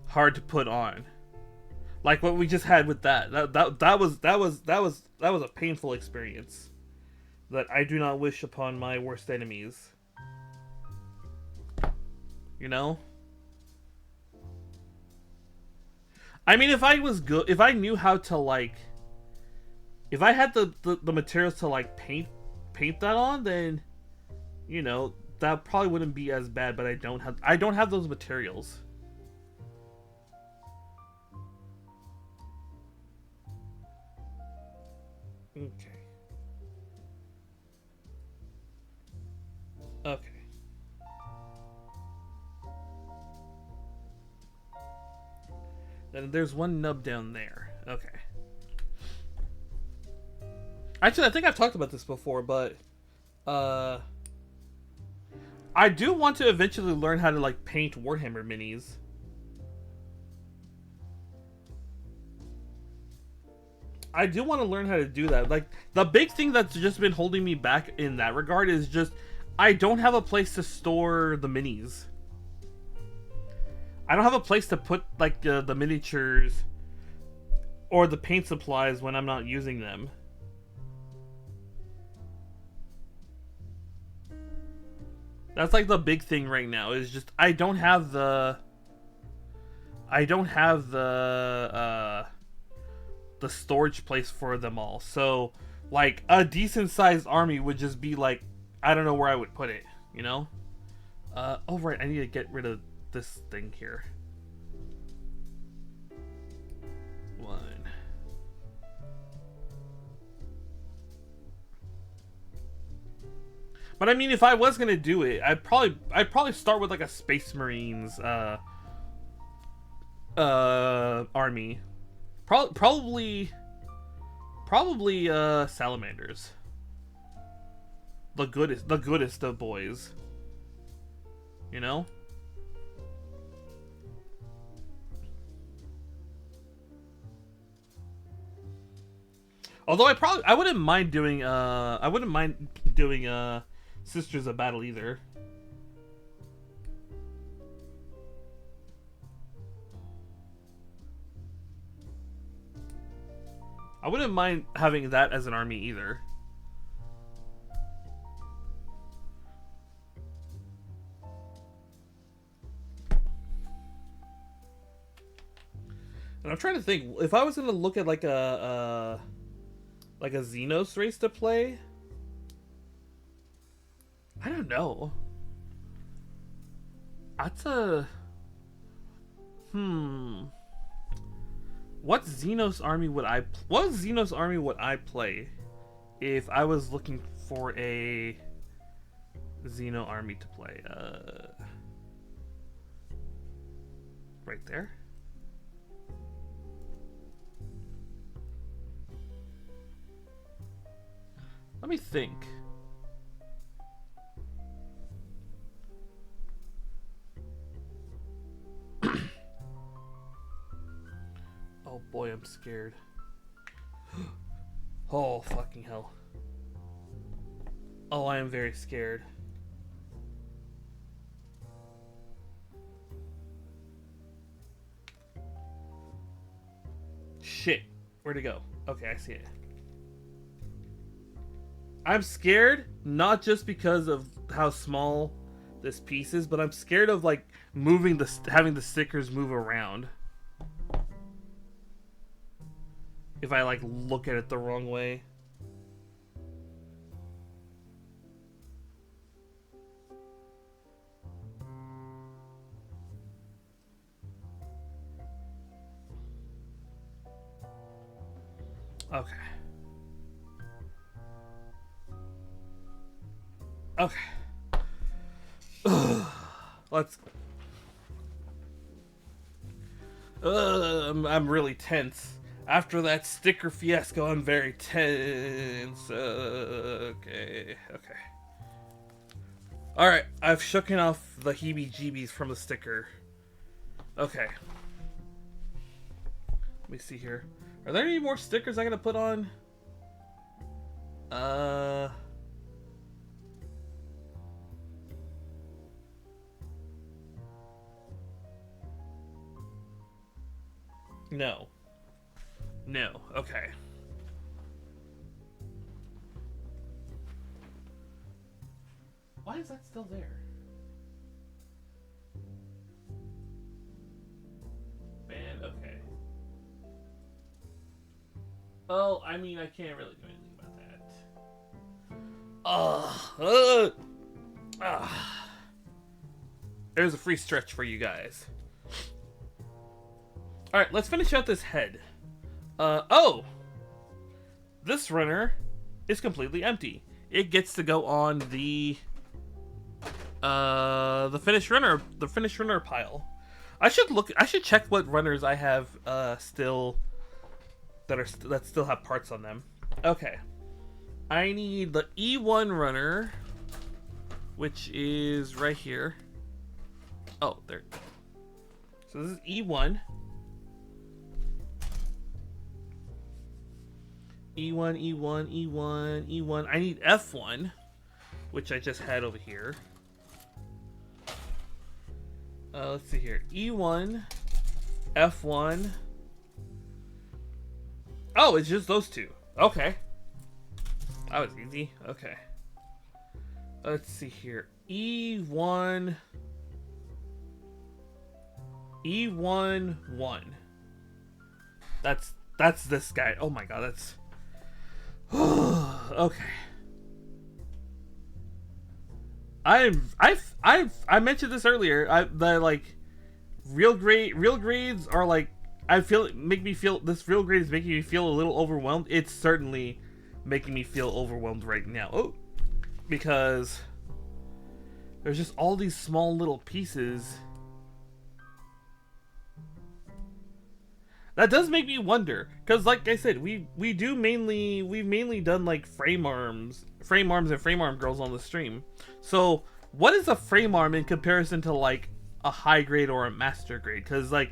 hard to put on. Like what we just had with that was a painful experience that I do not wish upon my worst enemies. You know? I mean, if I was good, if I knew how to like, if I had the materials to like paint that on, then, you know, that probably wouldn't be as bad. But I don't have those materials. Okay. Okay. Then there's one nub down there. Okay. Actually, I think I've talked about this before, but I do want to eventually learn how to like paint Warhammer minis. I do want to learn how to do that. Like, the big thing that's just been holding me back in that regard is just I don't have a place to store the minis. I don't have a place to put like the miniatures or the paint supplies when I'm not using them. That's like the big thing right now is just I don't have the storage place for them all. So like a decent sized army would just be like, I don't know where I would put it, you know? Oh right, I need to get rid of this thing here. One. But I mean, if I was gonna do it, I'd probably start with like a Space Marines army. Probably salamanders. The goodest of boys. You know? Although I wouldn't mind doing Sisters of Battle either. I wouldn't mind having that as an army either. And I'm trying to think, if I was gonna look at like a Xenos race to play, I don't know. That's a What Xenos army would I play if I was looking for a Xeno army to play? Right there. Let me think. Oh boy, I'm scared. Oh fucking hell. Oh, I am very scared. Shit. Where'd it go? Okay, I see it. I'm scared, not just because of how small this piece is, but I'm scared of like having the stickers move around. If I like look at it the wrong way. Okay. Okay. Let's. I'm really tense. After that sticker fiasco, I'm very tense. Okay. Alright, I've shooken off the heebie-jeebies from the sticker. Okay. Let me see here. Are there any more stickers I gotta put on? No. No, okay. Why is that still there? Man, okay. Well, I mean, I can't really do anything about that. There's a free stretch for you guys. Alright, let's finish out this head. Oh! This runner is completely empty. It gets to go on the finished runner pile. I should check what runners I have still that still have parts on them. Okay. I need the E1 runner, which is right here. Oh, there. So this is E1. E1. I need F1, which I just had over here. Let's see here. E1, F1. Oh, it's just those two. Okay. That was easy. Okay. Let's see here. E1. E1, 1. That's this guy. Oh my god, that's... Okay. I mentioned this earlier. The like real grades are like this real grade is making me feel a little overwhelmed. It's certainly making me feel overwhelmed right now. Oh, because there's just all these small little pieces. That does make me wonder, because like I said, we've mainly done like frame arms and frame arm girls on the stream. So what is a frame arm in comparison to like a high grade or a master grade? Because like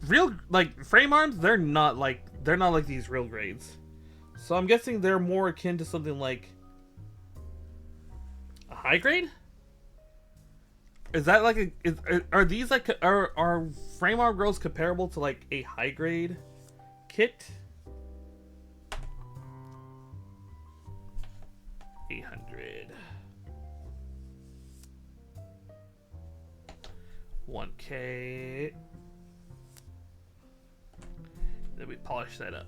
real like frame arms, they're not like these real grades. So I'm guessing they're more akin to something like a high grade. Is that like are these like are frame arm girls comparable to like a high grade kit? 800. 1K. Then we polish that up.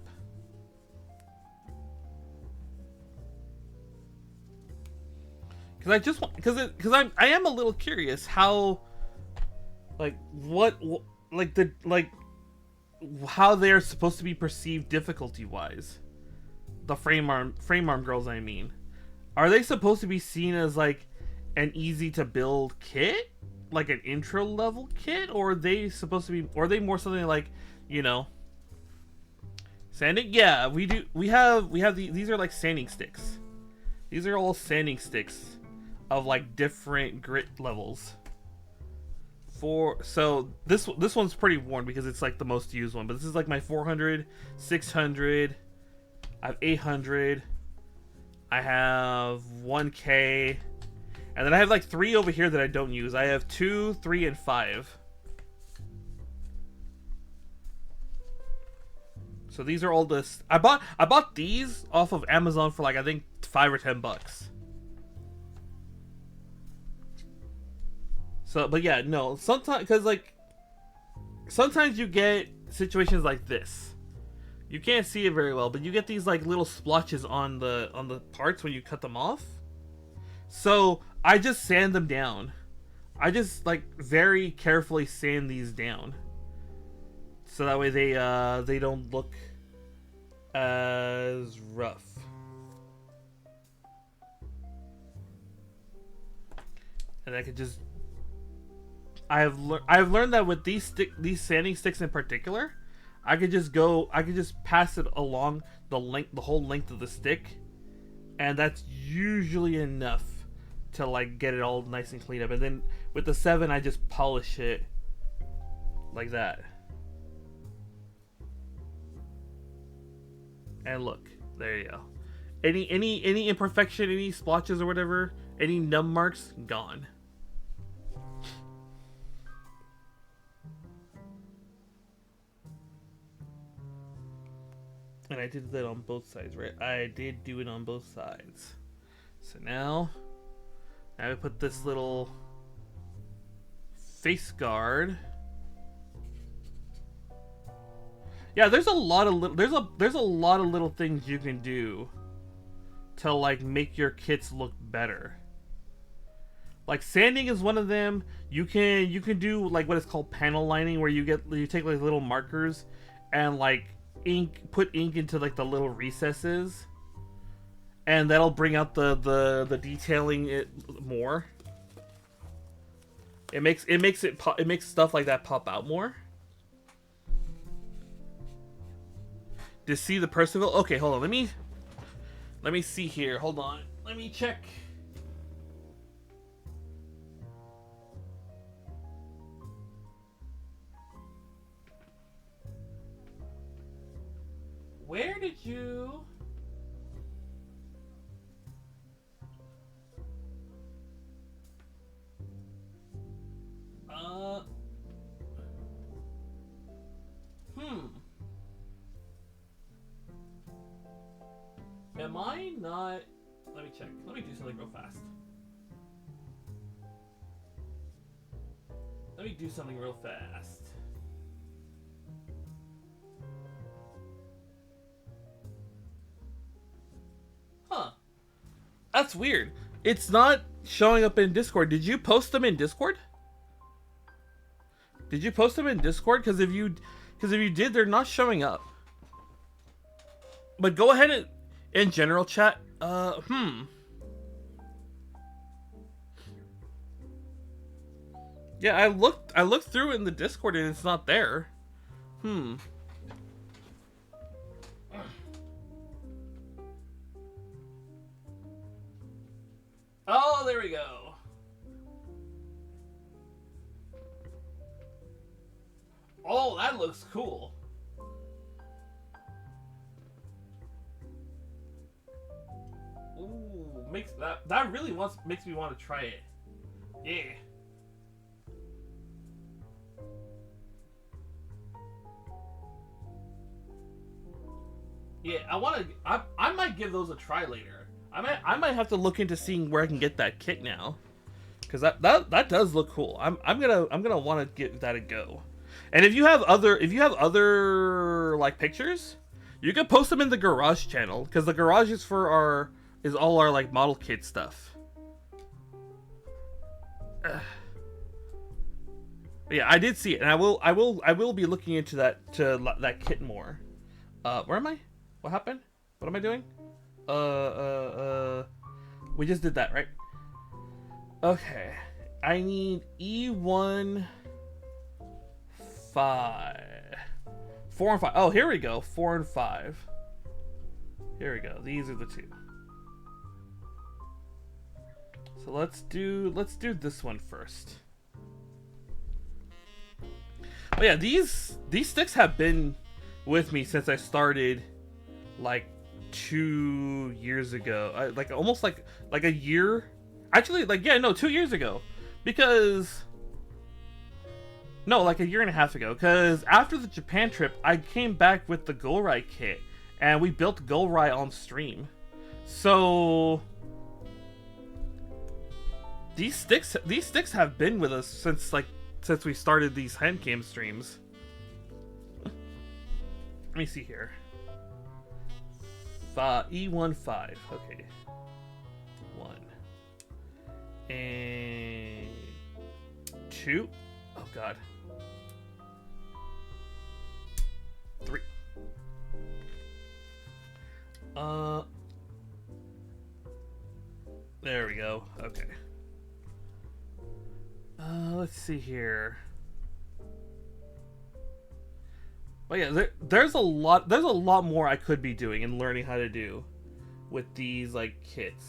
Because I just want, because I am a little curious how, like, what like the like how they're supposed to be perceived difficulty wise. The frame arm girls, I mean. Are they supposed to be seen as like an easy to build kit? Like an intro level kit? Or are they supposed to be, or are they more something like, you know, sanding? Yeah, we have these are like sanding sticks. These are all sanding sticks of like different grit levels. So this one's pretty worn because it's like the most used one, but this is like my 400, 600, I have 800, I have 1K, and then I have like 3 over here that I don't use. I have 2, 3, and 5. So these are all this. I bought these off of Amazon for like, I think $5 or $10. So, but yeah, no. Sometimes, because like, sometimes you get situations like this. You can't see it very well, but you get these like little splotches on the parts when you cut them off. So I just sand them down. I just like very carefully sand these down, so that way they don't look as rough. And I could just. I've learned that with these sanding sticks in particular, I could just pass it along the whole length of the stick, and that's usually enough to like get it all nice and clean up. And then with the 7, I just polish it like that. And look, there you go. Any imperfection, any splotches or whatever, any numb marks, gone. And I did that on both sides, right? I did do it on both sides. So now I put this little face guard. Yeah, there's a lot of there's a lot of little things you can do to like make your kits look better. Like sanding is one of them. You can do like what is called panel lining, where you take like little markers and like put ink into like the little recesses, and that'll bring out the detailing it more. It makes stuff like that pop out more. To see the Percival. Okay, hold on. Let me see here. Hold on. Let me check. Where did you... Am I not... Let me check. Let me do something real fast. Let me do something real fast. Huh. That's weird. It's not showing up in Discord. Did you post them in Discord? Did you post them in Discord? Because if you did, they're not showing up. But go ahead and in general chat. Yeah, I looked through in the Discord and it's not there. Oh, there we go. Oh, that looks cool. Ooh, that really makes me want to try it. Yeah. Yeah, I might give those a try later. I might have to look into seeing where I can get that kit now, because that does look cool. I'm gonna want to give that a go. And if you have other like pictures, you can post them in the garage channel, because the garage is all our like model kit stuff. Yeah, I did see it, and I will be looking into that kit more. Where am I? What happened? What am I doing? We just did that, right? Okay. I need E1 5. 4 and 5. Oh, here we go. 4 and 5. Here we go. These are the two. So let's do this one first. But yeah, these sticks have been with me since I started like 2 years ago. Like almost like a year. Actually, like, yeah, no, 2 years ago. Because no, like a year and a half ago. Because after the Japan trip, I came back with the Golrai kit, and we built Golrai on stream. So these sticks have been with us since we started these handcam streams. Let me see here. E1 5. Okay. 1 and 2. Oh god. 3. There we go. Okay. Let's see here. Well, yeah, there's a lot more I could be doing and learning how to do with these like kits.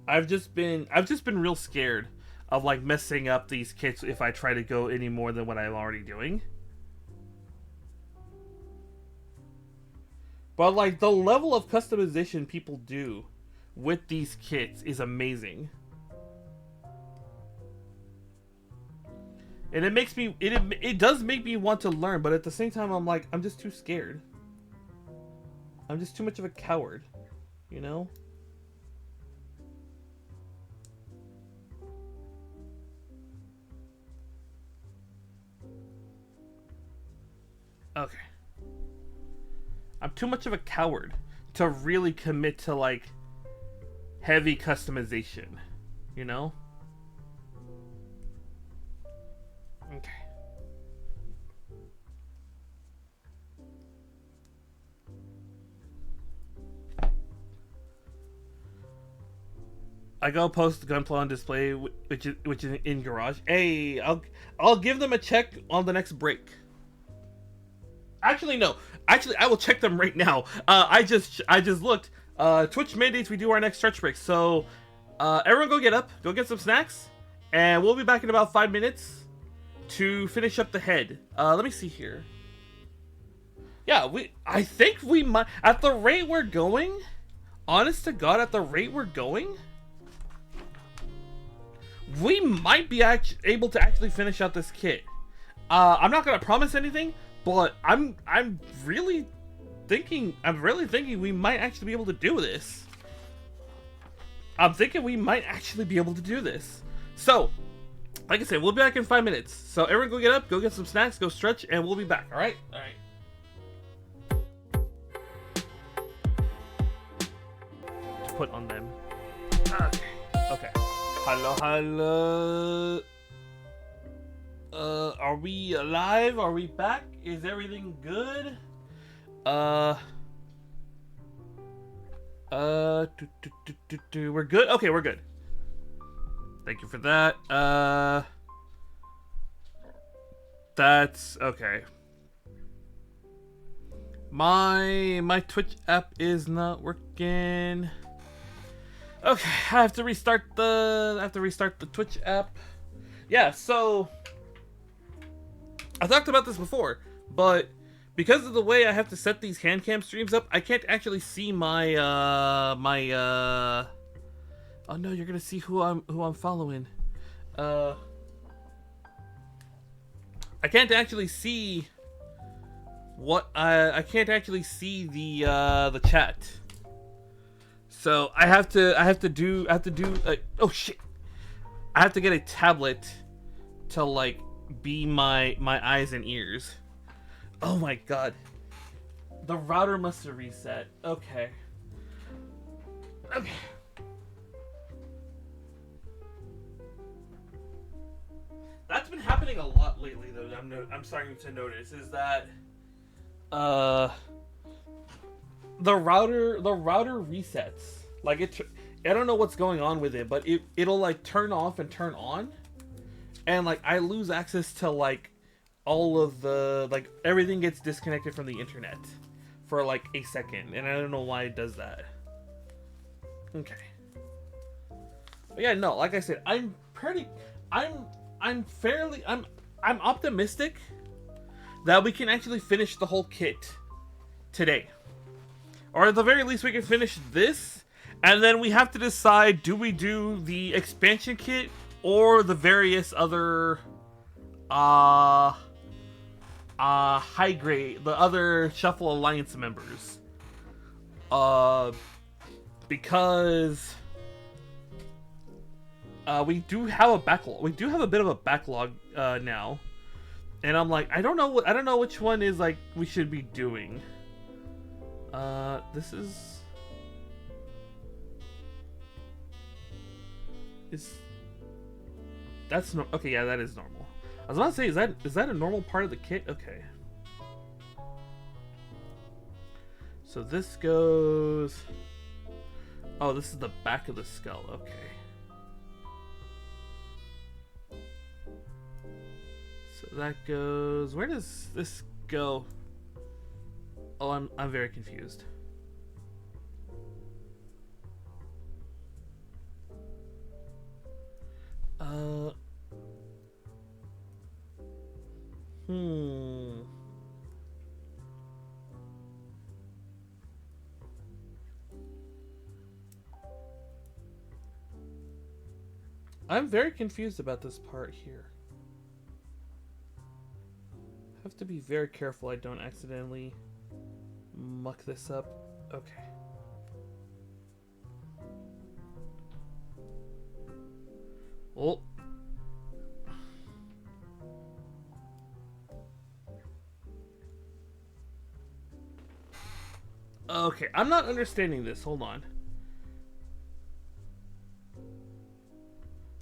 I've just been real scared of like messing up these kits if I try to go any more than what I'm already doing. But like the level of customization people do with these kits is amazing. And it makes me it does make me want to learn, but at the same time I'm like, I'm just too scared. I'm just too much of a coward, you know? Okay. I'm too much of a coward to really commit to like heavy customization, you know? Okay. I go post Gunpla on display, which is in garage. Hey, I'll give them a check on the next break. Actually, no. Actually, I will check them right now. I just looked. Twitch mandates we do our next stretch break. So, everyone go get up, go get some snacks, and we'll be back in about 5 minutes to finish up the head. Let me see here. Yeah, I think we might, at the rate we're going, honest to God, at the rate we're going, we might be able to actually finish out this kit. I'm not gonna promise anything, but I'm really thinking we might actually be able to do this. I'm thinking we might actually be able to do this. So, like I said, we'll be back in 5 minutes. So everyone go get up, go get some snacks, go stretch, and we'll be back, alright? Alright. To put on them. Okay. Okay. Hello. Are we alive? Are we back? Is everything good? We're good? Okay, we're good. Thank you for that. That's okay. My Twitch app is not working. Okay, I have to restart the Twitch app. Yeah, so I talked about this before, but because of the way I have to set these handcam streams up, I can't actually see my oh no, you're gonna see who I'm following. I can't actually see what I can't actually see the chat. So I have to do oh shit. I have to get a tablet to like be my eyes and ears. Oh my god. The router must have reset. Okay. Okay. That's been happening a lot lately. I'm starting to notice is that uh the router resets. Like I don't know what's going on with it, but it'll like turn off and turn on, and like I lose access to like all of the like everything gets disconnected from the internet for like a second, and I don't know why it does that. Okay. But yeah, no, like I said, I'm optimistic that we can actually finish the whole kit today. Or at the very least we can finish this, and then we have to decide, do we do the expansion kit or the various other high grade, the other Shuffle Alliance members. Because we do have a backlog. We do have a bit of a backlog now, and I'm like, I don't know which one is like we should be doing. This is that's no okay. Yeah, that is normal. I was about to say, is that a normal part of the kit? Okay. So this goes. Oh, this is the back of the skull. Okay. So that goes. Where does this go? Oh, I'm very confused. I'm very confused about this part here. I have to be very careful I don't accidentally muck this up. Okay. Oh. Okay, I'm not understanding this. Hold on.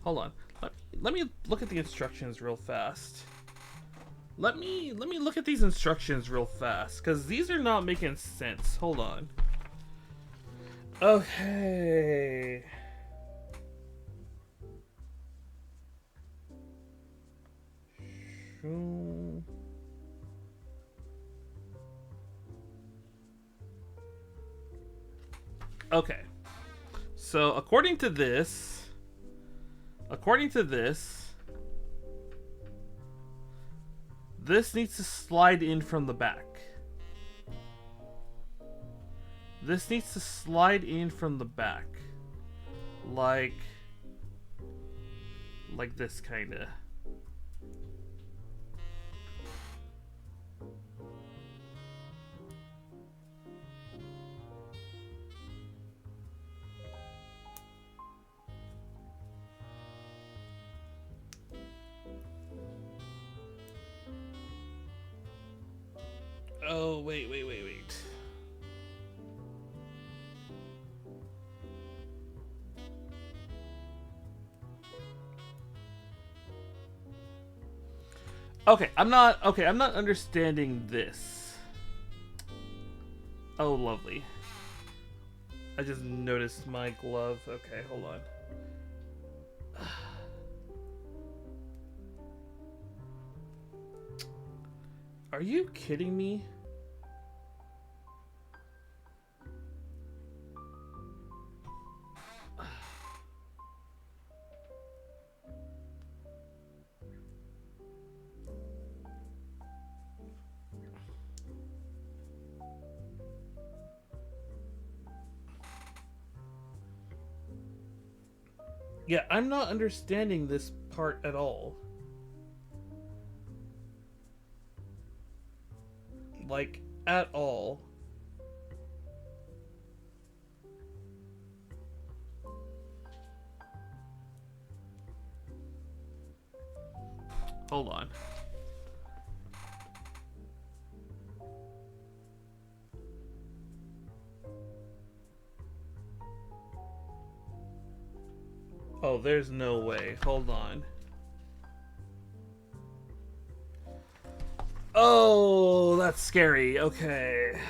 Hold on. Let me look at the instructions real fast. Let me look at these instructions real fast, because these are not making sense. Hold on. Okay. Okay. So according to this, this needs to slide in from the back. This needs to slide in from the back. Like this kinda. Oh, wait. Okay, I'm not understanding this. Oh, lovely. I just noticed my glove. Okay, hold on. Are you kidding me? Yeah, I'm not understanding this part at all. Like, at all. Hold on. Oh, there's no way. Hold on. Oh, that's scary. Okay.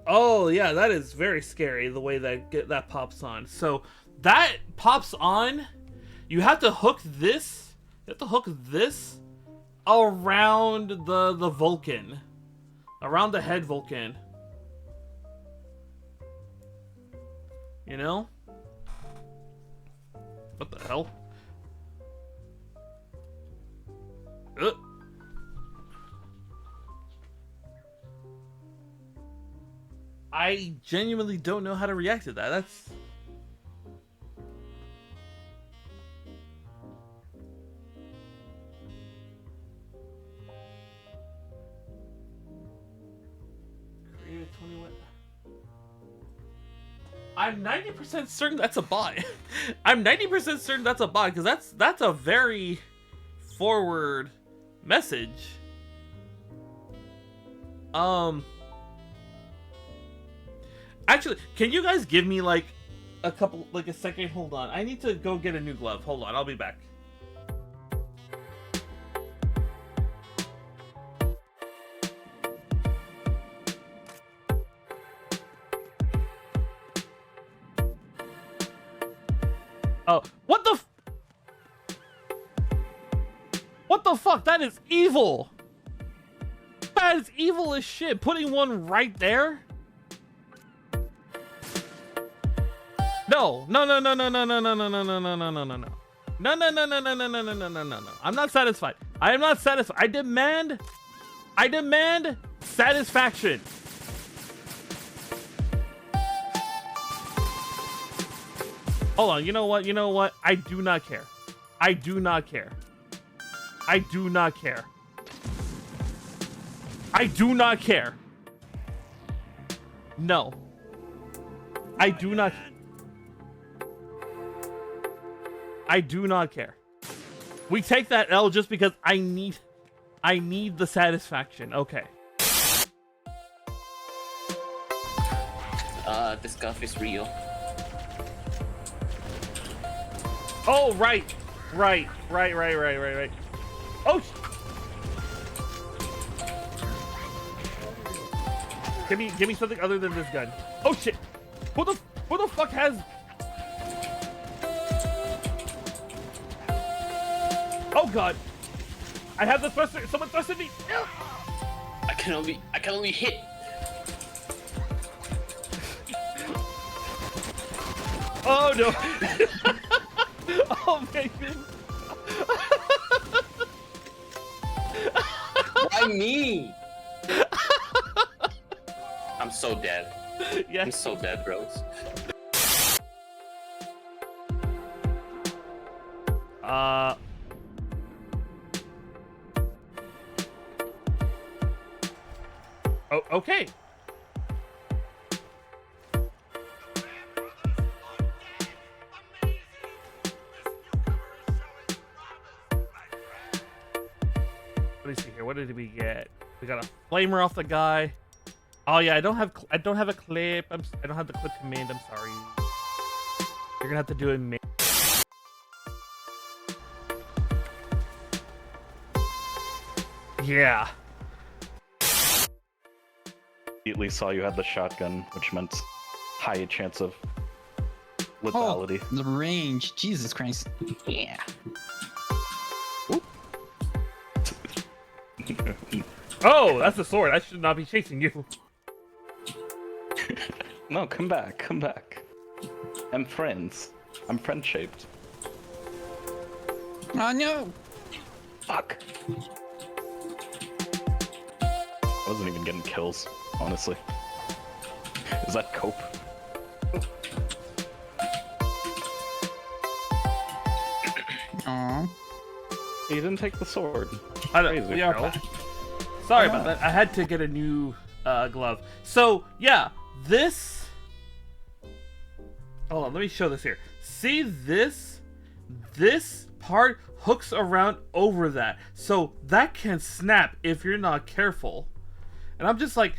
Oh, yeah, that is very scary, the way that pops on. So, that pops on. You have to hook this. You have to hook this around the Vulcan. Around the head Vulcan. You know? What the hell? I genuinely don't know how to react to that. That's... Creative 21. I'm 90% certain that's a bot. I'm 90% certain that's a bot, because that's a very forward message. Actually, can you guys give me like a second? Hold on. I need to go get a new glove. Hold on, I'll be back. Oh, what the fuck? That is evil. That is evil as shit. Putting one right there? No. I'm not satisfied. I am not satisfied. I demand satisfaction. Hold on, you know what? I do not care. I do not care. I do not care. I do not care. No. I do not. I do not care. We take that L just because I need the satisfaction. Okay. This stuff is real. Oh, right. Oh! Give me something other than this gun. Oh shit! Who the fuck has? Oh god! I have the thruster. Someone thrusted me. I can only hit. Oh no! Oh my goodness! Why me? I'm so dead. Yeah. I'm so dead, bros. Oh, okay. Let me see here. What did we get? We got a flamer off the guy. Oh yeah, I don't have a clip. I don't have the clip command. I'm sorry. You're gonna have to do it. Yeah. Immediately saw you had the shotgun, which meant high chance of lethality. Oh, the range. Jesus Christ. Yeah. Oh, that's a sword. I should not be chasing you. No, come back, come back. I'm friends. I'm friend-shaped. Oh no! Fuck. I wasn't even getting kills, honestly. Is that cope? Aww. He didn't take the sword. I don't. Crazy. We are back. Sorry about that. I had to get a new glove. So yeah, this. Hold on, let me show this here. See this? This part hooks around over that, so that can snap if you're not careful. And I'm just like,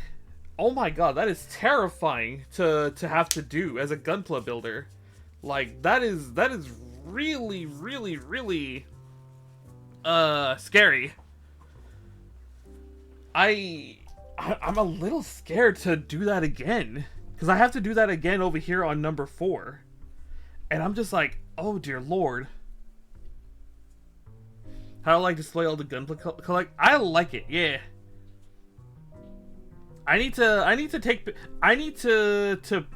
oh my god, that is terrifying to have to do as a Gunpla builder. Like, that is really, really, really scary. I'm a little scared to do that again, because I have to do that again over here on number 4, and I'm just like, oh dear lord. How do I like display all the Gunpla collect? I like it, yeah. I need to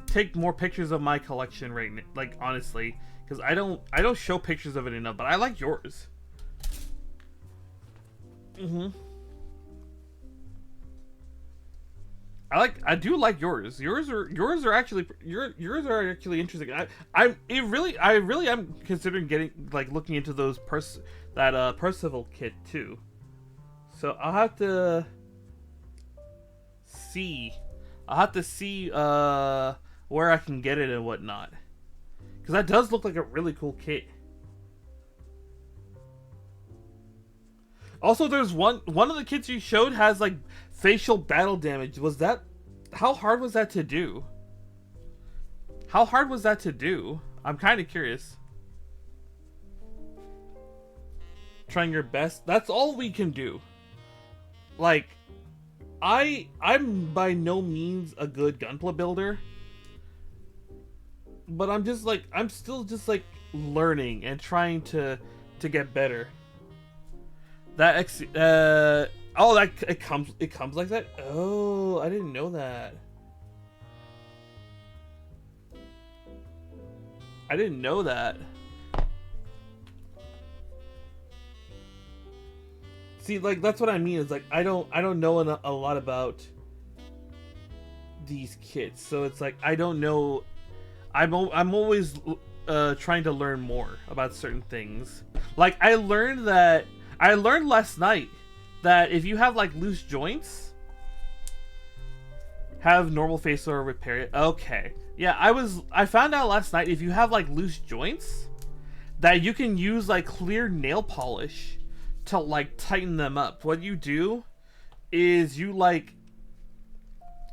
take more pictures of my collection right now, like, honestly, because I don't show pictures of it enough, but I like yours. I do like yours. Yours are actually interesting. I really am considering getting, like, looking into those Percival kit too. So I'll have to see. Where I can get it and whatnot, because that does look like a really cool kit. Also, there's one of the kits you showed has, like, facial battle damage. Was that... How hard was that to do? How hard was that to do? I'm kind of curious. Trying your best. That's all we can do. Like, I'm by no means a good Gunpla builder. But I'm still just, like, learning and trying to get better. That it comes like that? Oh, I didn't know that. I didn't know that. See, like, that's what I mean. Is like, I don't know a lot about these kits, so it's like I don't know. I'm always trying to learn more about certain things. Like, I learned last night that if you have, like, loose joints, have normal face or repair it. Okay. Yeah, I found out last night if you have, like, loose joints, that you can use, like, clear nail polish to, like, tighten them up. What you do is you, like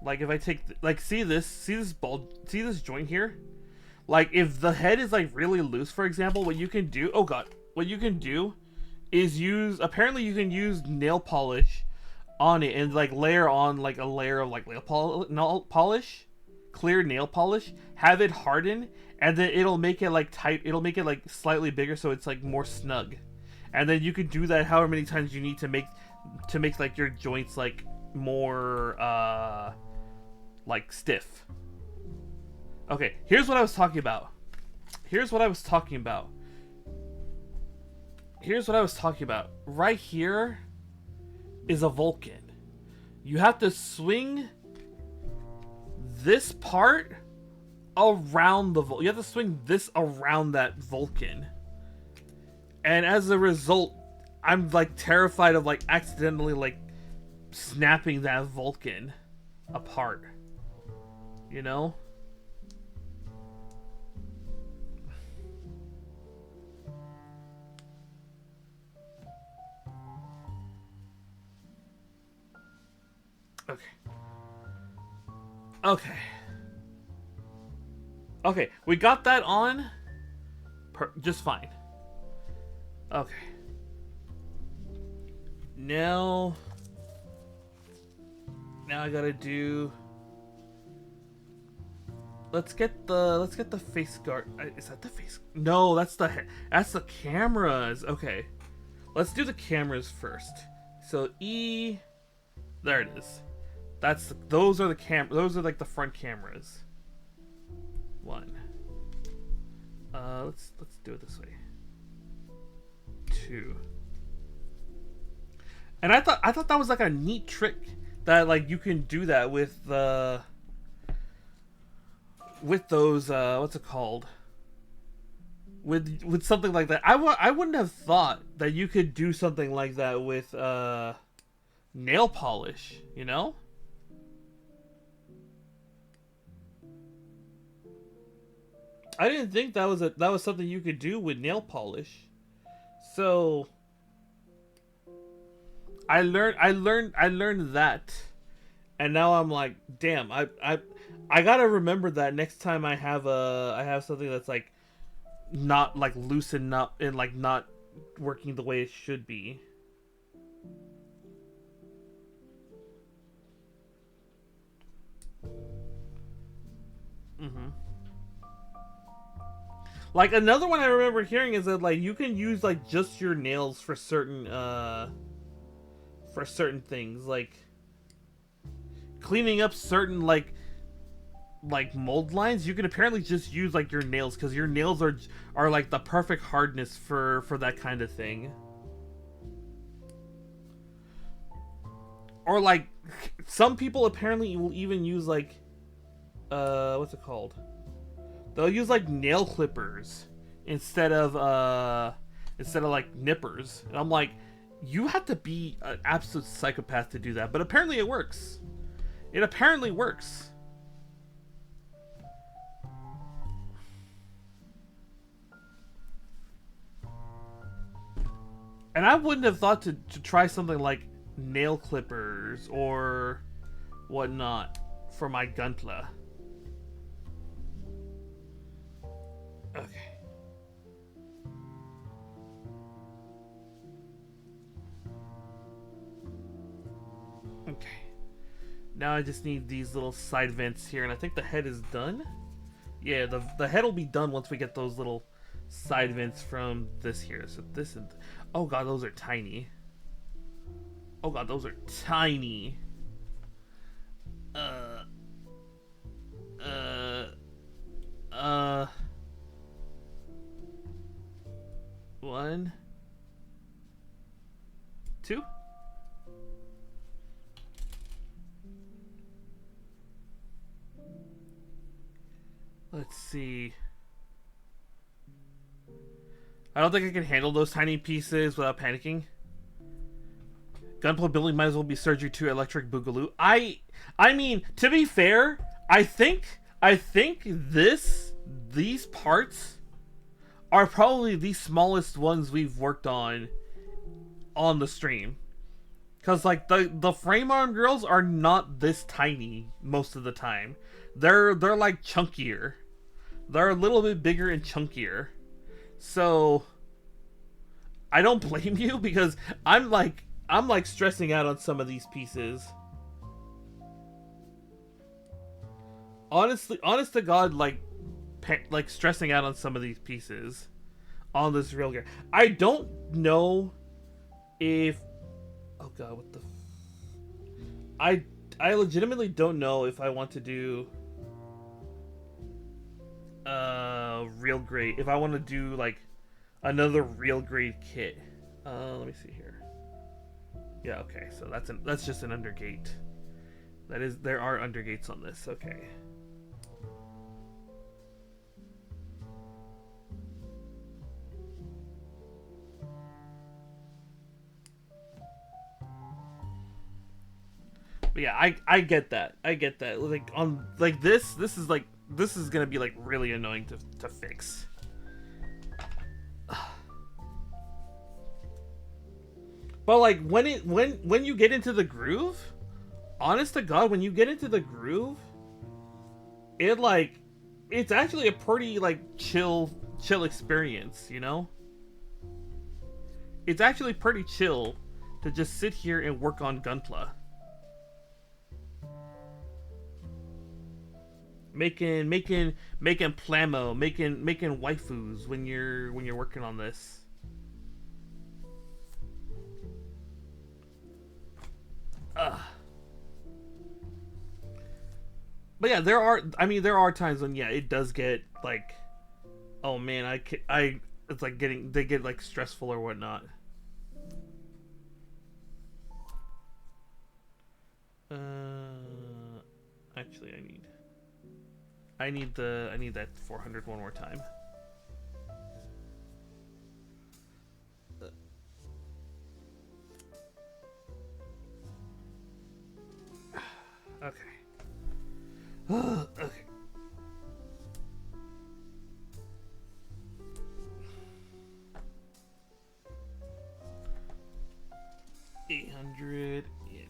if I take, like, see this joint here? Like, if the head is, like, really loose, for example, what you can do, oh god, what you can do is apparently you can use nail polish on it and, like, layer on, like, a layer of, like, nail polish, clear nail polish, have it harden, and then it'll make it, like, tight, it'll make it, like, slightly bigger so it's, like, more snug. And then you can do that however many times you need to make like, your joints, like, more like, stiff. Okay, here's what I was talking about. Right here is a Vulcan. You have to swing this part around the Vulcan. You have to swing this around that Vulcan. And as a result, I'm, like, terrified of, like, accidentally, like, snapping that Vulcan apart. You know? Okay, we got that on just fine. Okay. Now I gotta do... Let's get the face guard. Is that the face? No, that's the cameras. Okay. Let's do the cameras first. So E, there it is. Those are like the front cameras. One. Let's do it this way. Two. And I thought that was, like, a neat trick that, like, you can do that with those what's it called? With something like that. I wouldn't have thought that you could do something like that with nail polish, you know? I didn't think that was something you could do with nail polish. So I learned that, And now I'm like, damn, I gotta remember that next time I have something that's like not like loosened up and like not working the way it should be. Like another one I remember hearing is that like you can use like just your nails for certain things, like cleaning up certain like mold lines. You can apparently just use like your nails because your nails are like the perfect hardness for that kind of thing. Or like some people apparently will even use like what's it called? They'll use like nail clippers instead of like nippers. And I'm like, you have to be an absolute psychopath to do that. But apparently it works. It apparently works. And I wouldn't have thought to try something like nail clippers or whatnot for my Gunpla. Okay. Okay. Now I just need these little side vents here, and I think the head is done. Yeah, the head will be done once we get those little side vents from this here. So this and oh god, those are tiny. Oh god, those are tiny. One, two. Let's see. I don't think I can handle those tiny pieces without panicking. Gunpla Building might as well be surgery to electric boogaloo. I mean, to be fair, I think these parts are probably the smallest ones we've worked on the stream. Cause like the frame arm girls are not this tiny most of the time. They're like chunkier. They're a little bit bigger and chunkier. So I don't blame you because I'm like stressing out on some of these pieces. Honestly, honest to God, like stressing out on some of these pieces on this real gear. I don't know if oh god, what the I legitimately don't know if I want to do real grade, if I want to do like another real grade kit. Let me see here. Yeah, okay, so that's just an undergate. There are undergates on this. Okay. But yeah, I get that. I get that. Like on like this is gonna be like really annoying to fix. But like when you get into the groove, honest to God, when you get into the groove, it's actually a pretty like chill experience, you know? It's actually pretty chill to just sit here and work on Gunpla. Making Plamo, making waifus when you're working on this. But yeah, there are times when it does get like, oh man, it's like they get like stressful or whatnot. Actually, I need that 400 one more time. Okay. Okay. $800. Yeah.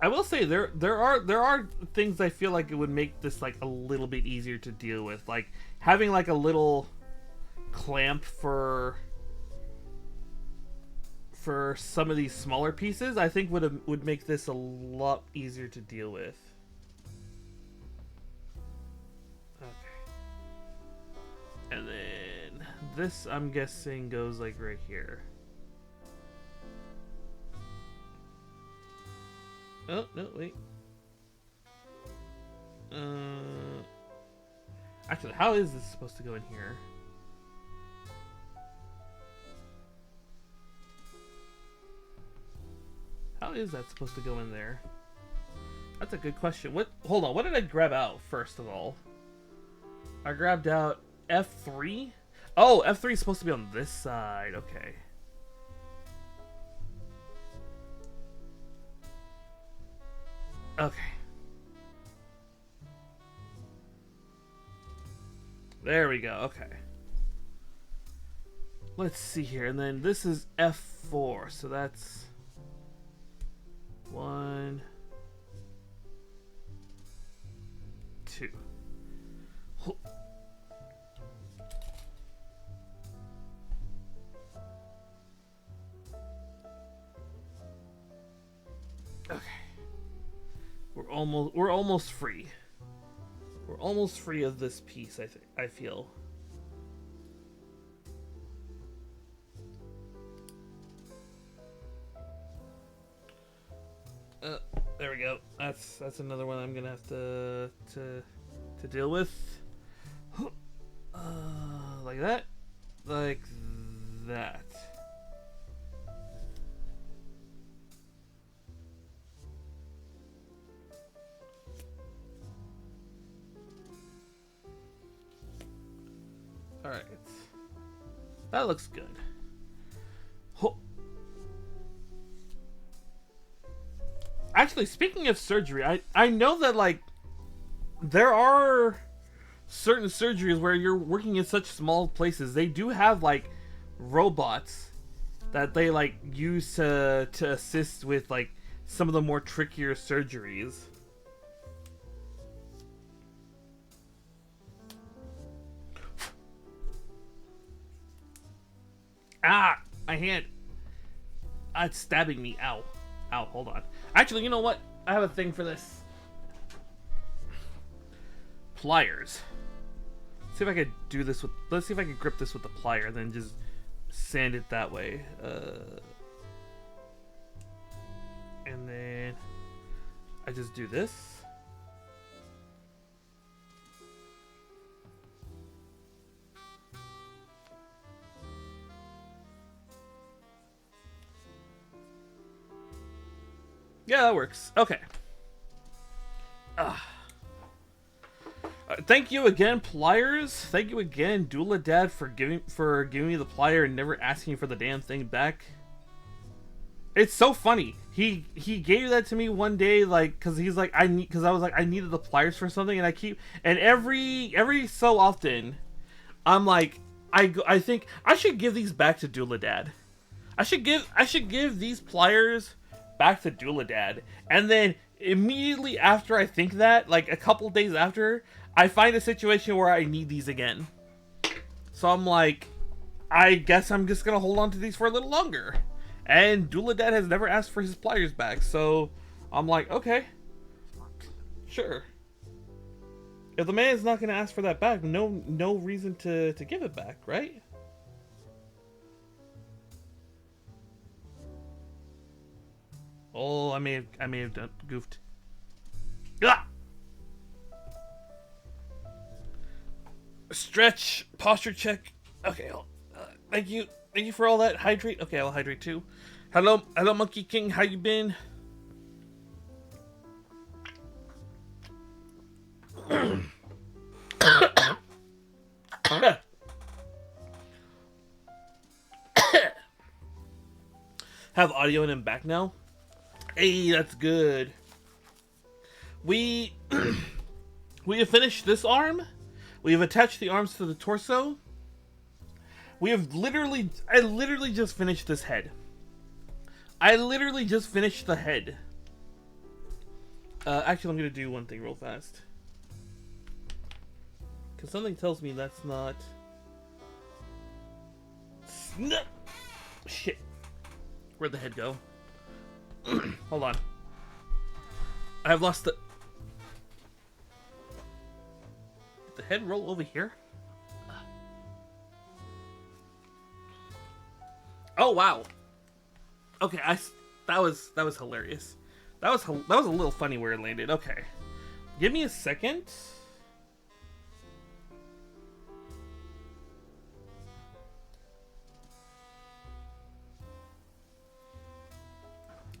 I will say there are things I feel like it would make this like a little bit easier to deal with, like having like a little clamp for some of these smaller pieces. I think would make this a lot easier to deal with. Okay, and then this I'm guessing goes like right here. Oh, no, wait. Actually, how is this supposed to go in here? How is that supposed to go in there? That's a good question. Hold on, what did I grab out, first of all? I grabbed out F3? Oh, F3 is supposed to be on this side. Okay. Okay. There we go. Okay. Let's see here. And then this is F4. So that's 1, 2. Okay. We're almost free. We're almost free of this piece, I feel. There we go. That's another one I'm gonna have to deal with. Like that, like that. All right, that looks good. Actually, speaking of surgery, I know that like there are certain surgeries where you're working in such small places. They do have like robots that they like use to assist with like some of the more trickier surgeries. Ah, my hand. It's stabbing me. Ow. Ow, hold on. Actually, you know what? I have a thing for this. Pliers. Let's see if I could do this with... Let's see if I can grip this with the plier and then just sand it that way. And then I just do this. Yeah, that works. Okay. Thank you again, Pliers. Thank you again, Dullahan, for giving me the plier and never asking for the damn thing back. It's so funny. He gave that to me one day, like, cause he's like I was like I needed the pliers for something, and every so often, I'm like I think I should give these back to Dullahan. I should give these pliers back to Dullahan, and then immediately after I think that, like a couple days after, I find a situation where I need these again. So I'm like, I guess I'm just gonna hold on to these for a little longer. And Dullahan has never asked for his pliers back, so I'm like, okay, sure. If the man is not gonna ask for that back, no reason to give it back, right? Oh, I may have done goofed. Ah! Stretch, posture check. Okay, thank you for all that. Hydrate. Okay, I'll hydrate too. Hello, Monkey King. How you been? Have audio and I'm back now. Hey, that's good. We have finished this arm. We have attached the arms to the torso. I literally just finished this head. I literally just finished the head. Actually, I'm gonna do one thing real fast. Because something tells me that's not... Snap! Shit. Where'd the head go? Hold on. I've lost the... Did the head roll over here? Oh, wow. Okay, that was hilarious. That was a little funny where it landed. Okay. Give me a second.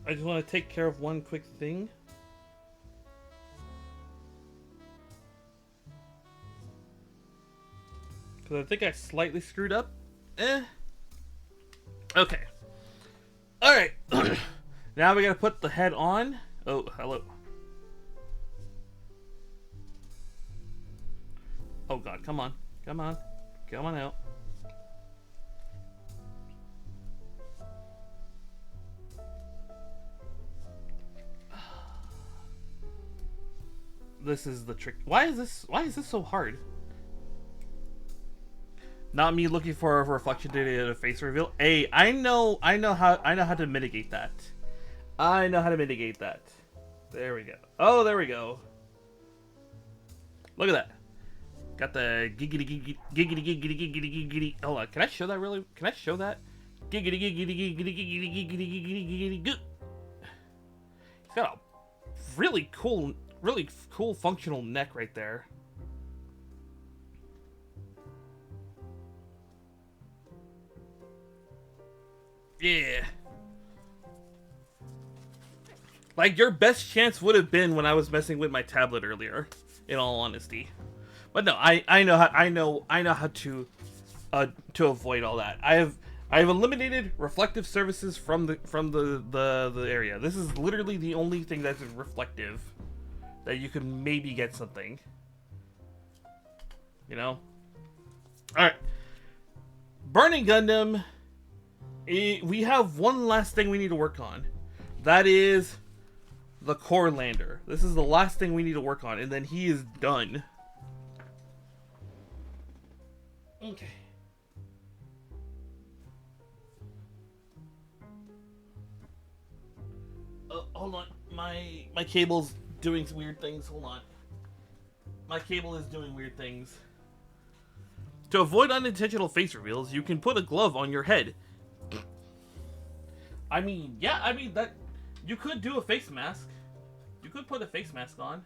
I just want to take care of one quick thing. Because I think I slightly screwed up. Okay. Alright. Now we gotta put the head on. Oh, hello. Oh god, come on. Come on. Come on out. This is the trick. Why is this so hard? Not me looking for a reflection data to face reveal. Hey, I know how to mitigate that. I know how to mitigate that. There we go. Oh, there we go. Look at that. Got the giggity. Hold on, can I show that really? Can I show that? Giggity. He's got a really cool functional neck right there. Yeah. Like, your best chance would have been when I was messing with my tablet earlier, in all honesty. But no, I know how to avoid all that. I've eliminated reflective surfaces from the area. This is literally the only thing that's reflective that you could maybe get something. You know? Alright. Burning Gundam. We have one last thing we need to work on. That is the core lander. This is the last thing we need to work on, and then he is done. Okay. Hold on. My cable's doing some weird things. Hold on. My cable is doing weird things. To avoid unintentional face reveals, you can put a glove on your head. I mean, yeah, that you could do a face mask. You could put a face mask on.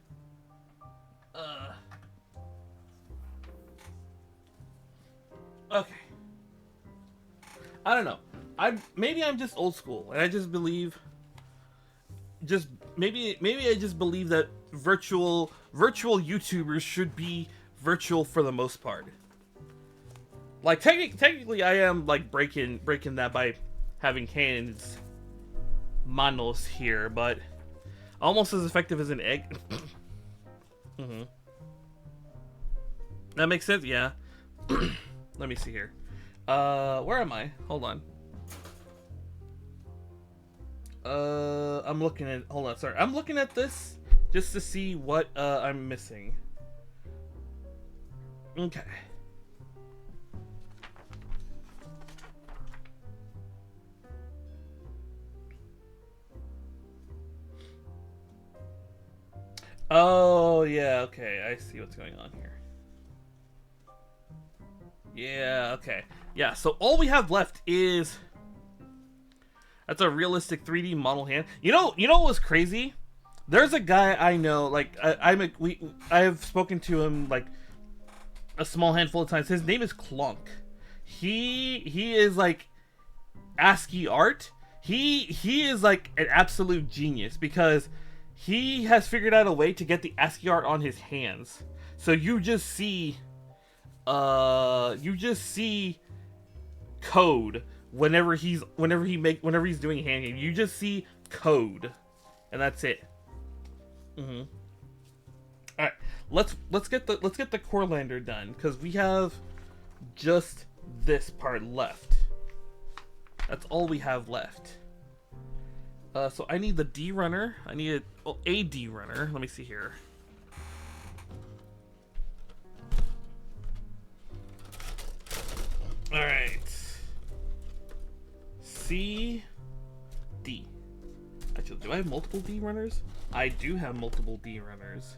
Okay. I don't know. Maybe I'm just old school, and I just believe. Maybe I just believe that virtual YouTubers should be virtual for the most part. Like technically, I am like breaking that by having hands, manos here, but almost as effective as an egg. That makes sense, yeah. Let me see here. Where am I? Hold on. I'm looking at. Hold on, sorry. I'm looking at this just to see what I'm missing. Okay. Oh, yeah, okay. I see what's going on here. Yeah, okay. Yeah, so all we have left is... That's a realistic 3D model hand. You know what was crazy? There's a guy I know, like, I've spoken to him, like, a small handful of times. His name is Clonk. He is, like, ASCII art. He is, like, an absolute genius, because he has figured out a way to get the ASCII art on his hands. So you just see code whenever he's doing hand game. You just see code, and that's it. All right, let's get the core lander done, because we have just this part left. That's all we have left. So I need the D runner. I need a D runner. Let me see here. All right. C, D. Actually, do I have multiple D runners? I do have multiple D runners.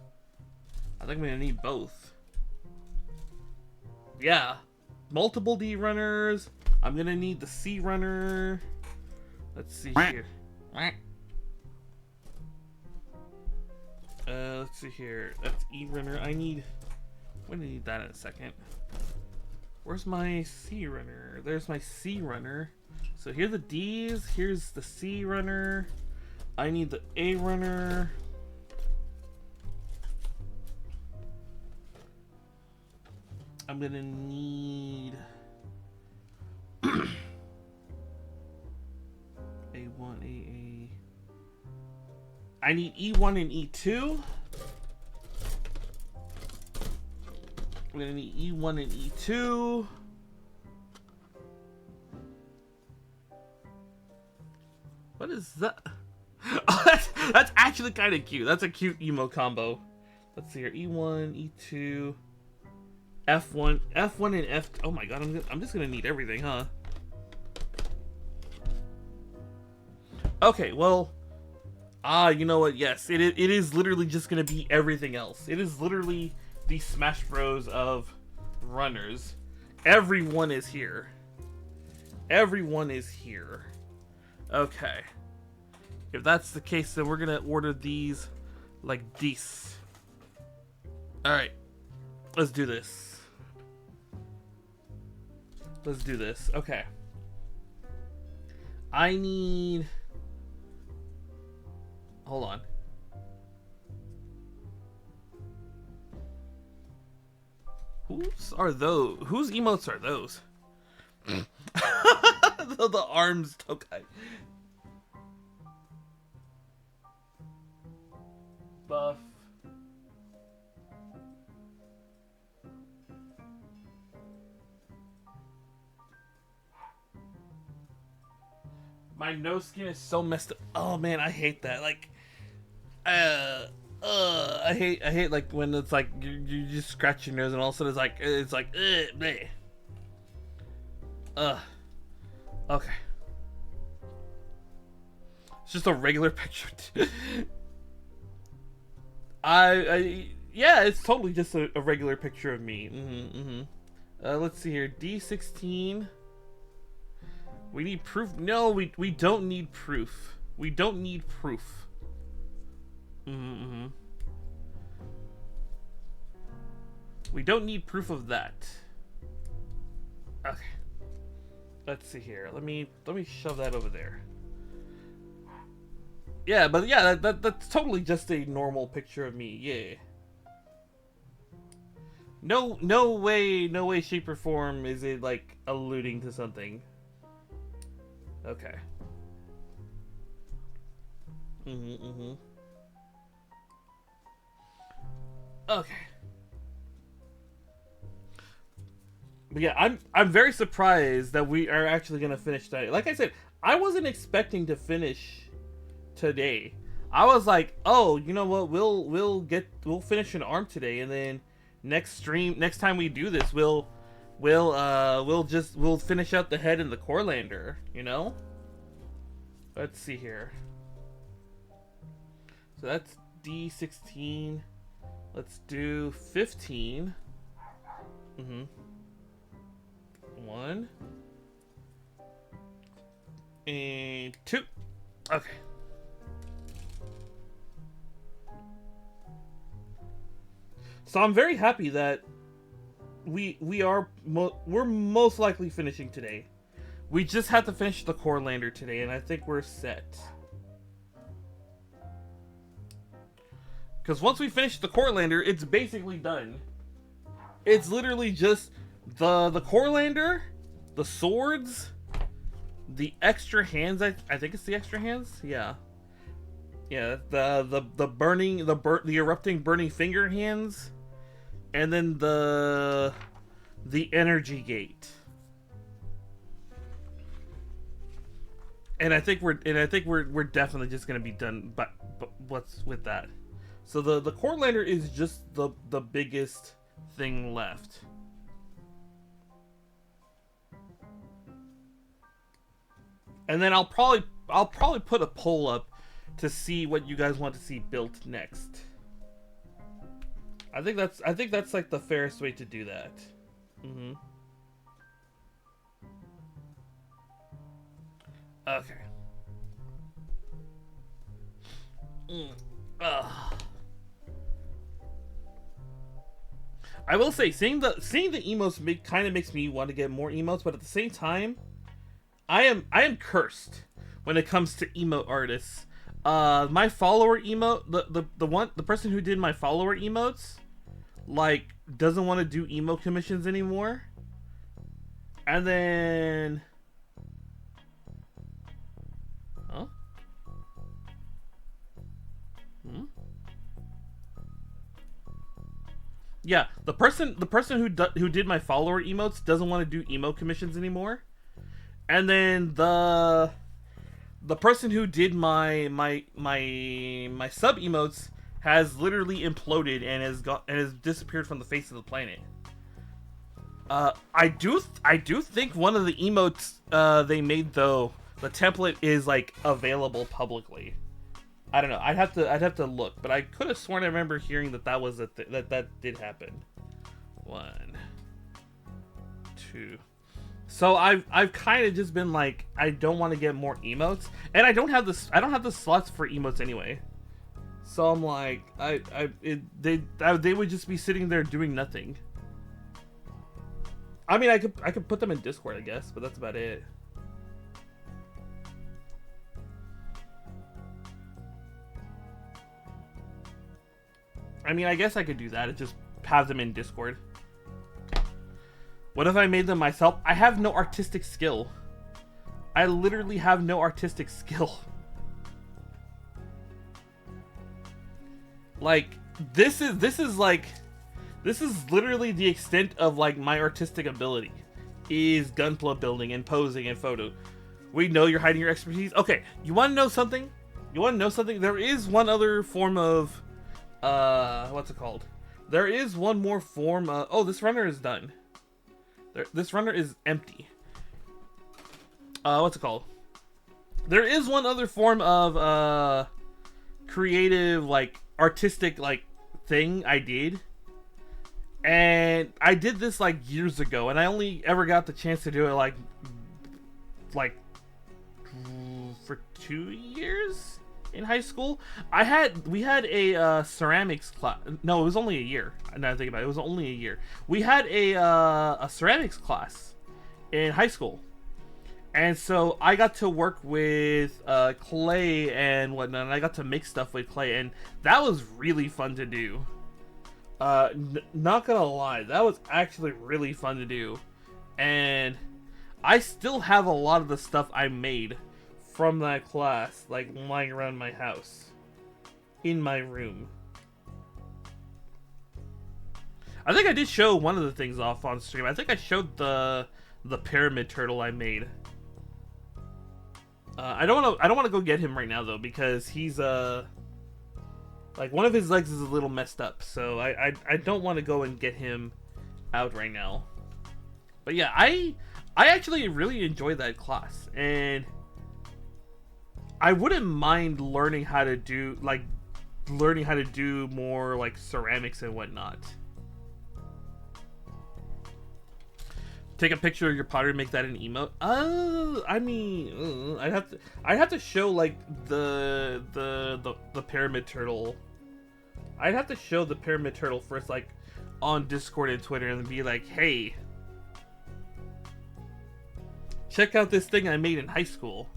I think I'm gonna need both. Yeah, multiple D runners. I'm gonna need the C runner. Let's see here. Let's see here. That's E runner. I'm gonna need that in a second. Where's my C runner? There's my C runner. So here are the D's. Here's the C runner. I need the A runner. I'm gonna need A1, AA. I need E1 and E2. I'm gonna need E1 and E2. What is that? Oh, that's actually kind of cute. That's a cute emo combo. Let's see here. E1, E2, F1, F1 and F. Oh my god, I'm just gonna need everything, huh? Okay, well, you know what? Yes, it is literally just gonna be everything else. It is literally the Smash Bros of runners. Everyone is here. Everyone is here. Okay. If that's the case, then we're gonna order these like this. Alright. Let's do this. Let's do this. Okay. I need... Hold on. Whose emotes are those? the arms tokai. Buff. My nose skin is so messed up. Oh man, I hate that. Like, I hate like when it's like you just scratch your nose and all of a sudden it's like bleh. Okay. It's just a regular picture. Yeah, it's totally just a regular picture of me. Let's see here. D16. We need proof. No, we don't need proof. We don't need proof. We don't need proof of that. Okay. Let's see here. Let me shove that over there. Yeah, but yeah, that's totally just a normal picture of me. Yeah. No way, shape, or form is it like alluding to something. Okay. Okay. But yeah, I'm very surprised that we are actually gonna finish today. Like I said, I wasn't expecting to finish today. I was like, oh, you know what? We'll finish an arm today, and then next time we do this, we'll finish out the head and the core lander. You know. Let's see here. So that's D16. Let's do 15. 1 and 2. Okay. So I'm very happy that we're most likely finishing today. We just have to finish the core lander today, and I think we're set. Because once we finish the core lander, it's basically done. It's literally just the core lander, the swords, the extra hands. I think it's the extra hands. Yeah. The erupting burning finger hands, and then the energy gate. And I think we're definitely just gonna be done. But what's with that? So the core lander is just the biggest thing left. And then I'll probably put a poll up to see what you guys want to see built next. I think that's like the fairest way to do that. Mm-hmm. Okay. I will say, seeing the emotes kind of makes me want to get more emotes, but at the same time, I am cursed when it comes to emote artists. My follower emote, the person who did my follower emotes, like, doesn't want to do emo commissions anymore. And then, huh? Yeah, the person who did my follower emotes doesn't want to do emo commissions anymore. And then the person who did my sub emotes has literally imploded and has disappeared from the face of the planet. I do think one of the emotes they made, though, the template is like available publicly. I don't know. I'd have to look, but I could have sworn I remember hearing that was that did happen. 1, 2. So I've kind of just been like, I don't want to get more emotes, and I don't have the slots for emotes anyway. So I'm like, they would just be sitting there doing nothing. I mean, I could put them in Discord, I guess, but that's about it. I mean, I guess I could do that and just have them in Discord. What if I made them myself? I have no artistic skill. I literally have no artistic skill. Like, this is literally the extent of like my artistic ability, is Gunpla building and posing and photo. We know you're hiding your expertise. Okay, you want to know something? There is one other form of what's it called? There is one more form. Oh, this runner is done. This runner is empty. What's it called? There is one other form of creative, like, artistic, like, thing I did. And I did this like years ago, and I only ever got the chance to do it like for 2 years in high school. We had a ceramics class. No, it was only a year. Now I think about it, it was only a year. We had a ceramics class in high school, and so I got to work with clay and whatnot, and I got to make stuff with clay, and that was really fun to do. Not gonna lie, that was actually really fun to do, and I still have a lot of the stuff I made from that class, like, lying around my house, in my room. I think I did show one of the things off on stream. I think I showed the pyramid turtle I made. I don't want to go get him right now though, because he's like, one of his legs is a little messed up, so I don't want to go and get him out right now. But yeah, I actually really enjoyed that class, and I wouldn't mind learning how to do more like ceramics and whatnot. Take a picture of your pottery, make that an emote. I mean, I'd have to show like the pyramid turtle. I'd have to show the pyramid turtle first, like, on Discord and Twitter, and be like, hey, check out this thing I made in high school.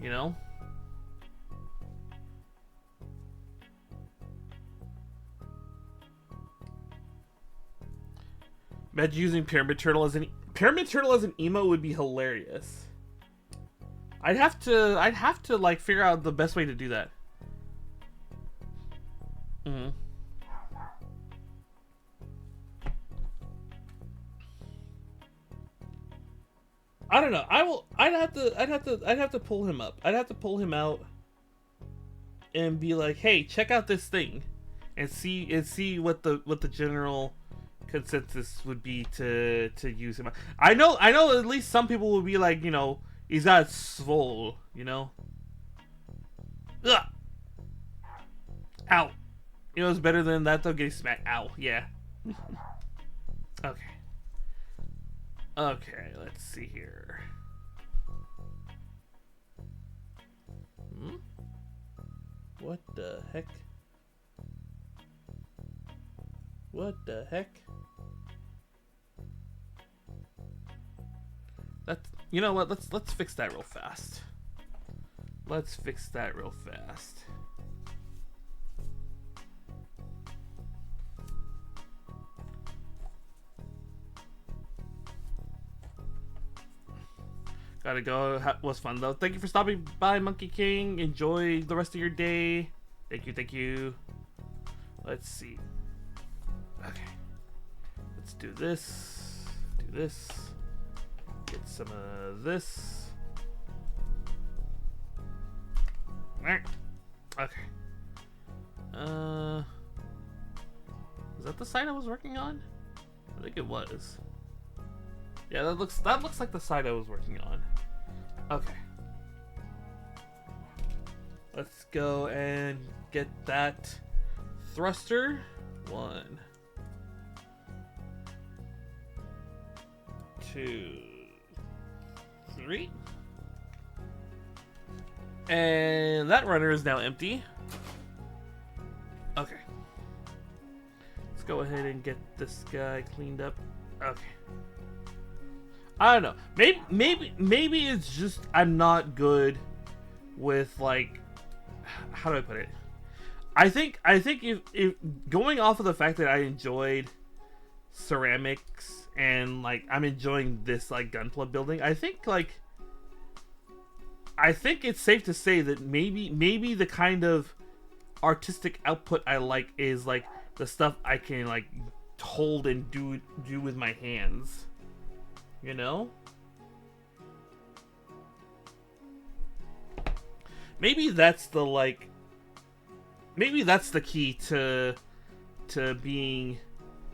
You know? Imagine using pyramid turtle as an emo would be hilarious. I'd have to like figure out the best way to do that. I don't know. I'd have to pull him up. I'd have to pull him out and be like, hey, check out this thing, and see what the general consensus would be to use him. I know at least some people will be like, you know, he's got swole, you know. Ugh. Ow. You know it's better than that though, getting smacked. Ow, yeah. Okay. Okay, let's see here. What the heck? What the heck? That's, you know what? Let's fix that real fast. Let's fix that real fast. Gotta go. Was fun though. Thank you for stopping by, Monkey King. Enjoy the rest of your day. Thank you, thank you. Let's see. Okay. Let's do this. Do this. Get some of this. Okay. Is that the side I was working on? I think it was. Yeah, that looks like the side I was working on. Okay. Let's go and get that thruster. 1, 2, 3. And that runner is now empty. Okay. Let's go ahead and get this guy cleaned up. Okay. I don't know. Maybe it's just I'm not good with, like, how do I put it? I think if going off of the fact that I enjoyed ceramics and like I'm enjoying this like Gunpla building, I think it's safe to say that maybe the kind of artistic output I like is like the stuff I can like hold and do with my hands. You know? Maybe that's the like maybe that's the key to being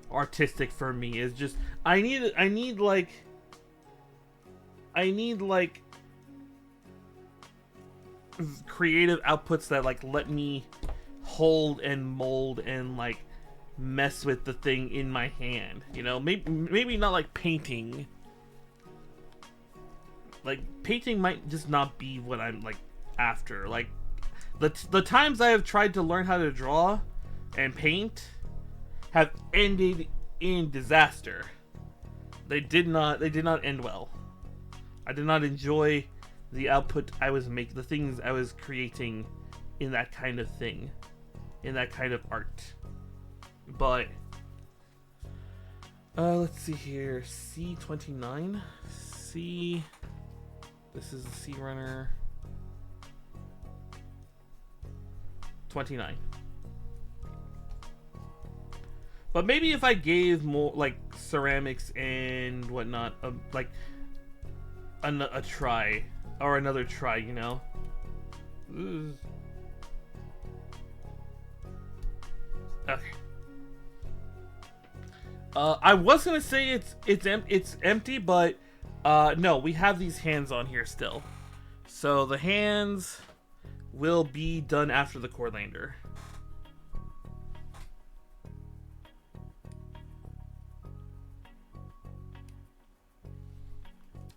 artistic for me, is just I need like creative outputs that like let me hold and mold and like mess with the thing in my hand, you know? Maybe not like painting. Like, painting might just not be what I'm, like, after. Like, the times I have tried to learn how to draw and paint have ended in disaster. They did not end well. I did not enjoy the output I was making, the things I was creating in that kind of thing, in that kind of art. But, let's see here. C29? C... This is the C runner. 29. But maybe if I gave more like ceramics and whatnot, like a try or another try, you know. Ooh. Okay. I was gonna say it's empty, but no, we have these hands on here still. So the hands will be done after the core lander.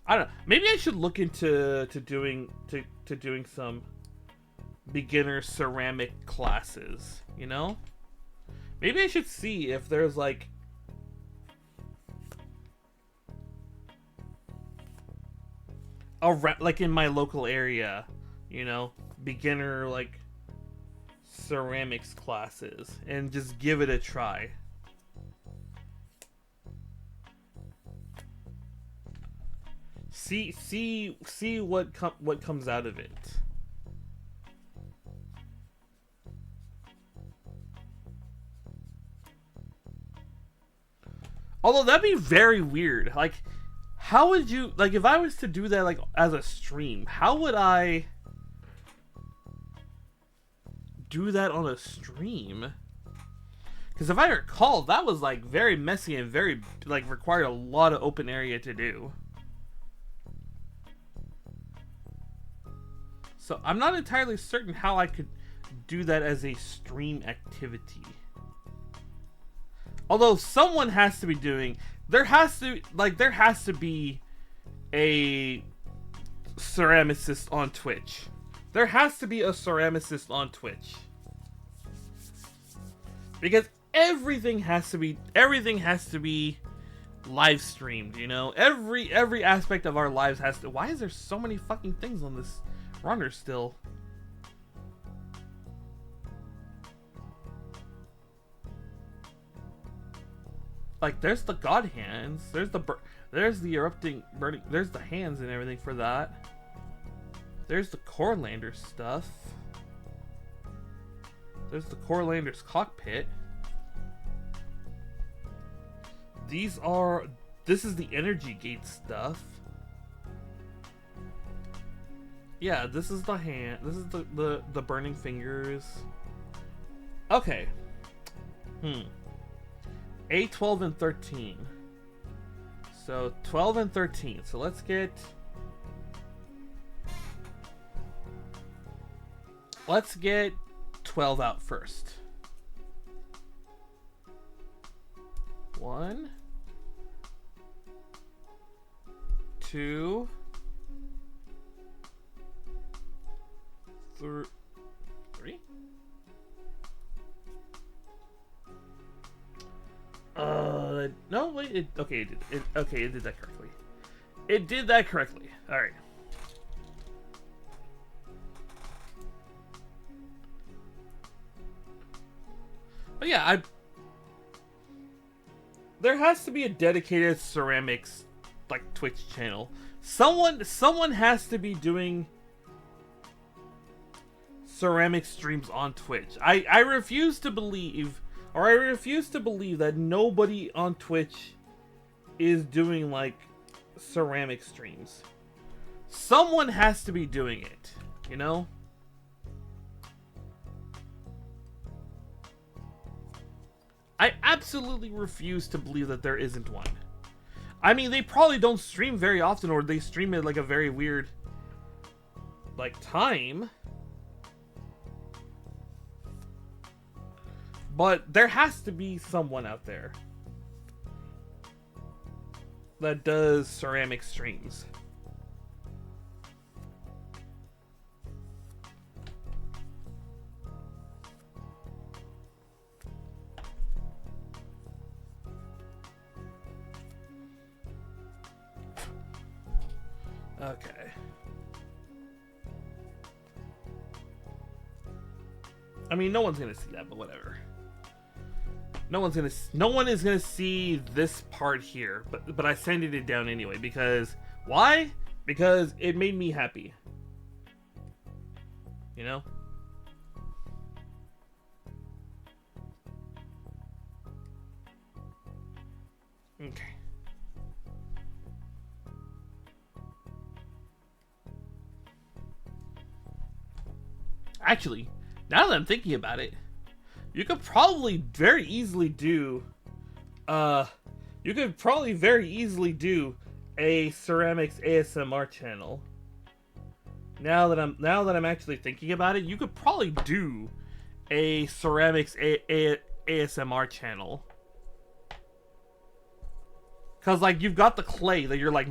I don't know. Maybe I should look into doing some beginner ceramic classes, you know? Maybe I should see if there's like like in my local area, you know, beginner like ceramics classes, and just give it a try. See what comes out of it. Although that'd be very weird. Like, How would you, like, if I was to do that, like, as a stream, how would I do that on a stream? Because if I recall, that was, like, very messy and very, like, required a lot of open area to do. So I'm not entirely certain how I could do that as a stream activity. Although someone has to be doing, there has to be a ceramicist on Twitch. There has to be a ceramicist on Twitch. Because everything has to be live streamed, you know? Every aspect of our lives has to. Why is there so many fucking things on this runner still? Like, there's the god hands, there's the erupting burning, there's the hands and everything for that. There's the Corelander stuff. There's the Corelander's cockpit. This is the energy gate stuff. Yeah, this is the hand, this is the burning fingers. Okay. A12 and 13. So 12 and 13. So let's get 12 out first. 1, 2, 3. No, wait, it did that correctly. It did that correctly. Alright. But yeah, there has to be a dedicated ceramics, like, Twitch channel. Someone has to be doing ceramic streams on Twitch. I refuse to believe that nobody on Twitch is doing, like, ceramic streams. Someone has to be doing it, you know? I absolutely refuse to believe that there isn't one. I mean, they probably don't stream very often, or they stream at, like, a very weird, like, time. But there has to be someone out there that does ceramic streams. Okay. I mean, no one's gonna see that, but whatever. No one is gonna see this part here, but I sent it down anyway because why? Because it made me happy. You know? Okay. Actually, now that I'm thinking about it, you could probably very easily do a ceramics ASMR channel. Now that I'm actually thinking about it, you could probably do a ceramics ASMR channel. Cause like you've got the clay that you're like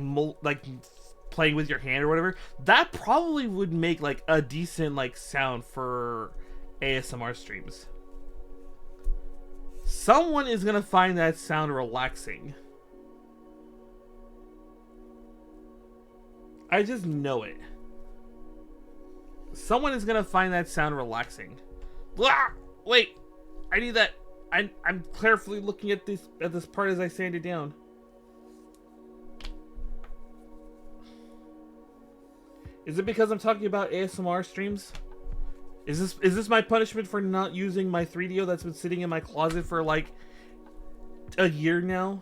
playing with your hand or whatever. That probably would make like a decent like sound for ASMR streams. Someone is gonna find that sound relaxing. I just know it. Someone is gonna find that sound relaxing. Blah! Wait, I need that. I'm carefully looking at this part as I sand it down. Is it because I'm talking about ASMR streams? Is this my punishment for not using my 3DO that's been sitting in my closet for like a year now?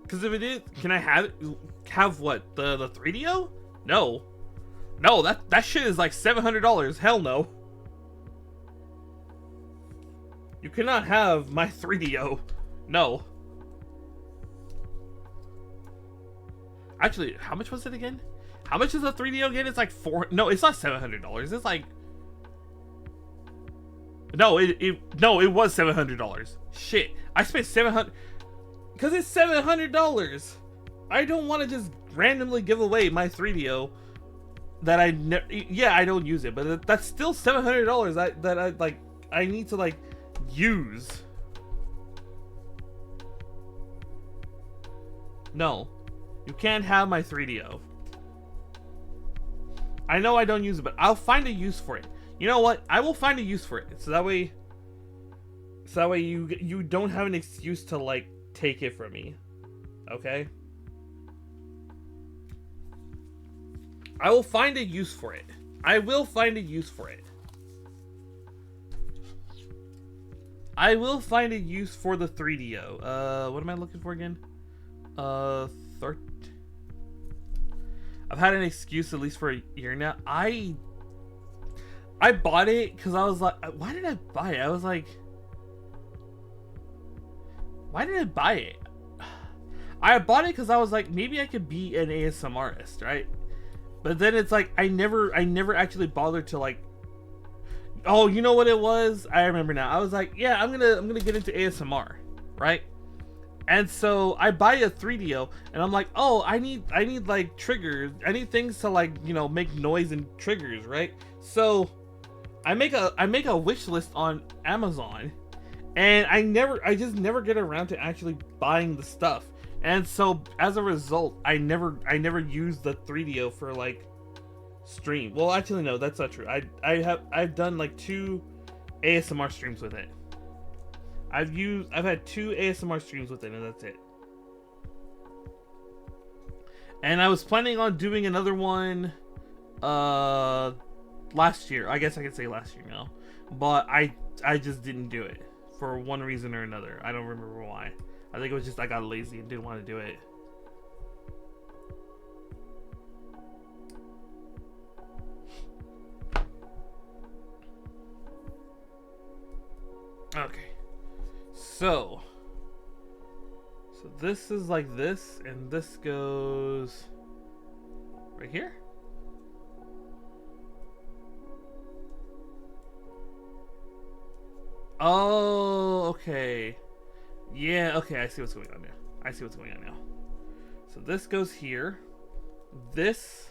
Because if it is, can I have what, the 3DO? No. No, that shit is like $700. Hell no. You cannot have my 3DO. No. Actually, how much was it again? How much is the 3DO again? It's like no, it's not $700. It's like, no, it was $700. Shit, I spent $700 because it's $700. I don't want to just randomly give away my 3DO that I don't use it, but that's still $700 that I like. I need to like use. No, you can't have my 3DO. I know I don't use it, but I'll find a use for it. You know what? I will find a use for it. So that way you don't have an excuse to like take it from me. Okay? I will find a use for it. I will find a use for it. I will find a use for the 3DO. What am I looking for again? I've had an excuse at least for a year now. I bought it because I was like, why did I buy it? I was like, why did I buy it? I bought it because I was like, maybe I could be an ASMRist, right? But then it's like, I never actually bothered to like, oh, you know what it was? I remember now. I was like, yeah, I'm gonna get into ASMR, right? And so I buy a 3DO and I'm like, oh, I need like triggers. I need things to like, you know, make noise and triggers, right? So I make a wish list on Amazon and I just never get around to actually buying the stuff. And so as a result, I never use the 3DO for like stream. Well, actually no, that's not true. I've done like 2 ASMR streams with it. I've had 2 ASMR streams with it, and that's it. And I was planning on doing another one last year. I guess I could say last year now. But I just didn't do it for one reason or another. I don't remember why. I think it was just I got lazy and didn't want to do it. Okay. So this is like this, and this goes right here. Oh, okay. Yeah, okay, I see what's going on now. I see what's going on now. So this goes here. This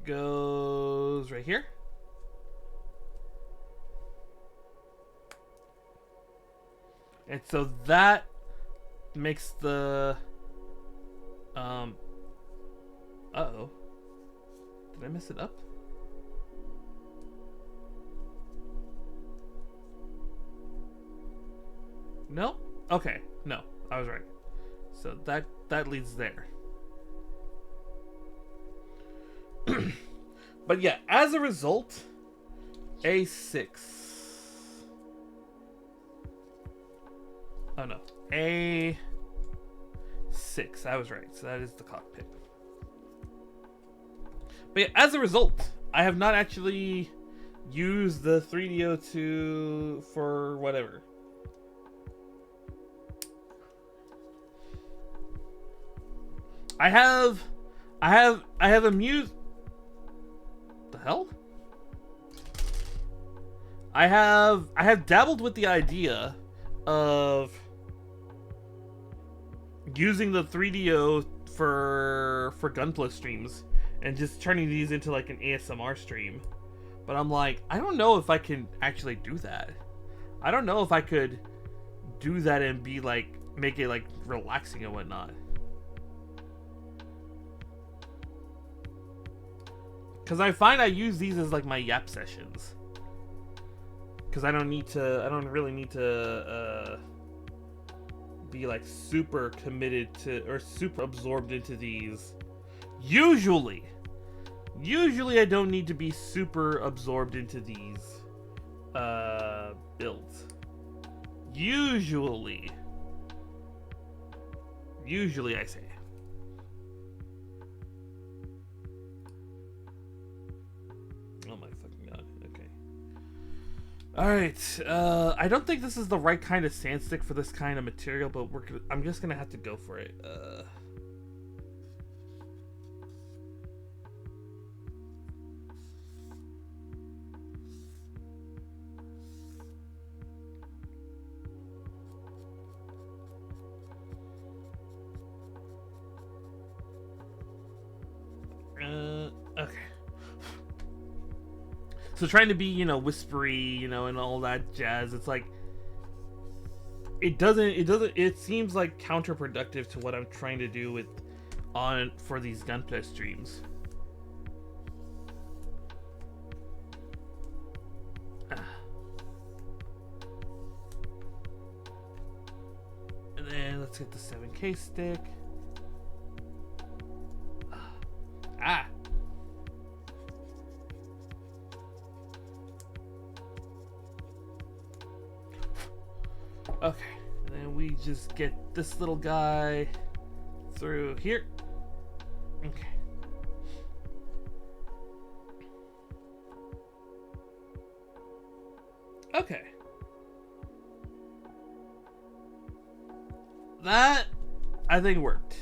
goes right here. And so that makes the uh-oh. Did I mess it up? No? Okay. No, I was right. So that leads there. But yeah, as a result, A6. Oh no, A6. I was right. So that is the cockpit. But yeah, as a result, I have not actually used the 3DO2 for whatever. I have amused. The hell? I have dabbled with the idea of using the 3DO for Gunpla streams and just turning these into like an ASMR stream. But I'm like, I don't know if I can actually do that. I don't know if I could do that and be like, make it like relaxing and whatnot. Because I find I use these as like my yap sessions. Because I don't really need to be like super committed to or super absorbed into these. Usually I don't need to be super absorbed into these builds. Usually I say. Oh my fucking god. Okay. Alright. I don't think this is the right kind of sand stick for this kind of material, but I'm just gonna have to go for it. Okay. So trying to be, you know, whispery, you know, and all that jazz, it's like it seems like counterproductive to what I'm trying to do for these Gunpla streams. And then let's get the 7K stick. Ah. Okay, and then we just get this little guy through here. Okay. Okay. That, I think, worked.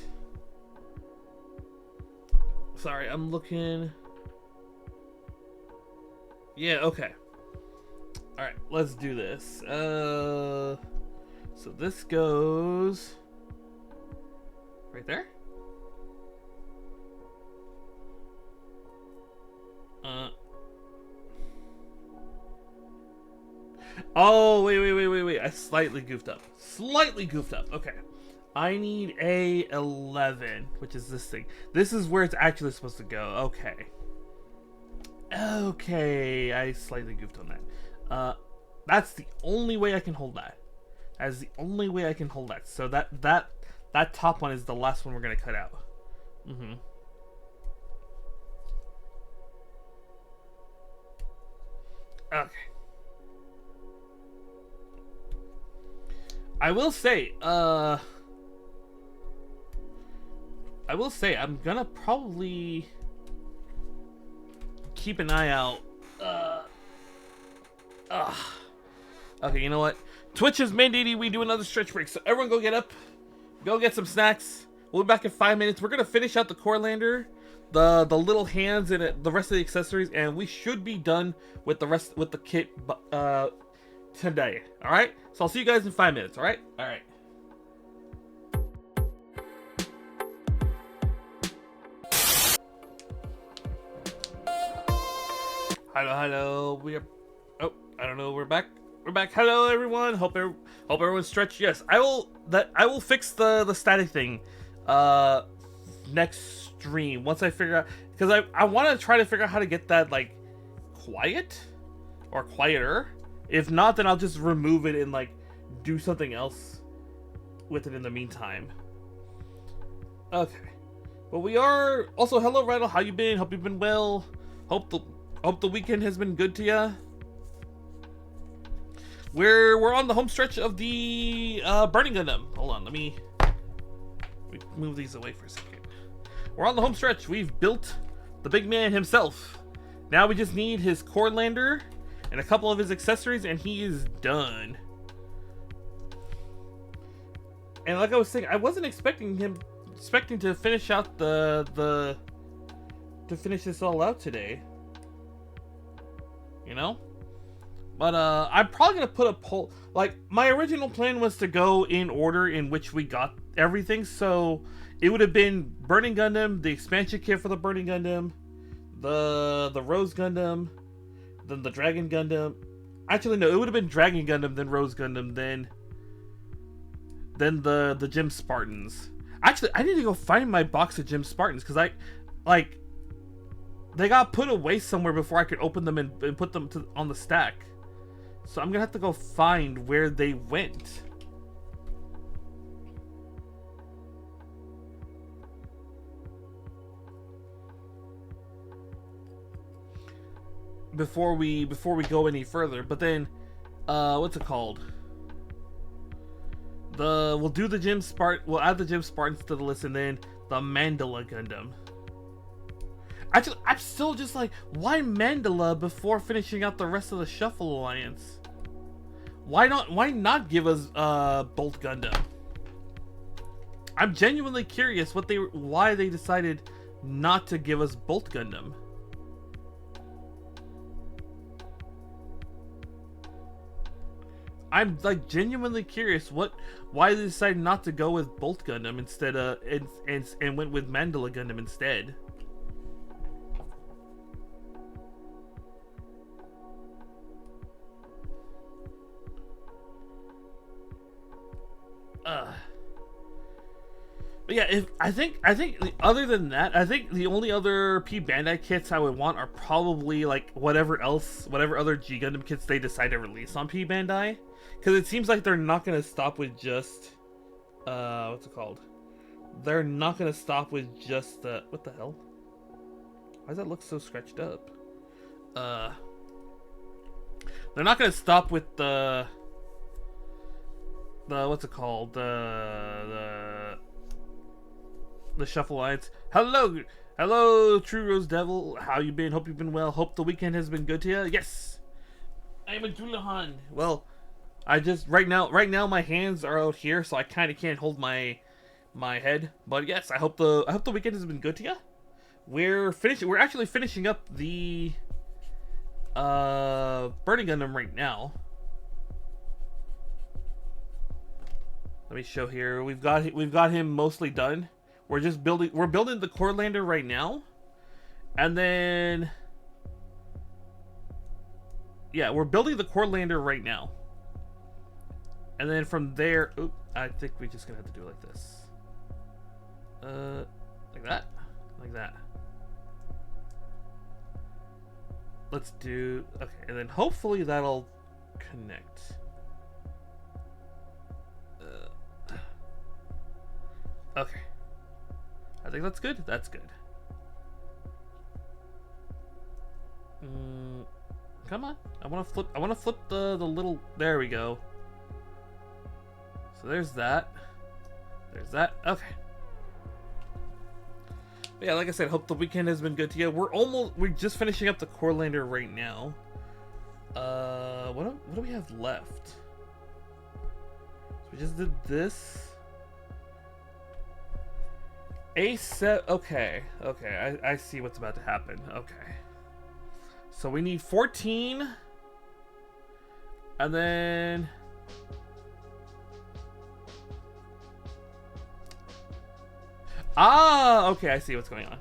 Sorry, I'm looking. Yeah, okay. Alright, let's do this. So this goes right there. Oh, wait. I slightly goofed up. Okay. I need a 11, which is this thing. This is where it's actually supposed to go. Okay, I slightly goofed on that. That's the only way I can hold that. That is the only way I can hold that. So that top one is the last one we're gonna cut out. Okay. I will say I'm gonna probably keep an eye out. Okay, you know what? Twitch is mandating we do another stretch break, so everyone go get up, go get some snacks. We'll be back in 5 minutes. We're gonna finish out the core lander, the little hands and the rest of the accessories, and we should be done with the rest with the kit today. All right. So I'll see you guys in 5 minutes. All right. All right. Hello. I don't know. We're back. Hello, everyone. Hope everyone's stretched. Yes, I will fix the static thing next stream once I figure out, because I want to try to figure out how to get that like quiet or quieter. If not, then I'll just remove it and like do something else with it in the meantime. Okay. Well, we are also hello, Rattle. How you been? Hope you've been well. Hope the weekend has been good to ya. We're on the home stretch of the Burning Gundam. Hold on, let me move these away for a second. We're on the home stretch. We've built the big man himself. Now we just need his core lander and a couple of his accessories, and he is done. And like I was saying, I wasn't expecting to finish out to finish this all out today. You know? But I'm probably gonna put a poll. Like, my original plan was to go in order in which we got everything, so it would have been Burning Gundam, the expansion kit for the Burning Gundam, the Rose Gundam, then the Dragon Gundam. Actually, no, it would have been Dragon Gundam, then Rose Gundam, then the Gym Spartans. Actually, I need to go find my box of Gym Spartans, because they got put away somewhere before I could open them and put them on the stack. So I'm gonna have to go find where they went. Before we go any further. But then what's it called? We'll do the Gym Spart. We'll add the Gym Spartans to the list, and then the Mandala Gundam. Actually, I'm still just like, why Mandala before finishing out the rest of the Shuffle Alliance? Why not give us Bolt Gundam? I'm genuinely curious why they decided not to give us Bolt Gundam. I'm like genuinely curious why they decided not to go with Bolt Gundam instead and went with Mandala Gundam instead. But yeah, I think other than that, I think the only other P Bandai kits I would want are probably like whatever other G Gundam kits they decide to release on P Bandai, because it seems like they're not gonna stop with just what's it called? They're not gonna stop with just what the hell? Why does that look so scratched up? They're not gonna stop with the what's it called? The Shuffle Alliance. Hello, True Rose Devil. How you been? Hope you've been well. Hope the weekend has been good to you. Yes, I am a Dullahan. Well, I just right now my hands are out here, so I kind of can't hold my head. But yes, I hope the weekend has been good to you. We're actually finishing up the Burning Gundam right now. Let me show here. We've got him mostly done. We're building the core lander right now. And then yeah, we're building the core lander right now. And then from there, I think we're just gonna have to do it like this. Like that. Like that. Let's do okay, and then hopefully that'll connect. Okay. I think that's good. That's good. Come on. I want to flip the little. There we go. So there's that. There's that. Okay. But yeah, like I said, hope the weekend has been good to you. We're just finishing up the core lander right now. What do we have left? So we just did this. A7. Okay. I see what's about to happen. Okay. So we need 14. And then okay, I see what's going on.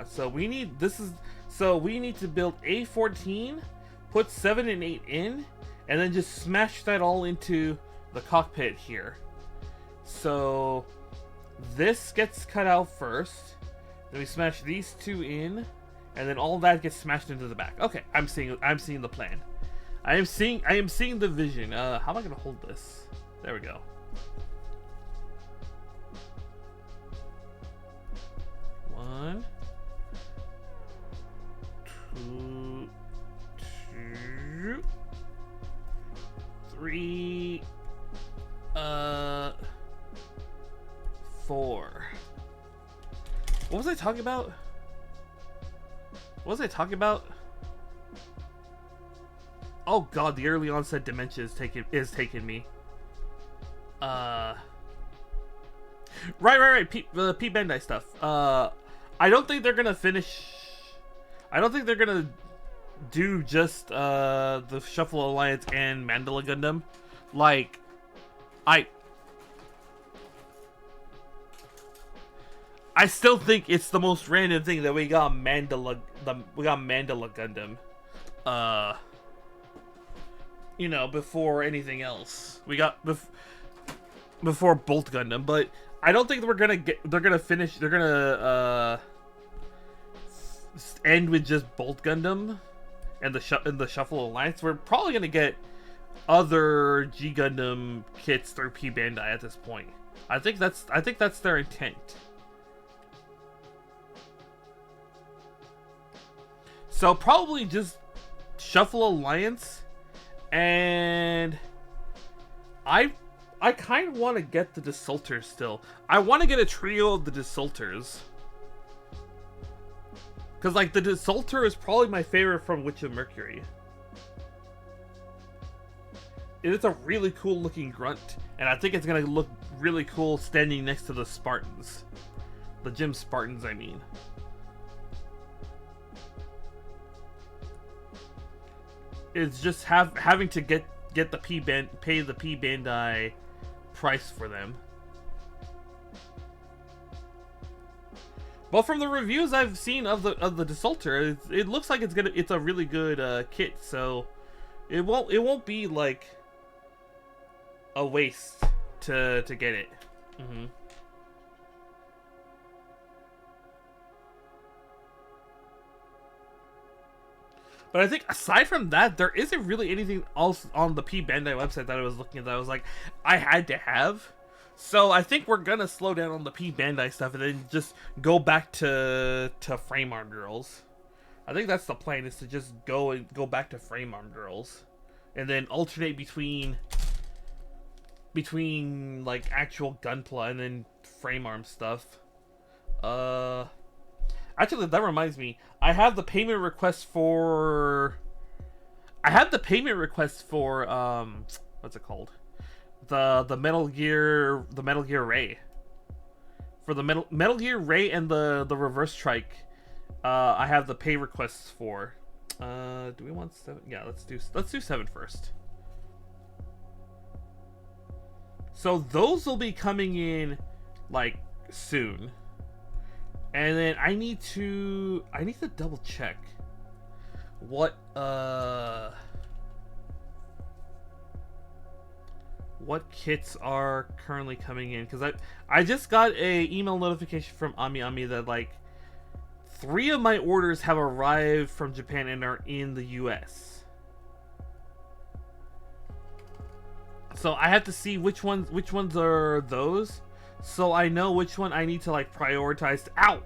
So we need to build A14, put 7 and 8 in, and then just smash that all into the cockpit here. So this gets cut out first, then we smash these two in, and then all that gets smashed into the back. Okay, I'm seeing the plan. I am seeing the vision. How am I gonna hold this? There we go. One, two, three, 4. What was I talking about? Oh god, the early onset dementia is taking me. Right. P Bandai stuff. I don't think they're gonna finish. I don't think they're gonna do just the Shuffle Alliance and Mandala Gundam. Like, I still think it's the most random thing that we got Mandala Gundam. You know, before anything else. We got before Bolt Gundam, but I don't think they're gonna end with just Bolt Gundam and the Shuffle Alliance. We're probably gonna get other G Gundam kits through P Bandai at this point. I think that's their intent. So probably just Shuffle Alliance, and I I kind of want to get the Desultors still. I want to get a trio of the Desultors. Because, like, the Desultor is probably my favorite from Witch of Mercury. It's a really cool looking grunt, and I think it's going to look really cool standing next to the Spartans. The Gym Spartans, I mean. It's just having to get the pay the P Bandai price for them. But from the reviews I've seen of the Desultor, it looks like it's a really good kit. So it won't be like a waste to get it. Mm-hmm. But I think aside from that, there isn't really anything else on the P Bandai website that I was looking at that I was like, I had to have. So I think we're gonna slow down on the P Bandai stuff and then just go back to Frame Arm Girls. I think that's the plan, is to just go back to Frame Arm Girls, and then alternate between like actual Gunpla and then Frame Arm stuff. Actually, that reminds me. I have the payment request for what's it called? The Metal Gear Ray. For the Metal Gear Ray and the Reverse Strike, I have the pay requests for. Do we want 7? Yeah, let's do 7 first. So those will be coming in like soon. And then I need to double check what kits are currently coming in, because I just got a email notification from Ami that like 3 of my orders have arrived from Japan and are in the US. So I have to see which ones are those, so I know which one I need to like prioritize. Ow!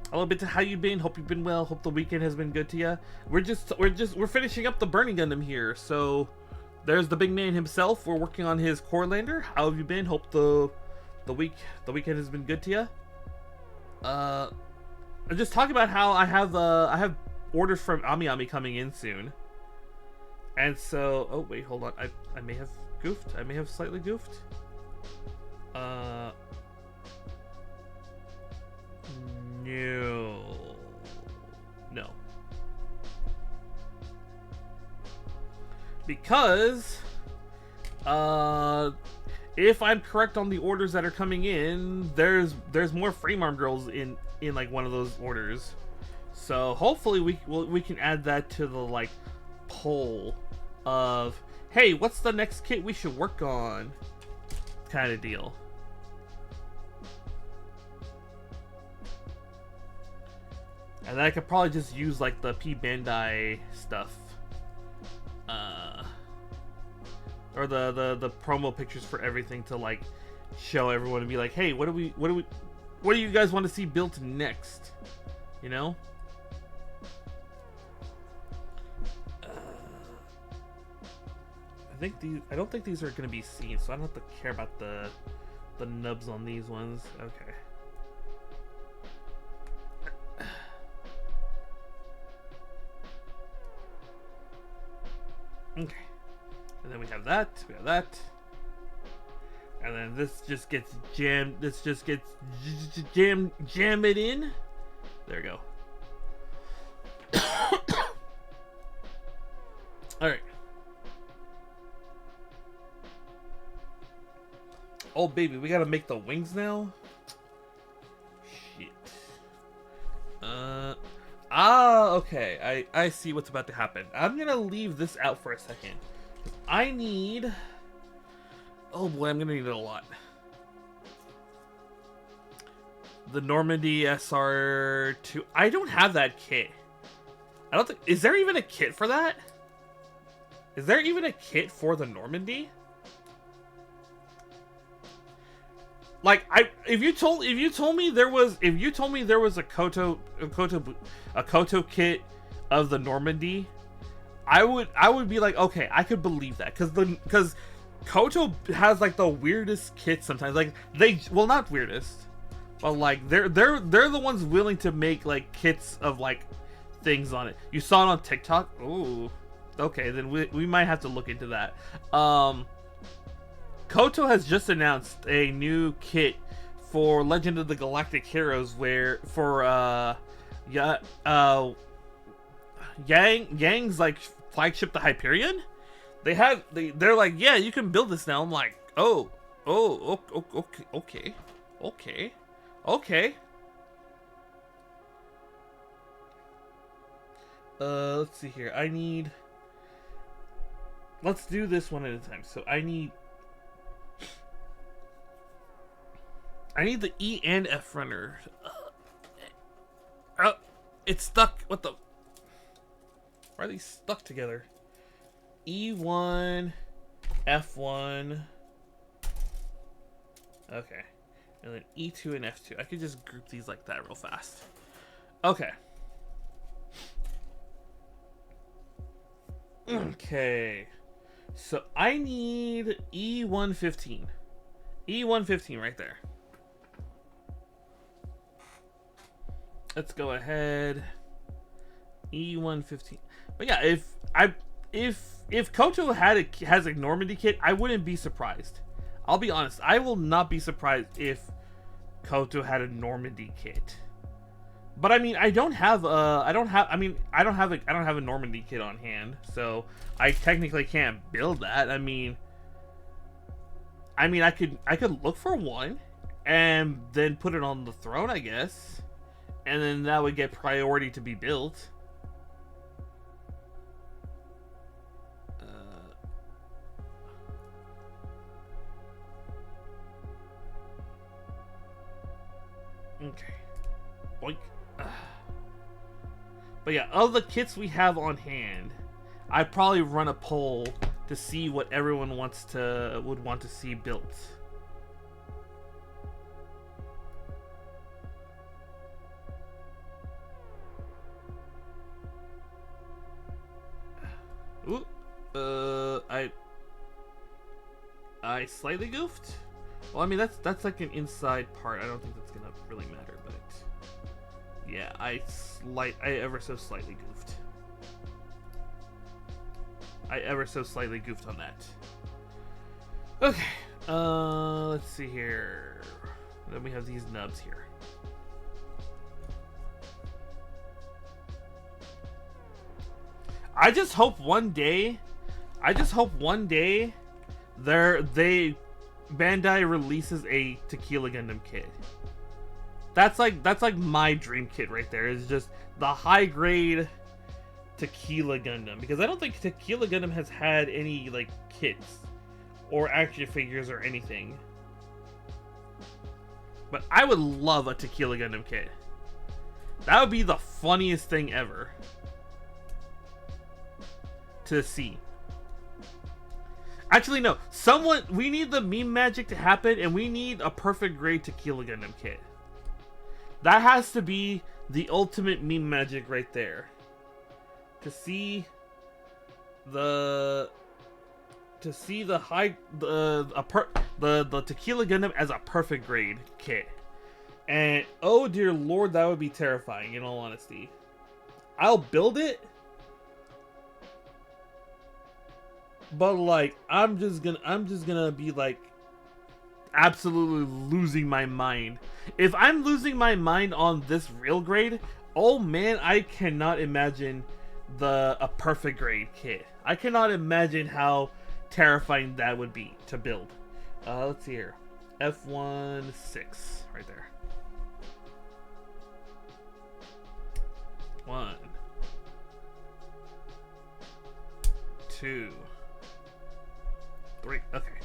A little bit to how you been. Hope you've been well. Hope the weekend has been good to you. We're finishing up the Burning Gundam here. So there's the big man himself. We're working on his core lander. How have you been? Hope the weekend has been good to you. I'm just talking about how I have orders from Ami coming in soon. And so, oh wait, hold on. I may have goofed. I may have slightly goofed. No. Because, if I'm correct on the orders that are coming in, there's more Frame Arm Girls in like one of those orders. So hopefully we can add that to the like poll of, hey, what's the next kit we should work on, kind of deal. And then I could probably just use like the P Bandai stuff, or the promo pictures for everything to like show everyone and be like, hey, what do you guys want to see built next? You know. I don't think these are going to be seen, so I don't have to care about the nubs on these ones. Okay. Okay. And then we have that. And then this just gets jammed. This just gets jam it in. There we go. All right. Oh baby, we gotta make the wings now? Shit. Okay. I see what's about to happen. I'm gonna leave this out for a second. I need... Oh boy, I'm gonna need it a lot. The Normandy SR2. I don't have that kit. I don't think... Is there even a kit for that? Is there even a kit for the Normandy? Like, if you told me there was a Koto kit of the Normandy, I would be like, okay, I could believe that, because Koto has like the weirdest kits sometimes. Like well, not weirdest, but like they're the ones willing to make like kits of like things on it. You saw it on TikTok. Ooh, okay, then we might have to look into that. Koto has just announced a new kit for Legend of the Galactic Heroes, where for Yang's like flagship, the Hyperion. They're like, yeah, you can build this now. I'm like, okay. Let's see here. Let's do this one at a time. So I need the E and F runner. It's stuck. What the? Why are these stuck together? E1, F1. Okay. And then E2 and F2. I could just group these like that real fast. Okay. Okay. So I need E115. E115 right there. Let's go ahead. E115. But yeah, if Koto has a Normandy kit, I wouldn't be surprised. I'll be honest. I will not be surprised if Koto had a Normandy kit. But I mean, I don't have a Normandy kit on hand, so I technically can't build that. I mean, I could look for one and then put it on the throne, I guess. And then that would get priority to be built. Okay. Boink. But yeah, of the kits we have on hand, I'd probably run a poll to see what everyone would want to see built. Ooh, I slightly goofed. Well, I mean that's like an inside part. I don't think that's gonna really matter, but yeah, I ever so slightly goofed. I ever so slightly goofed on that. Okay, let's see here. Then we have these nubs here. I just hope one day Bandai releases a Tequila Gundam kit. That's like my dream kit right there. Is just the high grade Tequila Gundam, because I don't think Tequila Gundam has had any like kits or action figures or anything. But I would love a Tequila Gundam kit. That would be the funniest thing ever to see. Actually, no. We need the meme magic to happen, and we need a perfect grade Tequila Gundam kit. That has to be the ultimate meme magic right there. To see the Tequila Gundam as a perfect grade kit. And oh dear lord, that would be terrifying, in all honesty. I'll build it, but like I'm just gonna be like absolutely losing my mind. If I'm losing my mind on this real grade, oh man, I cannot imagine a perfect grade kit. I cannot imagine how terrifying that would be to build. Let's see here. F16 right there. 1, 2, 3. Okay.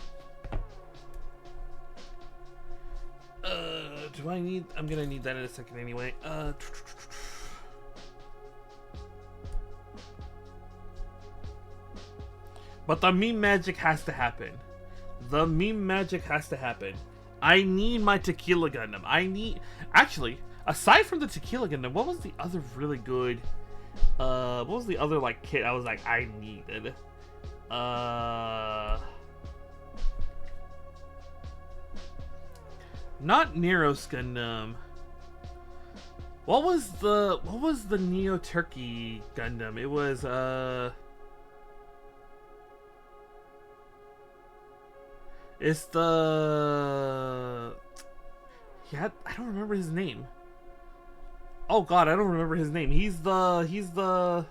I'm gonna need that in a second anyway. But the meme magic has to happen. The meme magic has to happen. I need my Tequila Gundam. Actually, aside from the Tequila Gundam, what was the other really good What was the other like kit I was like I needed? Not Nero's Gundam. What was the Neo Turkey Gundam? It was it's the I don't remember his name. Oh god, I don't remember his name. He's the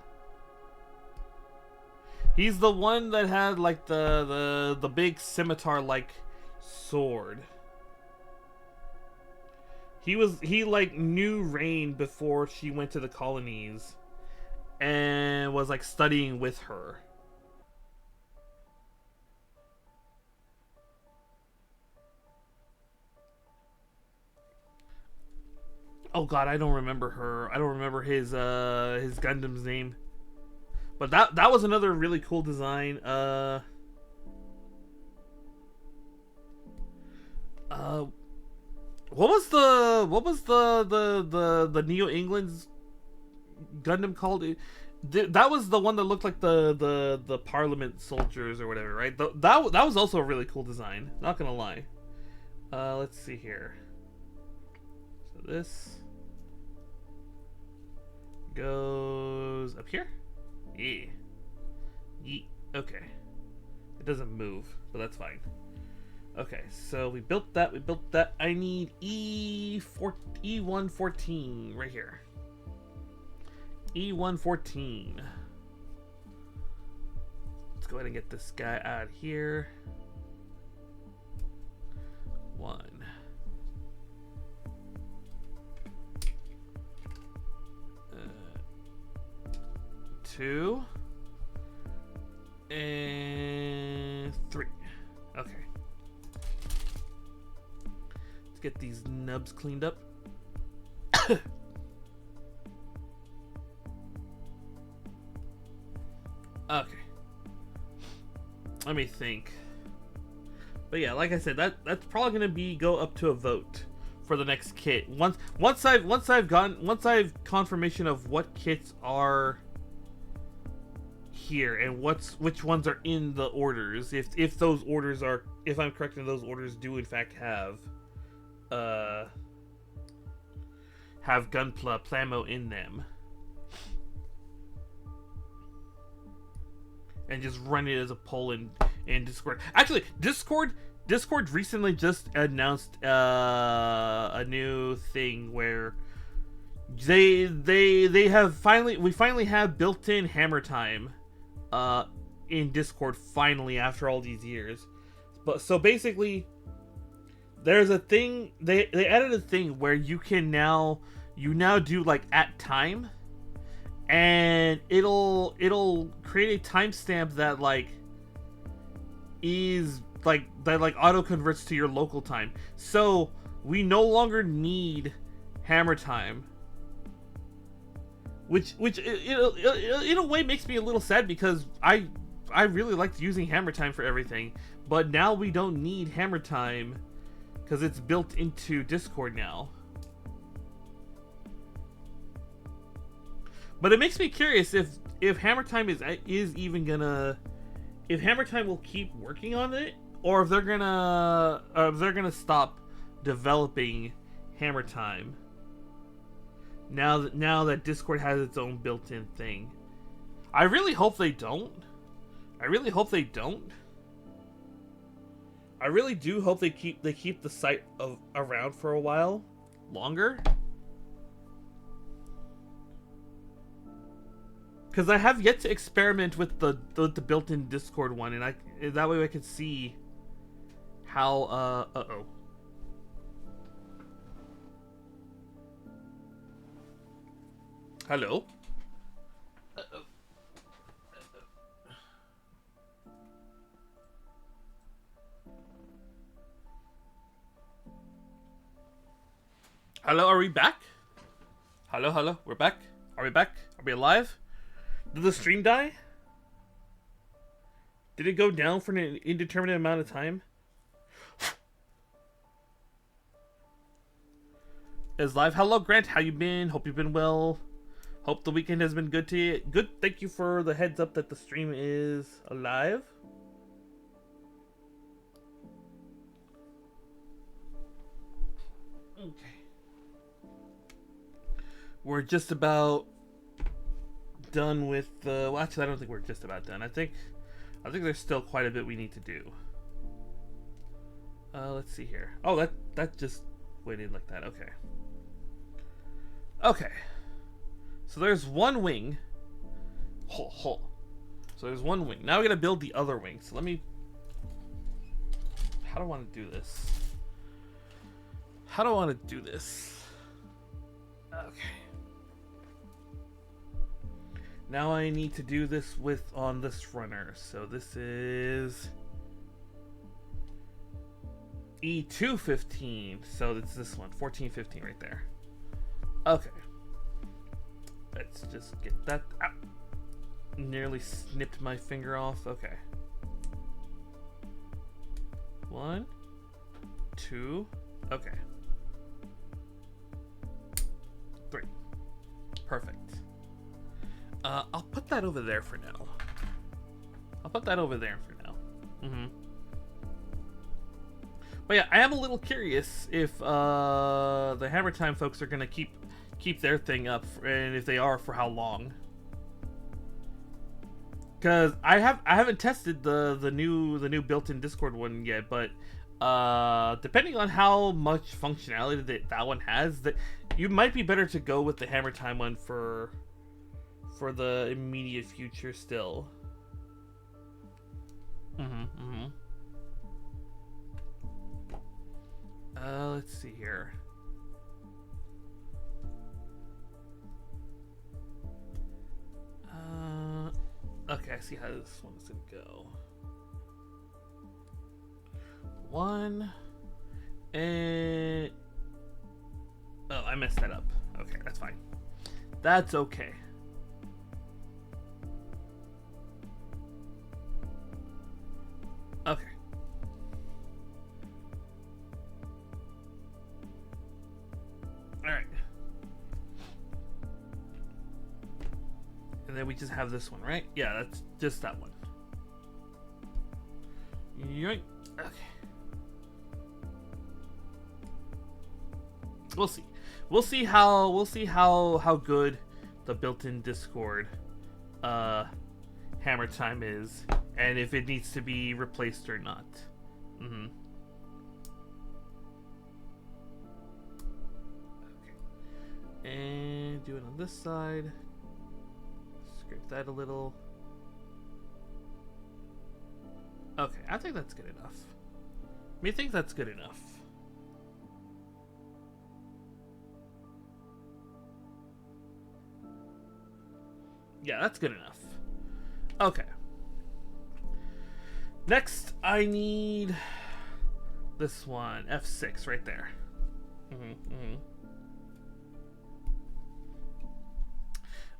one that had like the big scimitar like sword. He like knew Rain before she went to the colonies and was like studying with her. Oh god, I don't remember her. I don't remember his Gundam's name. But that was another really cool design. What was the Neo England's Gundam called? That was the one that looked like the Parliament soldiers or whatever, right? That was also a really cool design. Not gonna lie. Let's see here. So this goes up here. Yeah. Yeet. Okay. It doesn't move, but that's fine. Okay, so we built that. I need E114 right here. E114. Let's go ahead and get this guy out here. 1. 2. And 3. Okay. Let's get these nubs cleaned up. Okay. Let me think. But yeah, like I said, that's probably gonna go up to a vote for the next kit. Once I've confirmation of what kits are here and which ones are in the orders. If those orders are, if I'm correct and those orders do in fact have Gunpla Plamo in them. And just run it as a poll in Discord. Actually, Discord recently just announced a new thing where they have we finally have built-in hammer time in Discord finally after all these years. But so basically there's a thing they added a thing where you now do like at time. And it'll create a timestamp that is auto converts to your local time. So we no longer need hammer time, which in a way makes me a little sad because I really liked using hammer time for everything, but now we don't need hammer time because it's built into Discord now. But it makes me curious if Hammer Time is even gonna, if Hammer Time will keep working on it, or if they're gonna stop developing Hammer Time. Now that Discord has its own built-in thing, I really hope they don't. I really do hope they keep the site around for a while longer. Because I have yet to experiment with the built-in Discord one, and that way I can see how Hello. Hello, are we back? Hello, we're back. Are we back? Are we alive? Did the stream die? Did it go down for an indeterminate amount of time? Is live. Hello, Grant. How you been? Hope you've been well. Hope the weekend has been good to you. Good. Thank you for the heads up that the stream is alive. Okay. We're just about done with the. Well, actually, I don't think we're just about done. I think there's still quite a bit we need to do. Let's see here. Oh, that just waited like that. Okay. Okay. So there's one wing. So there's one wing. Now we gotta build the other wing. So let me. How do I want to do this? How do I want to do this? Okay. Now I need to do this on this runner. So this is E215. So it's this one, 1415 right there. Okay. Let's just get that out. Nearly snipped my finger off. Okay. 1, 2. Okay. 3. Perfect. I'll put that over there for now. But yeah, I am a little curious if the Hammer Time folks are gonna keep their thing up, and if they are, for how long. Because I haven't tested the new built-in Discord one yet, but depending on how much functionality that one has, that you might be better to go with the Hammer Time one for the immediate future still. Let's see here. Okay, I see how this one's gonna go. 1 and oh, I messed that up. Okay, that's fine. That's okay. Okay. Alright. And then we just have this one, right? Yeah, that's just that one. Yoink. Okay. We'll see. We'll see how good the built-in Discord Hammer Time is, and if it needs to be replaced or not. Okay. And do it on this side. Scrape that a little. Okay, I think that's good enough. I think that's good enough. Yeah, that's good enough. Okay. Next, I need this one, F6, right there.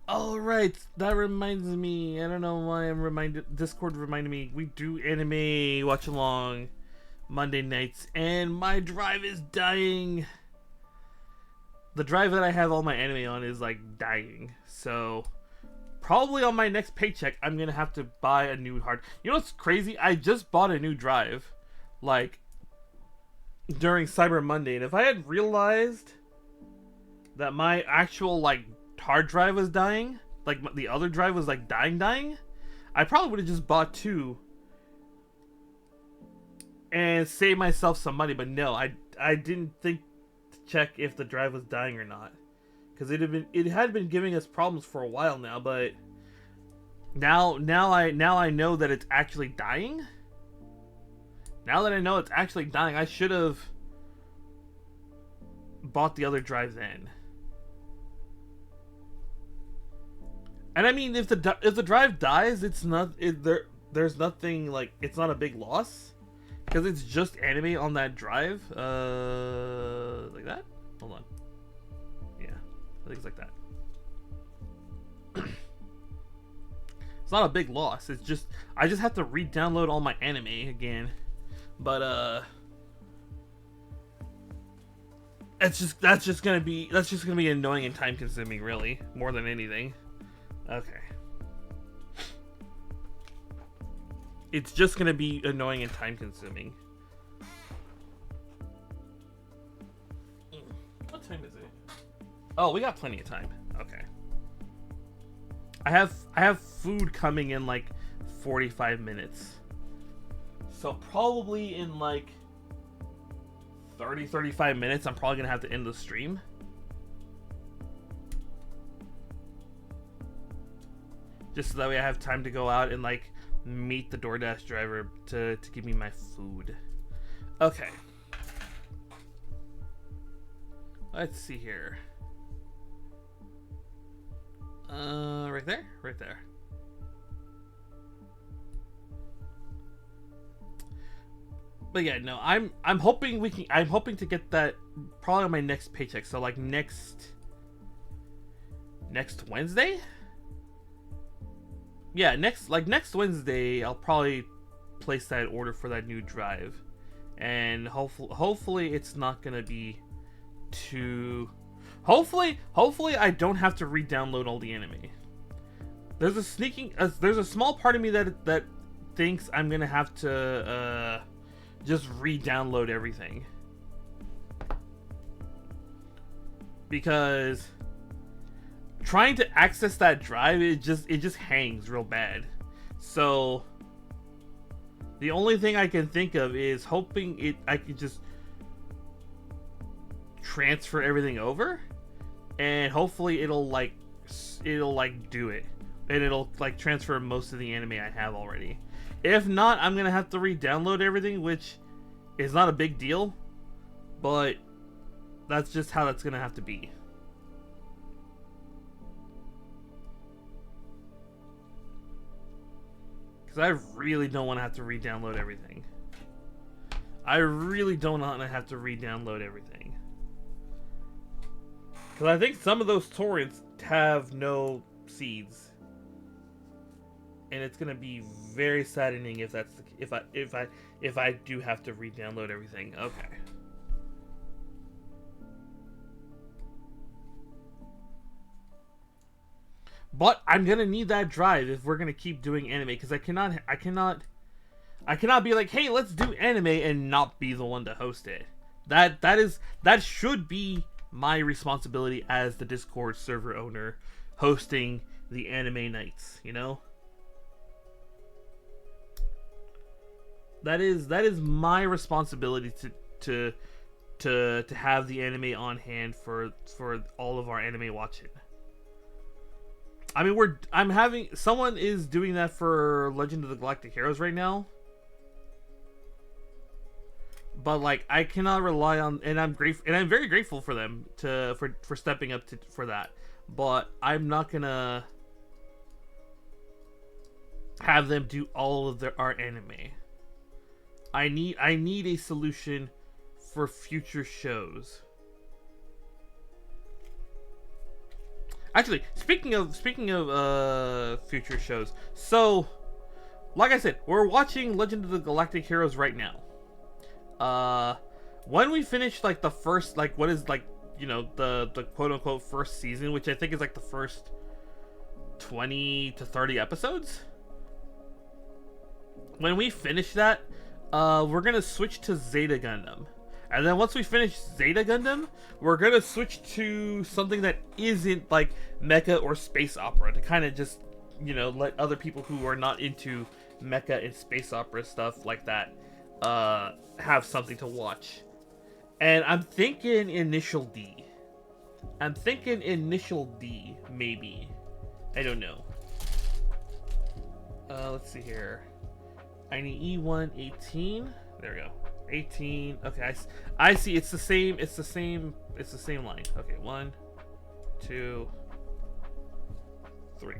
All right, that reminds me. I don't know why I'm reminded. Discord reminded me. We do anime watch along Monday nights, and my drive is dying. The drive that I have all my anime on is like dying. So probably on my next paycheck, I'm gonna have to buy a new hard. You know what's crazy? I just bought a new drive, like during Cyber Monday, and if I had realized that my actual like hard drive was dying, like the other drive was like dying, I probably would have just bought 2 and save myself some money. But no, I didn't think to check if the drive was dying or not, because it had been giving us problems for a while now. But now I know that it's actually dying. Now that I know it's actually dying, I should have bought the other drive then. And I mean, if the drive dies, it's not there's nothing, like, it's not a big loss, because it's just anime on that drive. Like that. Hold on. Yeah, I think it's like that. It's not a big loss. It's just I just have to re-download all my anime again. But that's just gonna be annoying and time consuming, really, more than anything. Okay. It's just gonna be annoying and time consuming. What time is it? Oh, we got plenty of time. Okay. I have food coming in like 45 minutes. So probably in like 35 minutes, I'm probably gonna have to end the stream. Just so that way I have time to go out and like meet the DoorDash driver to give me my food. Okay. Let's see here. Right there? Right there. But yeah, no, I'm hoping I'm hoping to get that probably on my next paycheck. So like next Wednesday? Yeah, next Wednesday I'll probably place that order for that new drive. And hopefully it's not going to be too Hopefully I don't have to re-download all the anime. There's a small part of me that thinks I'm going to have to just re-download everything, because trying to access that drive, it just hangs real bad. So the only thing I can think of is hoping I could just transfer everything over, and hopefully it'll do it, and it'll like transfer most of the anime I have already. If not, I'm gonna have to re-download everything, which is not a big deal, but that's just how that's gonna have to be. Because I really don't want to have to re-download everything. I really don't want to have to re-download everything. Because I think some of those torrents have no seeds. And it's gonna be very saddening if that's if I do have to re-download everything. Okay. But I'm gonna need that drive if we're gonna keep doing anime, because I cannot be like, hey, let's do anime and not be the one to host it. That should be my responsibility as the Discord server owner, hosting the anime nights, you know? That is my responsibility to have the anime on hand for all of our anime watching. I mean, someone is doing that for Legend of the Galactic Heroes right now. But like, I cannot rely on, and I'm grateful, and I'm very grateful for them for stepping up for that. But I'm not gonna have them do all of our anime. I need a solution for future shows. Actually, speaking of future shows, so like I said, we're watching Legend of the Galactic Heroes right now. When we finish like the first, like what is like, you know, the quote unquote first season, which I think is like the first 20 to 30 episodes. When we finish that, we're gonna switch to Zeta Gundam. And then once we finish Zeta Gundam, we're gonna switch to something that isn't like mecha or space opera, to kind of just, you know, let other people who are not into mecha and space opera stuff like that have something to watch. And I'm thinking Initial D. Maybe. I don't know. Let's see here. I need E1 18. There we go. 18. Okay, I see. It's the same line. Okay, 1, 2, 3.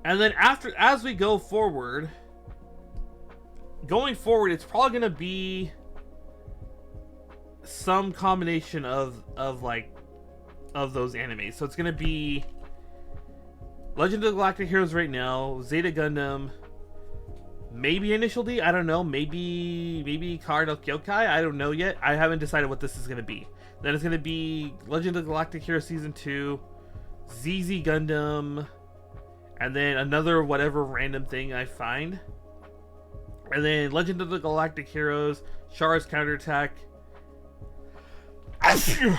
And then as we go forward, it's probably gonna be some combination of those animes. So it's gonna be Legend of the Galactic Heroes right now, Zeta Gundam, Maybe Initial D, I don't know. Maybe Card no Kyokai, I don't know yet. I haven't decided what this is gonna be. Then it's gonna be Legend of the Galactic Hero Season 2, ZZ Gundam, and then another whatever random thing I find. And then Legend of the Galactic Heroes, Char's Counterattack. And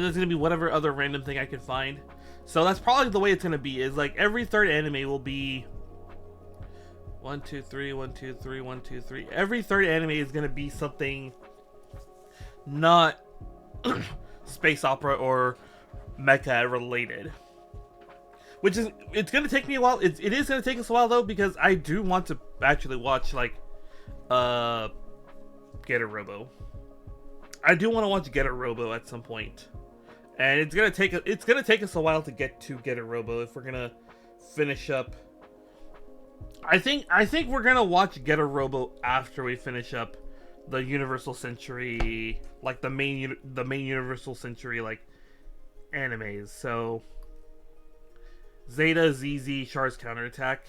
there's gonna be whatever other random thing I can find. So that's probably the way it's gonna be. Is like every third anime will be 1, 2, 3, 1, 2, 3, 1, 2, 3. Every third anime is gonna be something not space opera or mecha related. Which is, it's gonna take me a while. It is gonna take us a while though, because I do want to actually watch like Getter Robo. I do want to watch Getter Robo at some point. And it's gonna take us a while to get to Getter Robo if we're gonna finish up. I think we're gonna watch Getter Robo after we finish up the Universal Century, like the main Universal Century like animes. So Zeta, ZZ, Char's Counterattack.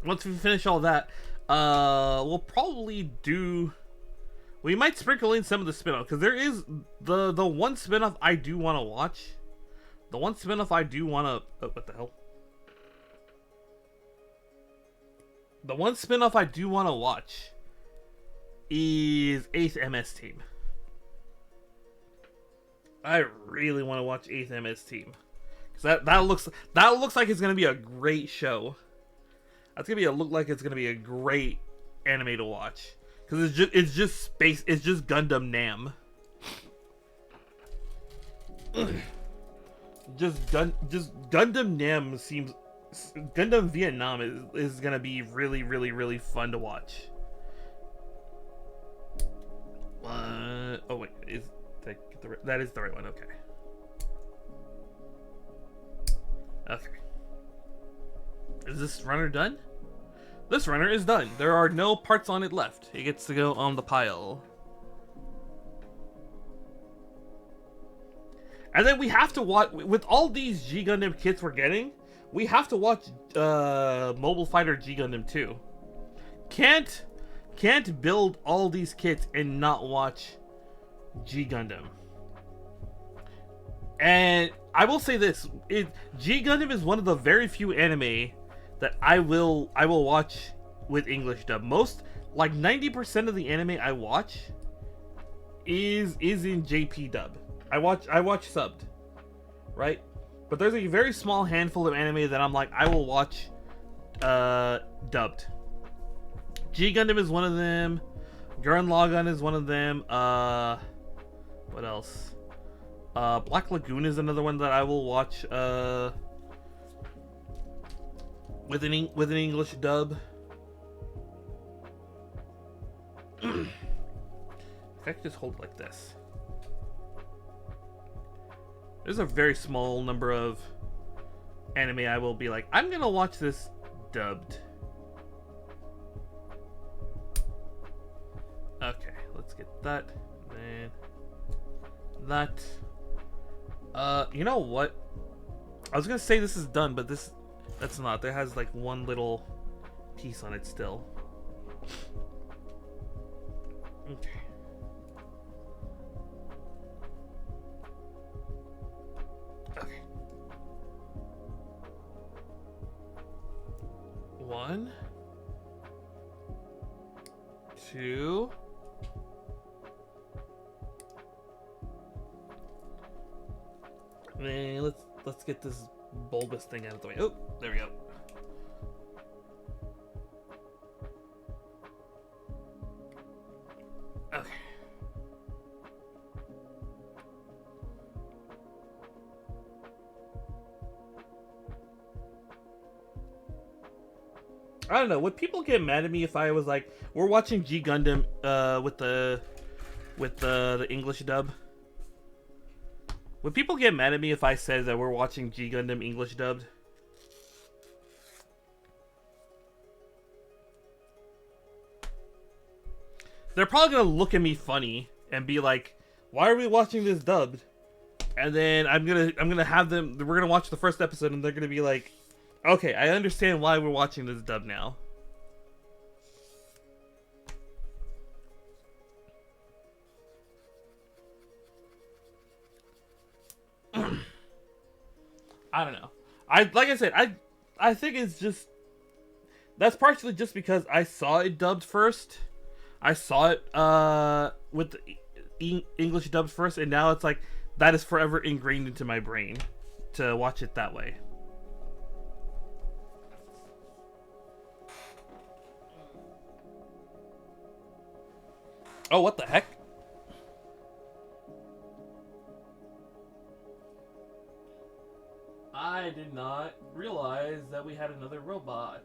Once we finish all that, we'll probably do. We might sprinkle in some of the spin-off, because there is the one spin-off I do want to watch. The one spin-off I do want to... Oh, what the hell? The one spin-off I do want to watch is 8th MS Team. I really want to watch 8th MS Team. Because that looks like it's going to be a great show. That's going to look like it's going to be a great anime to watch. Because it's just Gundam Nam. just Gundam Nam seems... Gundam Vietnam is gonna be really, really, really fun to watch. Oh wait, that is the right one, okay. Okay. Is this runner done? This runner is done. There are no parts on it left. It gets to go on the pile. And then we have to watch, with all these G Gundam kits we're getting, we have to watch Mobile Fighter G Gundam 2. Can't build all these kits and not watch G Gundam. And I will say this, G Gundam is one of the very few anime that I will watch with English dub. Most, like 90% of the anime I watch is in JP dub. I watch subbed, right? But there's a very small handful of anime that I'm like, I will watch dubbed. G Gundam is one of them. Gurren Lagann is one of them. What else? Black Lagoon is another one that I will watch with an English dub. If I could just hold it like this. There's a very small number of anime I will be like, I'm gonna watch this dubbed. Okay, let's get that. Then that. You know what? I was gonna say this is done, but that's not. There has like one little piece on it still. Okay. Okay. 1, 2. Man, let's get this bulbous thing out of the way. Oh, there we go. Okay. I don't know. Would people get mad at me if I was like, we're watching G Gundam with the English dub? Would people get mad at me if I said that we're watching G Gundam English dubbed? they're probably gonna look at me funny and be like, "Why are we watching this dubbed?" And then I'm gonna have them. We're gonna watch the first episode, and they're gonna be like, "Okay, I understand why we're watching this dub now." I don't know. Like I said, I think it's just that's partially just because I saw it dubbed first. I saw it with the English dubbed first, and now it's like that is forever ingrained into my brain to watch it that way. Oh, what the heck? I did not realize that we had another robot.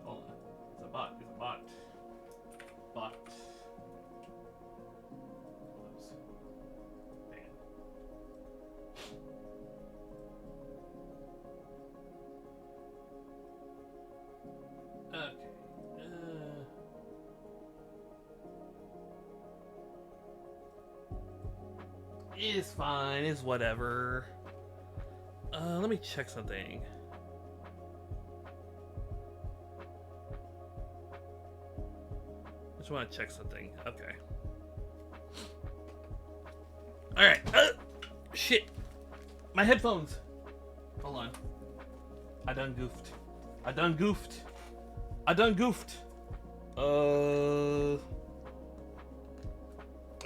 Hold on. It's a bot. It's a bot. Bot. Oops. Dang it. Okay. It's fine. It's whatever. Let me check something. I just want to check something. Okay. Alright. Shit. My headphones. Hold on. I done goofed. I done goofed. I done goofed. There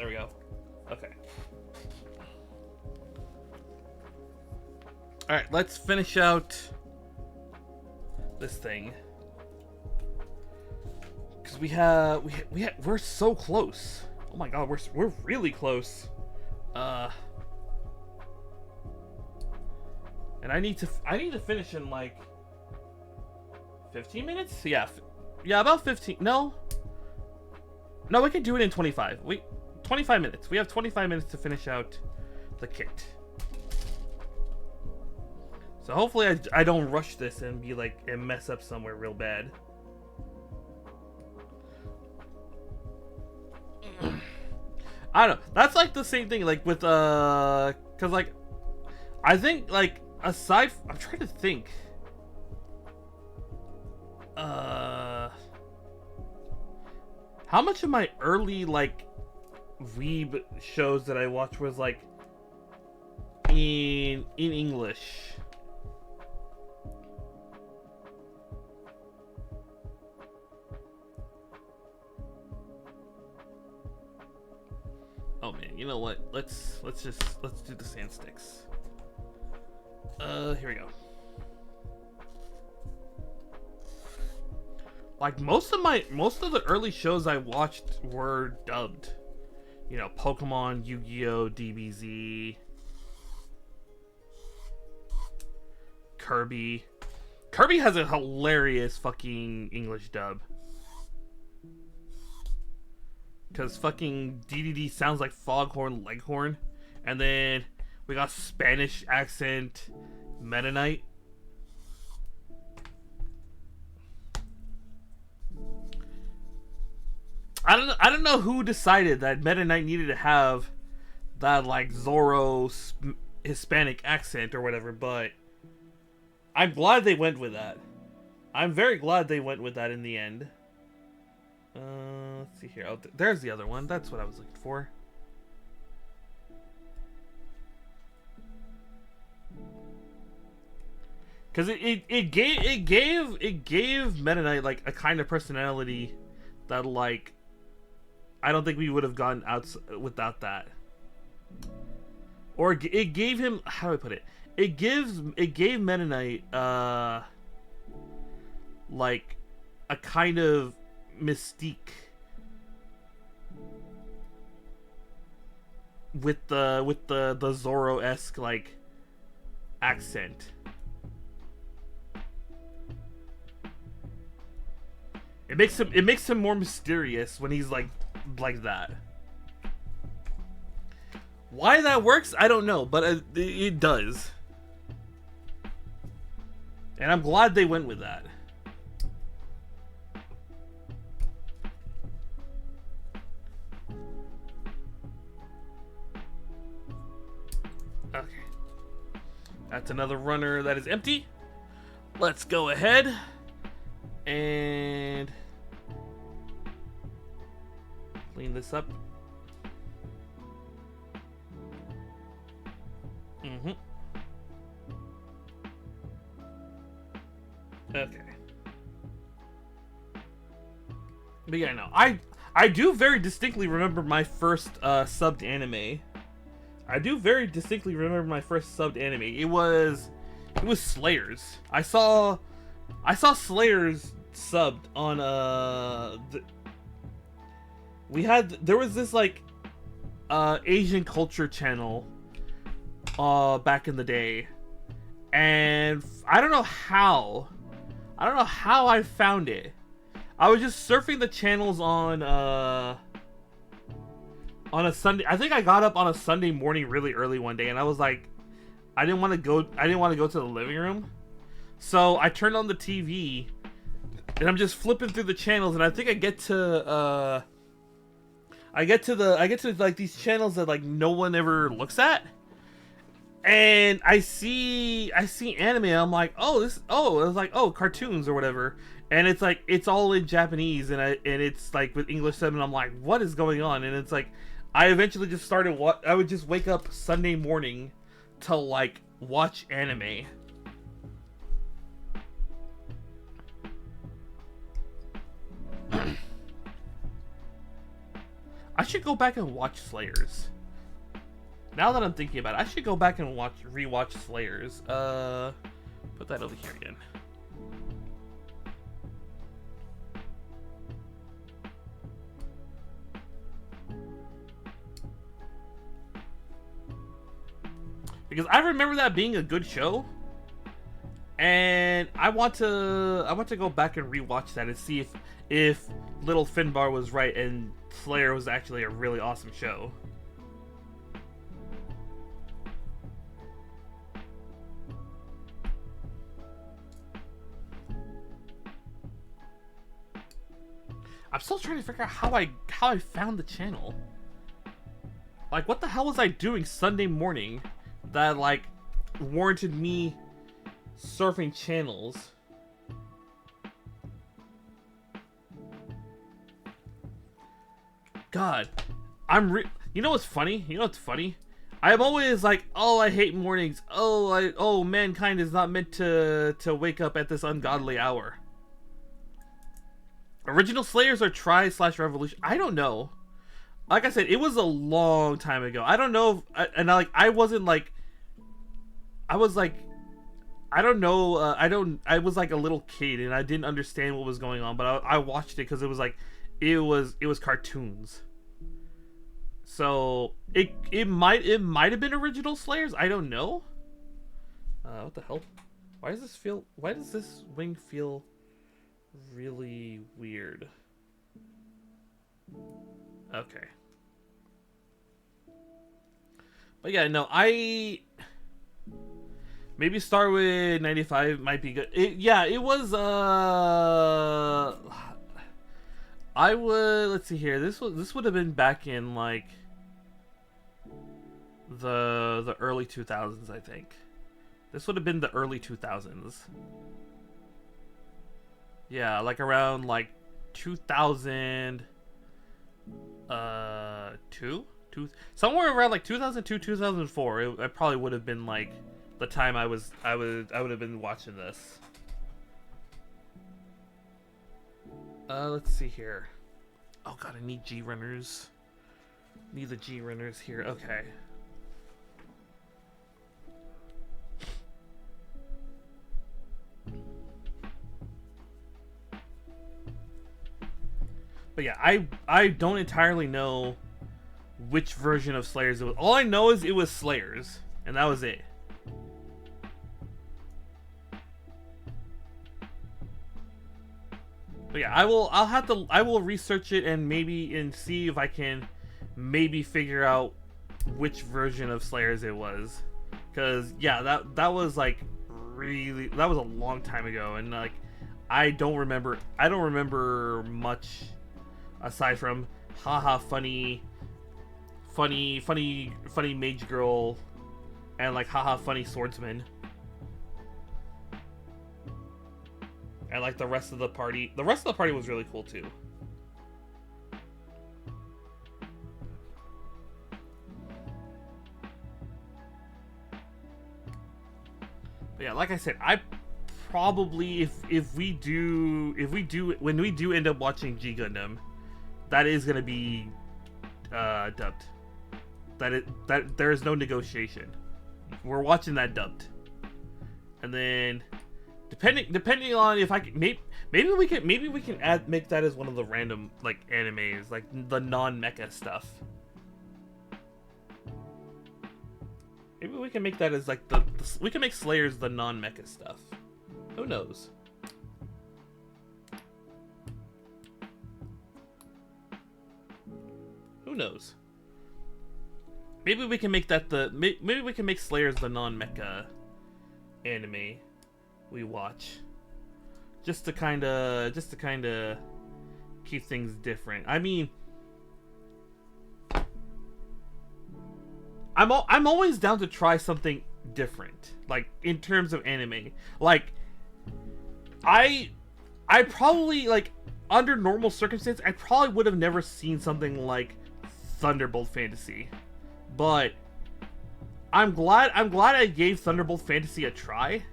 we go. Okay. Alright, let's finish out this thing. Cause we're so close. Oh my god, we're really close. And I need to finish in like 15 minutes? Yeah, about 15. No, we can do it in 25. 25 minutes. We have 25 minutes to finish out the kit. So hopefully I don't rush this and be like and mess up somewhere real bad. I don't know. That's like the same thing like with cuz like I think like aside I'm trying to think how much of my early like weeb shows that I watched was like in English. Oh man, you know what? Let's do the sand sticks. Here we go. Like most of the early shows I watched were dubbed. You know, Pokemon, Yu-Gi-Oh, DBZ, Kirby. Kirby has a hilarious fucking English dub. Because fucking DDD sounds like Foghorn Leghorn. And then we got Spanish accent Meta Knight. I don't know who decided that Meta Knight needed to have that like Zorro Hispanic accent or whatever, but I'm glad they went with that. I'm very glad they went with that in the end. Let's see here. Oh, there's the other one. That's what I was looking for. Because it gave Meta Knight like a kind of personality that like I don't think we would have gotten out without that. Or it gave him, how do I put it? It gave Meta Knight like a kind of mystique with the Zorro-esque like accent. It makes him more mysterious when he's like that. Why that works, I don't know, but it does. And I'm glad they went with that. That's another runner that is empty. Let's go ahead and clean this up. Okay. But yeah, no, I do very distinctly remember my first subbed anime. I do very distinctly remember my first subbed anime. It was Slayers. I saw Slayers subbed on there was this like Asian culture channel back in the day, and I don't know how I found it. I was just surfing the channels on a Sunday. I think I got up on a Sunday morning really early one day, and I was like, I didn't want to go to the living room, so I turned on the TV, and I'm just flipping through the channels, and I think I get to like these channels that like no one ever looks at. And I see anime, and I'm like, I was like, oh, cartoons or whatever. And it's like, it's all in Japanese, and it's like with English sub, and I'm like, what is going on? And it's like, I eventually just started I would just wake up Sunday morning to like watch anime. I should go back and watch Slayers. Now that I'm thinking about it, I should go back and rewatch Slayers. Put that over here again. Because I remember that being a good show, and I want to go back and rewatch that and see if Little Finbar was right and Slayer was actually a really awesome show. I'm still trying to figure out how I found the channel. Like, what the hell was I doing Sunday morning that like warranted me surfing channels? God, you know what's funny? I'm always like, oh, I hate mornings. Oh, mankind is not meant to wake up at this ungodly hour. Original Slayers or Try/Revolution? I don't know. Like I said, it was a long time ago. I don't know if, I was like a little kid and I didn't understand what was going on, but I watched it because it was like, it was cartoons. So it might have been Original Slayers. I don't know. What the hell? Why does this wing feel really weird? Okay. But yeah, no, maybe start with 95 might be good. It was let's see here. This would have been back in like the early 2000s, I think. This would have been the early 2000s. Yeah, like around like 2000 somewhere around like 2002, 2004. It probably would have been like the time I would have been watching this. Let's see here. Oh god, I need G runners. Need the G runners here. Okay. But yeah, I don't entirely know which version of Slayers it was. All I know is it was Slayers, and that was it. But yeah, I will research it and see if I can maybe figure out which version of Slayers it was. Cause yeah, that was like really, that was a long time ago, and like I don't remember much aside from haha funny mage girl and like haha funny swordsman. And like the rest of the party was really cool too. But yeah, like I said, I probably if we do when we do end up watching G Gundam, that is gonna be dubbed. That there is no negotiation. We're watching that dubbed. And then depending on if I can, maybe we can make that as one of the random like animes, like the non-mecha stuff. Maybe we can make that as like we can make Slayers the non-mecha stuff. Who knows? Who knows? Maybe we can make that maybe we can make Slayers the non-mecha anime we watch, just to kind of keep things different. I mean, I'm always down to try something different, like in terms of anime. Like I probably, like, under normal circumstances, I probably would have never seen something like Thunderbolt Fantasy, but I'm glad I gave Thunderbolt Fantasy a try,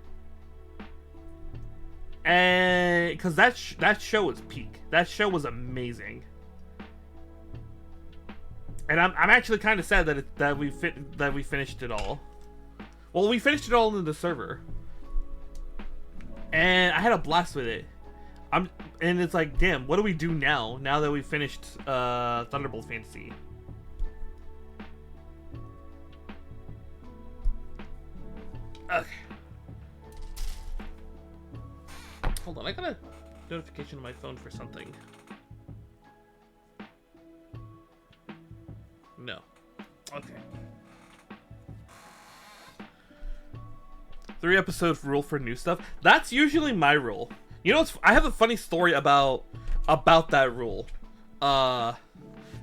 and because that show was peak. That show was amazing, and I'm actually kind of sad that we finished it all. Well, we finished it all in the server, and I had a blast with it. And it's like, damn, what do we do now? Now that we finished Thunderbolt Fantasy. Okay. Hold on, I got a notification on my phone for something. No. Okay. 3-episode rule for new stuff. That's usually my rule. You know, I have a funny story about that rule. I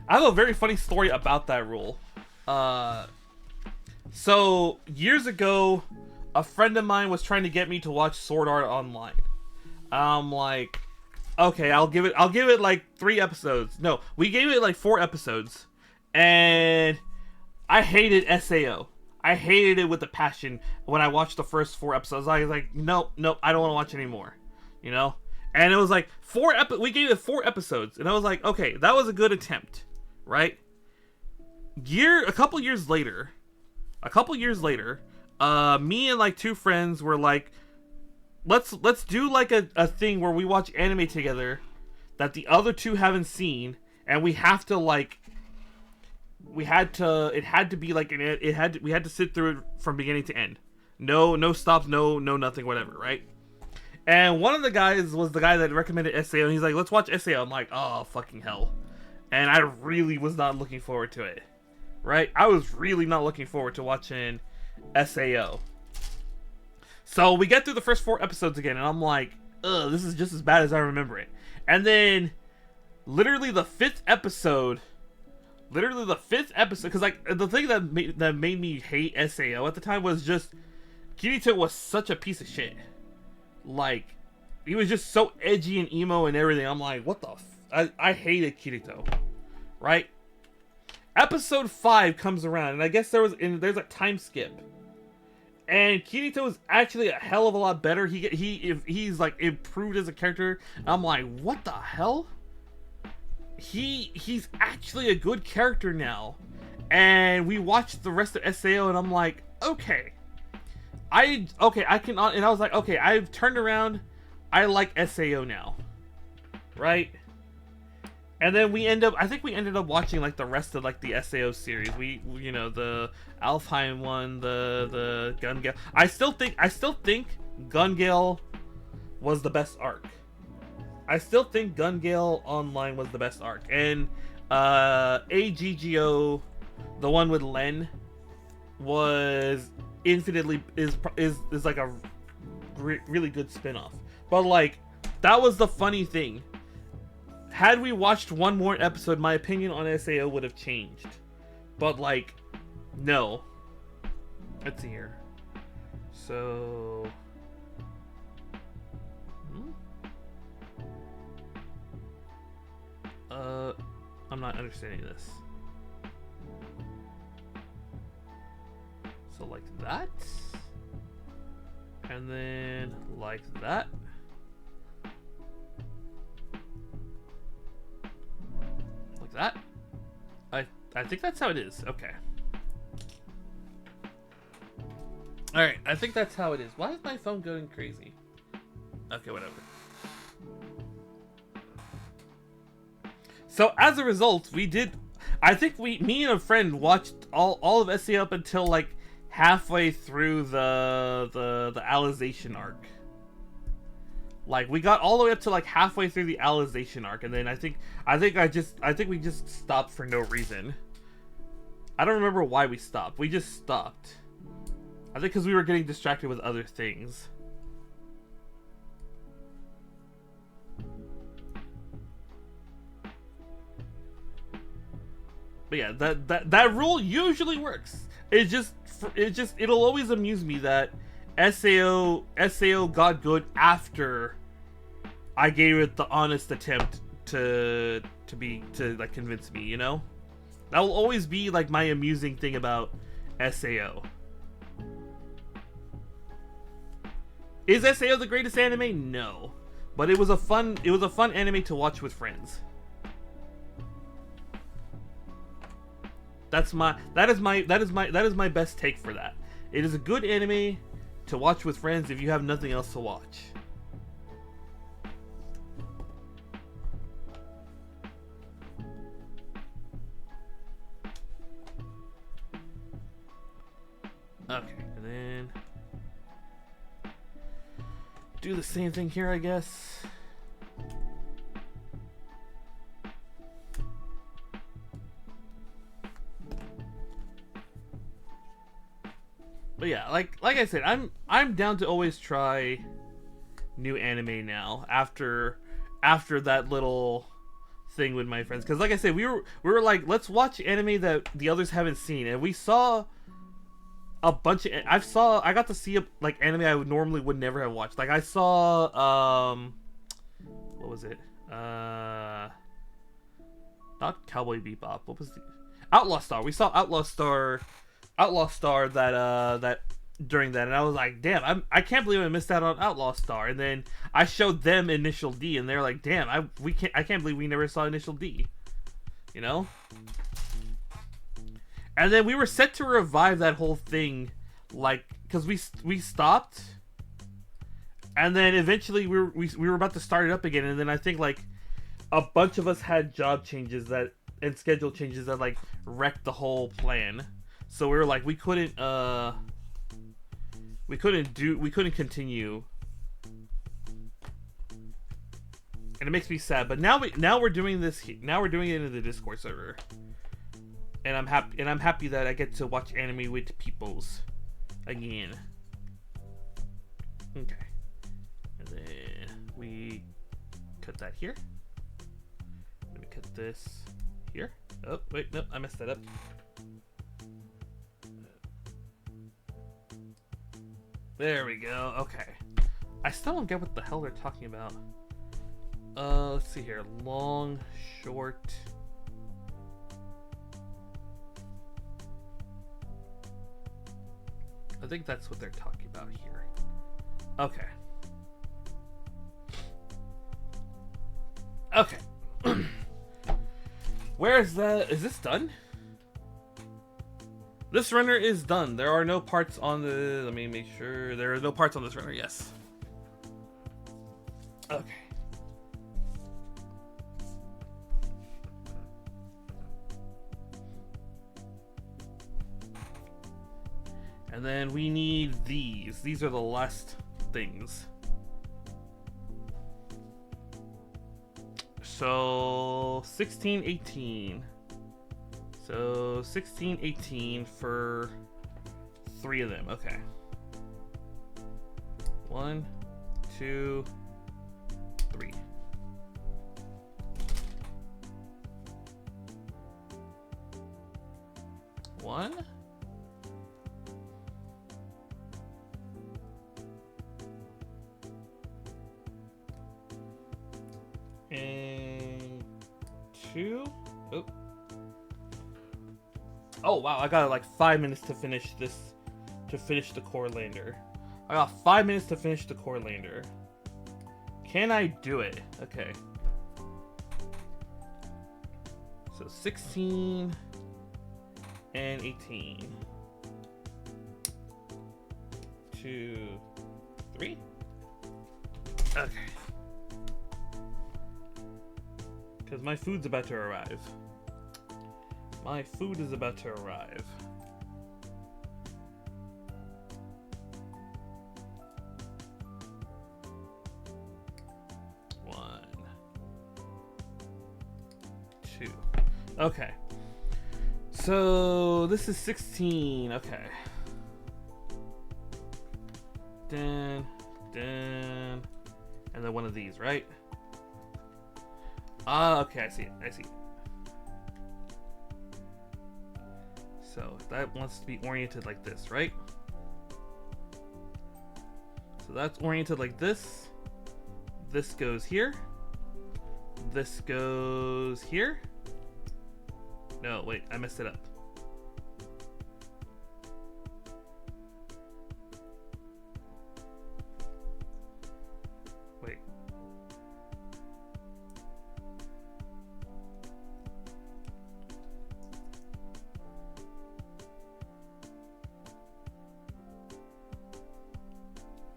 have a very funny story about that rule. So years ago, a friend of mine was trying to get me to watch Sword Art Online. I'm like, okay, I'll give it like 3 episodes. No, we gave it like 4 episodes, and I hated SAO. I hated it with a passion. When I watched the first 4 episodes, I was like, nope, I don't want to watch anymore. You know? And it was like we gave it 4 episodes, and I was like, okay, that was a good attempt, right? A couple years later, me and like 2 friends were like, let's do like a thing where we watch anime together that the other 2 haven't seen, and we have to like we had to be like we had to sit through it from beginning to end. No stops, no nothing, whatever, right? And one of the guys was the guy that recommended SAO, and he's like, let's watch SAO. I'm like, oh, fucking hell. And I really was not looking forward to it, right? I was really not looking forward to watching SAO. So we get through the first 4 episodes again, and I'm like, ugh, this is just as bad as I remember it. And then, literally the 5th episode, because like, the thing that made me hate SAO at the time was just, Kirito was such a piece of shit. Like, he was just so edgy and emo and everything. I'm like, what the I hated Kirito, right? Episode 5 comes around, and I guess there's a time skip, and Kirito is actually a hell of a lot better. He's like improved as a character. And I'm like, what the hell? He's actually a good character now. And we watched the rest of SAO, and I'm like, okay. I can, and I was like, okay, I've turned around. I like SAO now, right? And then I think we ended up watching like the rest of like the SAO series. We you know, the Alfheim one, the Gun Gale. I still think Gun Gale was the best arc. I still think Gun Gale Online was the best arc, and AGGO, the one with Len, was infinitely is like a really good spin-off. But like, that was the funny thing. Had we watched one more episode, my opinion on SAO would have changed. But like, no. Let's see here. So not understanding this. So like that. And then like that. Like that. I think that's how it is. Okay. Alright, I think that's how it is. Why is my phone going crazy? Okay, whatever. So as a result, we did... I think me and a friend watched all of SEO up until like halfway through the Alization arc. Like we got all the way up to like halfway through the Alization arc, and then I think we just stopped for no reason. I don't remember why we stopped. We just stopped. I think because we were getting distracted with other things. But yeah, that rule usually works. It'll always amuse me that SAO got good after I gave it the honest attempt to like convince me, you know? That will always be like my amusing thing about SAO. Is SAO the greatest anime? No. But it was a fun anime to watch with friends. That is my best take for that. It is a good anime to watch with friends if you have nothing else to watch. Okay, and then do the same thing here, I guess. But yeah, like I said, I'm down to always try new anime now after that little thing with my friends, because like I said, we were like, let's watch anime that the others haven't seen, and we saw a bunch of I got to see like anime I would never have watched. Like I saw what was it? Not Cowboy Bebop. What was the Outlaw Star? We saw Outlaw Star that during that, and I was like, damn, I can't believe I missed out on Outlaw Star. And then I showed them Initial D, and they're like, damn, I can't believe we never saw Initial D. You know? And then we were set to revive that whole thing, like, because we stopped, and then eventually we were about to start it up again, and then I think like a bunch of us had job changes and schedule changes that like wrecked the whole plan. So we were like, we couldn't continue, and it makes me sad. But now we're doing this. Now we're doing it in the Discord server. And I'm happy that I get to watch anime with peoples again. Okay. And then we cut that here. Let me cut this here. Oh, wait, no, I messed that up. There we go. Okay. I still don't get what the hell they're talking about. Let's see here. Long, short. I think that's what they're talking about here. Okay. Okay. Where's the... Is this done? This runner is done. There are no parts on the... Let me make sure. There are no parts on this runner, yes. Okay. And then we need these. These are the last things. So 16, 18. So 16, 18 for 3 of them. Okay. 1, 2, 3. One. And 2. Oh. Oh wow, I got like 5 minutes to finish this, to finish the core lander. I got 5 minutes to finish the core lander. Can I do it? Okay. So 16 and 18. 2, 3. Okay. Because my food's about to arrive. My food is about to arrive. One, 2. Okay. So this is 16. Okay. Dun, dun. And then one of these, right? Ah, okay, I see it. I see it. So that wants to be oriented like this, right? So that's oriented like this. This goes here. This goes here. No, wait, I messed it up. Wait.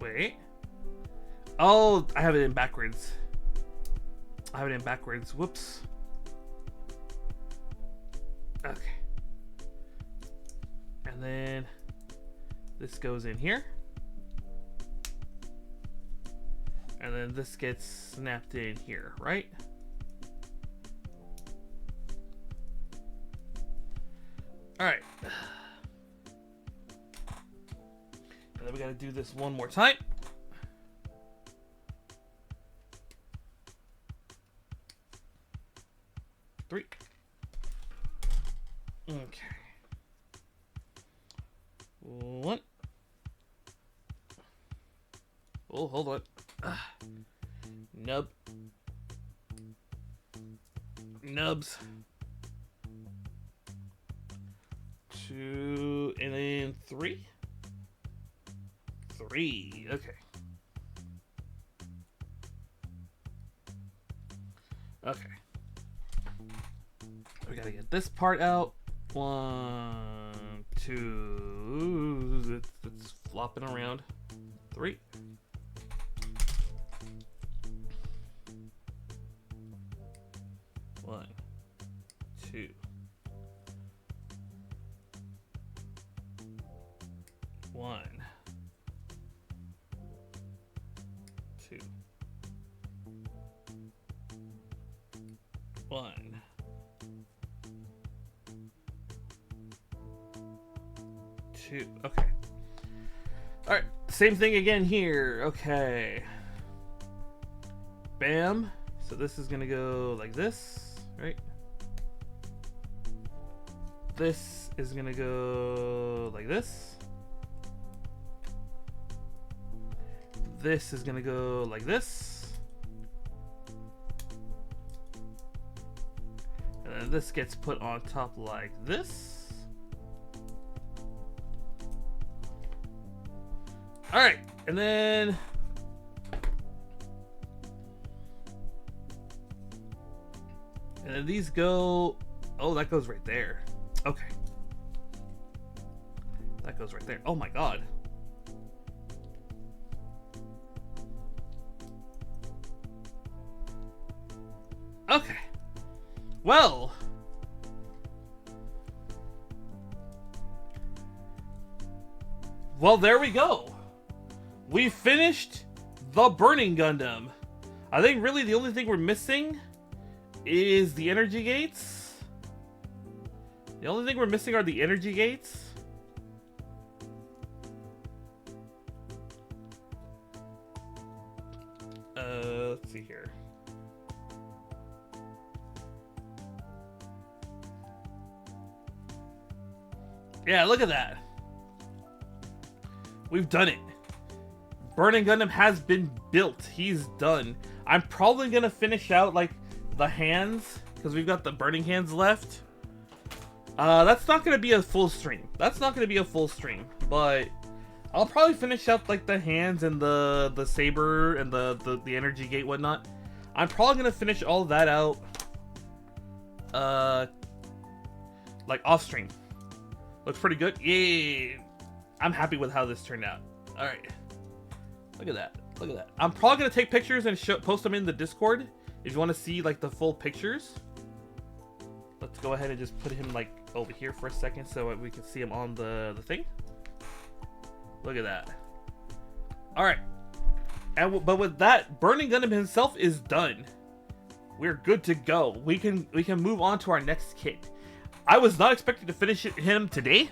Wait. Oh, I have it in backwards. I have it in backwards. Whoops. Okay. And then this goes in here. And then this gets snapped in here, right? All right. And then we gotta do this one more time. Three. Okay. One. Oh, hold on. Nub. Nubs. 2 and then 3. 3. Okay. Okay. We gotta get this part out. 1, 2. It's flopping around. 3. 1, 2. 1, 2. 1. 2. Okay. All right. Same thing again here. Okay. Bam. So this is gonna go like this, right? This is gonna go like this. This is gonna go like this. And then this gets put on top like this. Alright, and then these go. Oh, that goes right there. Okay. That goes right there. Oh my god. Okay. Well. Well, there we go. We finished the Burning Gundam. I think really the only thing we're missing is the energy gates. The only thing we're missing are the energy gates. Let's see here. Yeah, look at that. We've done it. Burning Gundam has been built. He's done. I'm probably gonna finish out like the hands because we've got the burning hands left. That's not gonna be a full stream. But I'll probably finish up like the hands and the saber and the energy gate whatnot. I'm probably gonna finish all of that out like off stream. Looks pretty good. Yeah, I'm happy with how this turned out. All right, look at that. I'm probably gonna take pictures and post them in the Discord if you want to see like the full pictures. Let's go ahead and just put him like over here for a second so we can see him on the thing. Look at that. All right, but with that, Burning Gundam himself is done. We're good to go. We can move on to our next kit. I was not expecting to finish him today,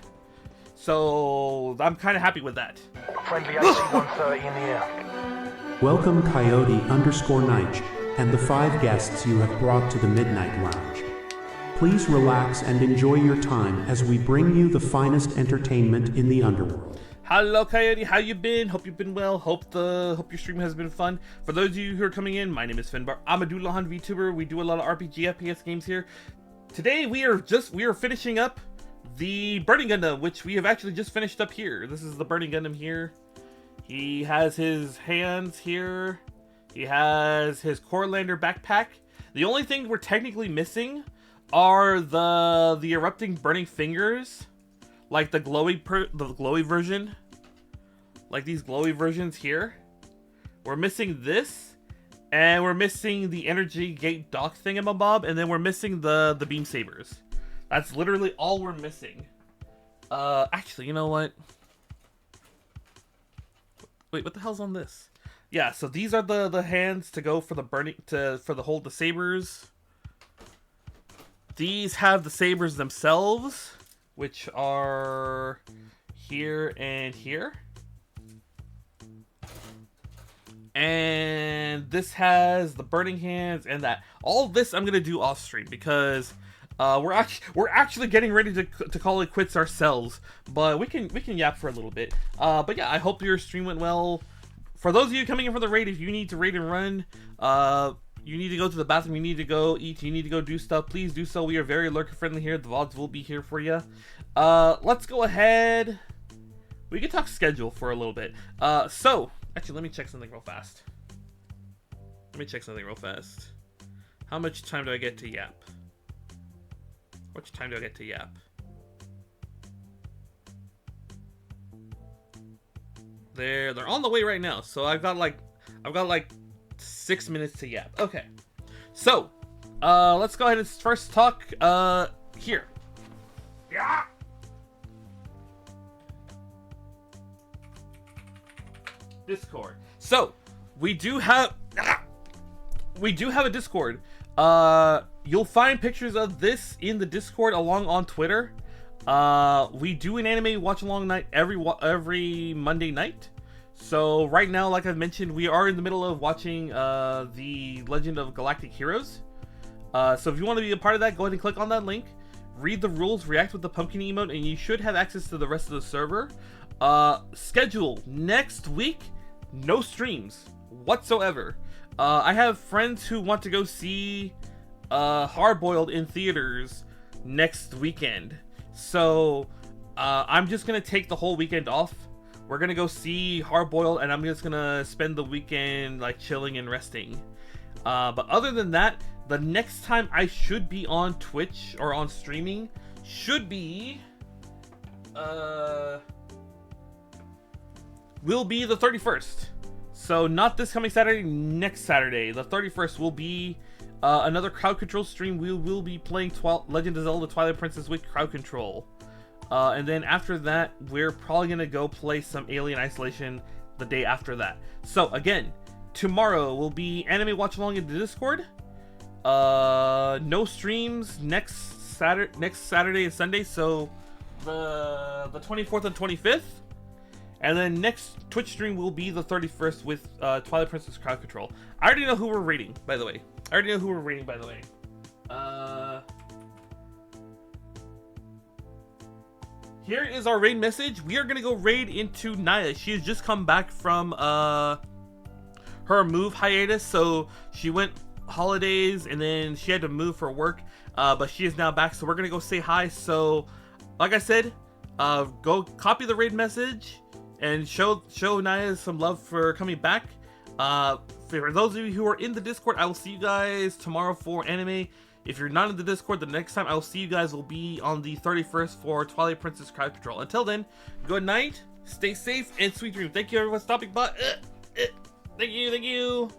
so I'm kind of happy with that. Friendly IC-130 in the air. Welcome Coyote_Nige and the 5 guests you have brought to the Midnight Lounge. Please relax and enjoy your time as we bring you the finest entertainment in the underworld. Hello Coyote, how you been? Hope you've been well. Hope your stream has been fun. For those of you who are coming in, my name is Finbar. I'm a Dullahan VTuber. We do a lot of RPG FPS games here. Today we are finishing up the Burning Gundam, which we have actually just finished up here. This is the Burning Gundam here. He has his hands here. He has his core lander backpack. The only thing we're technically missing are the erupting burning fingers, like the glowy version, like these glowy versions here. We're missing this, and we're missing the energy gate dock thingamabob, and then we're missing the beam sabers. That's literally all we're missing. Actually, you know what? Wait, what the hell's on this? Yeah, so these are the hands to go for the hold the sabers. These have the sabers themselves, which are here and here. And this has the burning hands and that. All of this I'm gonna do off stream because we're actually getting ready to call it quits ourselves. But we can yap for a little bit. But yeah, I hope your stream went well. For those of you coming in for the raid, if you need to raid and run, you need to go to the bathroom, you need to go eat, you need to go do stuff, please do so. We are very lurker friendly here. The VODs will be here for you. Let's go ahead. We can talk schedule for a little bit. So, actually, let me check something real fast. How much time do I get to yap? They're on the way right now, so I've got like 6 minutes to yap. Okay, so let's go ahead and first talk here. Yeah. Discord. So we do have a Discord. You'll find pictures of this in the Discord along on Twitter. We do an anime watch along night every Monday night. So right now, like I've mentioned, we are in the middle of watching the Legend of Galactic Heroes. So if you want to be a part of that, go ahead and click on that link, read the rules, react with the pumpkin emote, and you should have access to the rest of the server. Schedule next week, no streams whatsoever. I have friends who want to go see Hardboiled in theaters next weekend. So I'm just gonna take the whole weekend off. We're gonna go see Hardboiled, and I'm just gonna spend the weekend like chilling and resting. But other than that, the next time I should be on Twitch or on streaming should be will be the 31st. So not this coming Saturday, next Saturday. The 31st will be another crowd control stream. We will be playing Legend of Zelda Twilight Princess with crowd control. And then after that, we're probably going to go play some Alien Isolation the day after that. So again, tomorrow will be anime watch along in the Discord. No streams next Saturday and Sunday. So the 24th and 25th. And then next Twitch stream will be the 31st with Twilight Princess crowd control. I already know who we're raiding, by the way. Here is our raid message. We are gonna go raid into Naya. She has just come back from her move hiatus, so she went holidays, and then she had to move for work, but she is now back, so we're gonna go say hi. So like I said, go copy the raid message and show Naya some love for coming back. For those of you who are in the Discord, I will see you guys tomorrow for anime. If you're not in the Discord, the next time I will see you guys will be on the 31st for Twilight Princess Crowd Control. Until then, good night, stay safe, and sweet dreams. Thank you everyone for stopping by. Thank you.